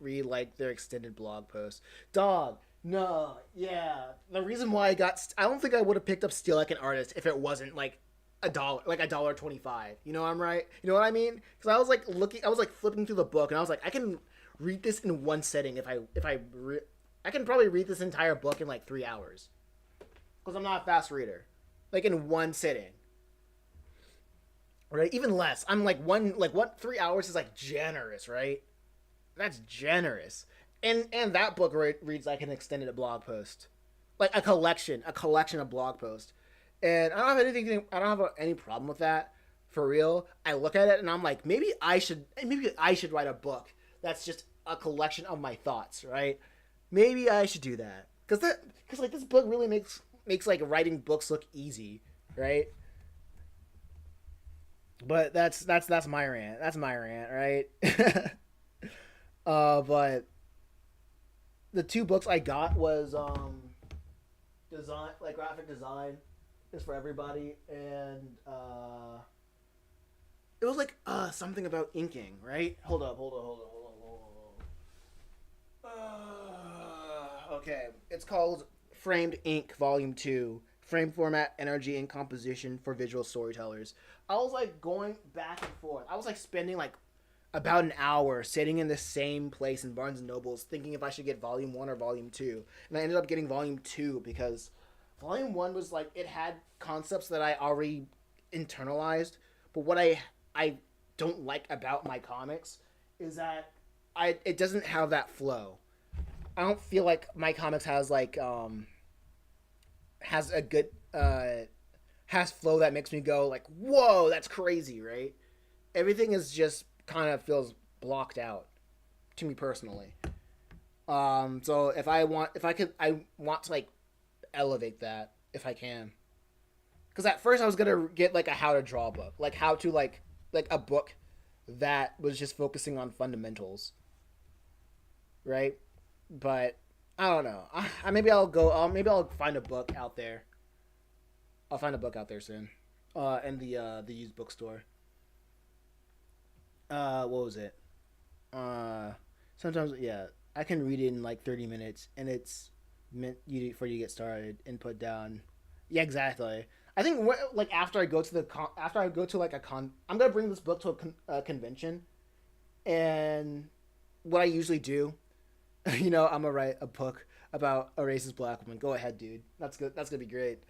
read like their extended blog posts. Dog, no, yeah. The reason why I don't think I would have picked up Steal Like an Artist if it wasn't like $1.25. You know I'm right. You know what I mean? Because I was like flipping through the book, and I was like, I can read this in one setting I can probably read this entire book in like 3 hours because I'm not a fast reader, like in one sitting. Right, even less. I'm like what 3 hours is like generous, right? That's generous. And that book reads like an extended blog post, like a collection of blog posts. And I don't have any problem with that. For real, I look at it and I'm like, maybe I should write a book that's just a collection of my thoughts, right? Maybe I should do that because like this book really makes like writing books look easy, right? But that's my rant. That's my rant, right? But the two books I got was design, like graphic design is for everybody, and it was like something about inking, right? Okay, it's called Framed Ink Volume Two. Frame format, energy, and composition for visual storytellers. I was like going back and forth. I was like spending like about an hour sitting in the same place in Barnes and Nobles thinking if I should get volume 1 or volume 2. And I ended up getting volume 2 because volume 1 was like it had concepts that I already internalized, but what I don't like about my comics is that I it doesn't have that flow. I don't feel like my comics has a good has flow that makes me go like, "Whoa, that's crazy," right? Everything is just kind of feels blocked out. to me personally. So I want to like elevate that if I can. Because at first I was gonna get like a how to draw book, like how to like a book that was just focusing on fundamentals, right? But I don't know. Maybe I'll go. Maybe I'll find a book out there. I'll find a book out there soon, in the used bookstore. What was it? Uh, Sometimes yeah, I can read it in like 30 minutes, and it's meant you for you to get started and put down. Yeah, exactly. I think like after I go to like a I'm gonna bring this book to a convention, and what I usually do, I'm gonna write a book about a racist black woman. Go ahead, dude. That's good. That's gonna be great.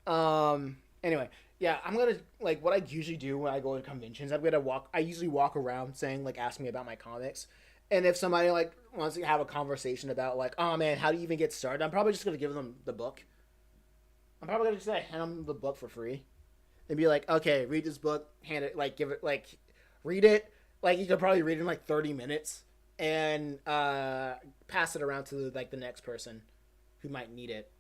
Anyway, yeah, I'm gonna like what I usually do when I go to conventions. I'm gonna walk. I usually walk around saying like, ask me about my comics, and if somebody like wants to have a conversation about like, oh man, how do you even get started? I'm probably just gonna give them the book. I'm probably gonna just hand them the book for free and be like, okay, read this book, hand it, like, give it, like, read it. Like, you could probably read it in like 30 minutes and pass it around to like the next person who might need it.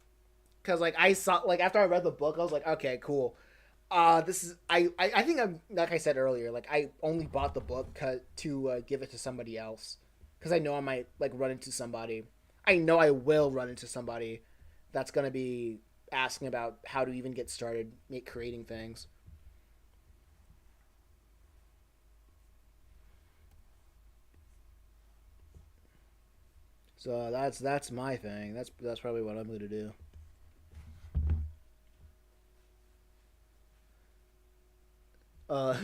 Cause like I saw, like after I read the book, I was like, okay, cool. This is I think I'm like I said earlier, like I only bought the book to give it to somebody else, because I know I might like run into somebody. I know I will run into somebody that's gonna be asking about how to even get started creating things. So that's my thing. That's probably what I'm gonna do. Uh,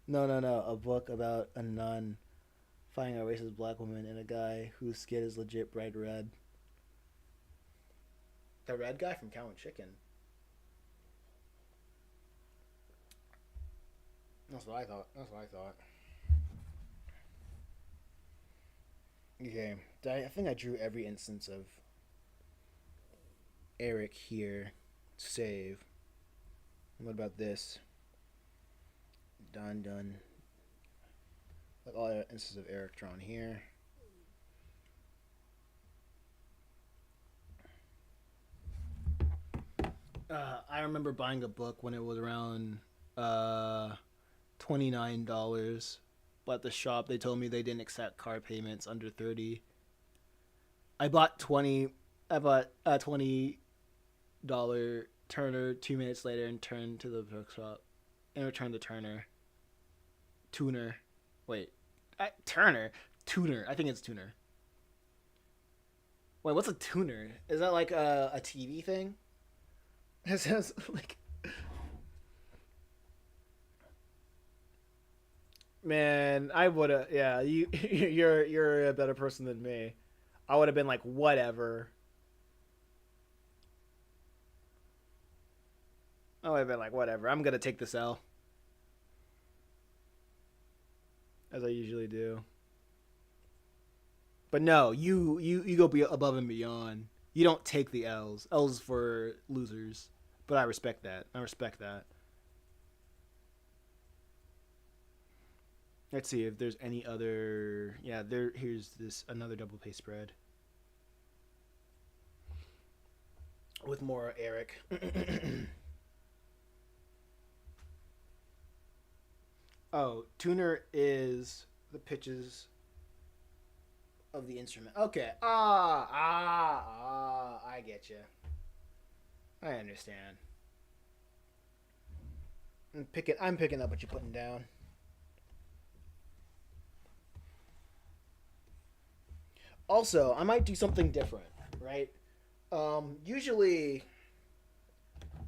no, no, no. A book about a nun finding a racist black woman and a guy whose skin is legit bright red. The red guy from Cow and Chicken. That's what I thought. That's what I thought. Okay, I think I drew every instance of Eric here. Save. What about this? Done, done. Like all the instances of Eric drawn here. I remember buying a book when it was around $29. But at the shop, they told me they didn't accept card payments under 30. I bought 20. I bought a $20 Turner 2 minutes later and turned to the bookshop and returned the Turner. Tuner. Wait, Turner. Tuner. I think it's Tuner. Wait, what's a tuner? Is that like a TV thing? It says like, man, I would have. Yeah, you're a better person than me. I would have been like, whatever. I would have been like, whatever. I'm gonna take this L, as I usually do. But no, you go above and beyond. You don't take the L's. L's for losers. But I respect that. I respect that. Let's see if there's any other. Yeah, there. Here's this another double pay spread with more Eric. Oh, tuner is the pitches of the instrument. Okay. I get you. I understand. I'm picking up what you're putting down. Also, I might do something different, right? Usually,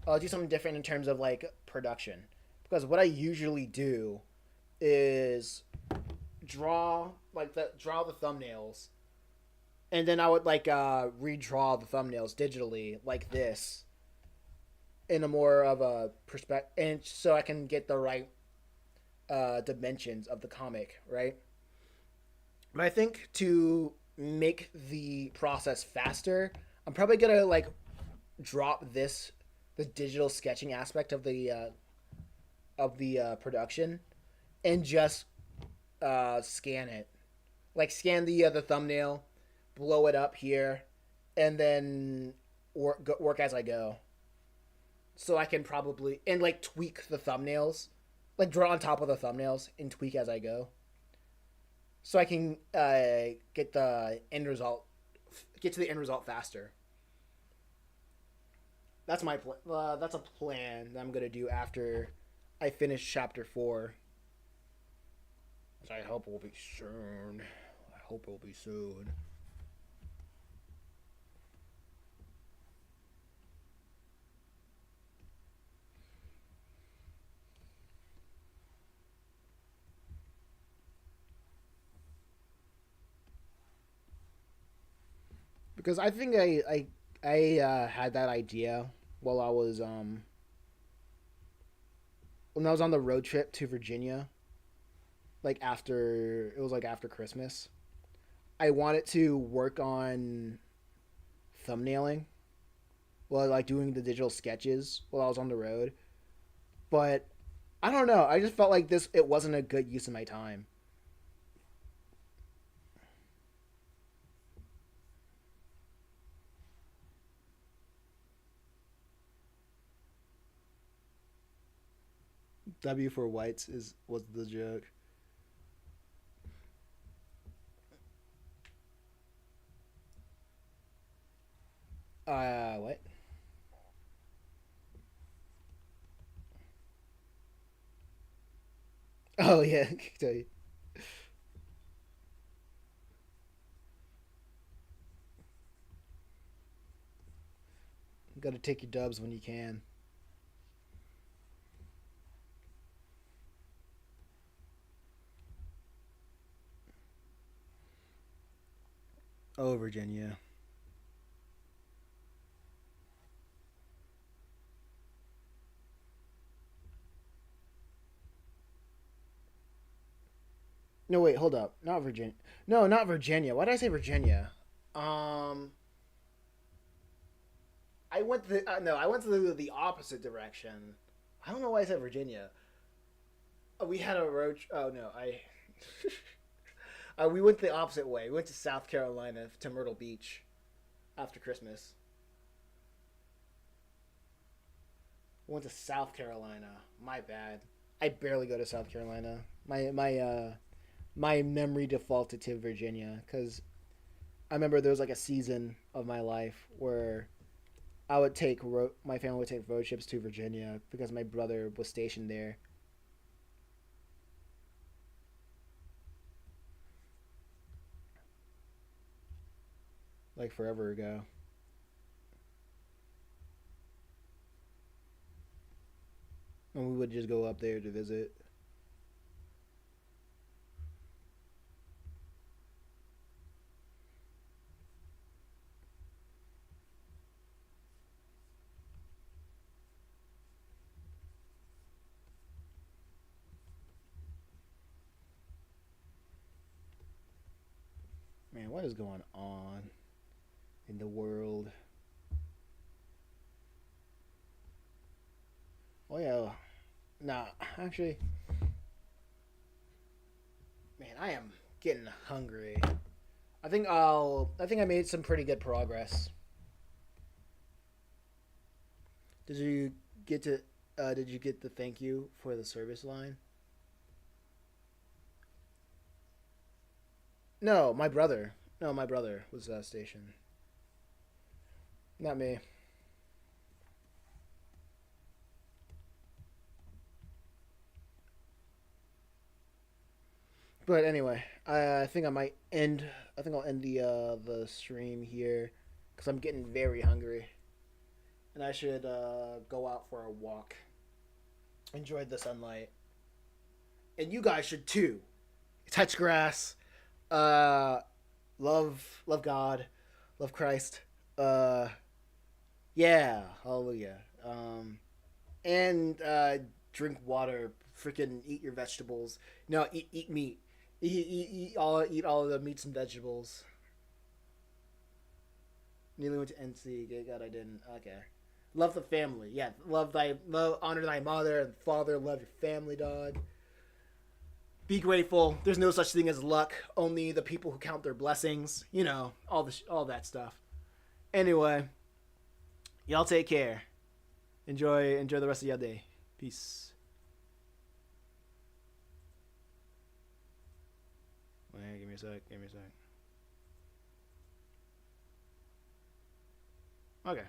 I'll do something different in terms of like production, because what I usually do is draw the thumbnails, and then I would like redraw the thumbnails digitally like this in a more of a perspective, and so I can get the right dimensions of the comic, right? But I think to make the process faster, I'm probably gonna like drop the digital sketching aspect of the production, and just scan it Like scan the thumbnail, blow it up here, and then work as I go. So I can probably and like tweak the thumbnails, like draw on top of the thumbnails and tweak as I go. So I can get the end result, get to the end result faster. That's my that's a plan that I'm gonna do after I finish chapter 4. Which I hope will be soon. I hope it will be soon. Because I think I had that idea while I was when I was on the road trip to Virginia, like after it was like after Christmas. I wanted to work on thumbnailing, well, like doing the digital sketches while I was on the road. But I don't know. I just felt like this it wasn't a good use of my time. W for whites is was the joke. What? Oh yeah, I can tell you. Got to take your dubs when you can. Oh, Virginia. No, wait, hold up. Not Virginia. No, not Virginia. Why did I say Virginia? Um, I went the no, I went to the opposite direction. I don't know why I said Virginia. We had a road. Oh no, I. We went the opposite way. We went to South Carolina to Myrtle Beach after Christmas. We went to South Carolina. My bad. I barely go to South Carolina. My memory defaulted to Virginia because I remember there was like a season of my life where my family would take road trips to Virginia because my brother was stationed there like forever ago. And we would just go up there to visit. Man, what is going on in the world? Oh yeah, nah. Actually, man, I am getting hungry. I think I made some pretty good progress. Did you get to? Did you get the thank you for the service line? No, my brother. No, my brother was stationed. Not me. But anyway, I think I might end. I think I'll end the stream here because I'm getting very hungry, and I should go out for a walk. Enjoy the sunlight, and you guys should too. Touch grass. Uh, love God, love Christ. Uh, yeah, hallelujah. And drink water. Freaking eat your vegetables. No, eat meat. Eat all of the meats and vegetables. Nearly went to NC. God, I didn't. Okay. Love the family. Yeah, honor thy mother and father. Love your family, dog. Be grateful. There's no such thing as luck. Only the people who count their blessings. You know, all that stuff. Anyway, y'all take care. Enjoy the rest of your day. Peace. Wait, give me a sec. Give me a sec. Okay.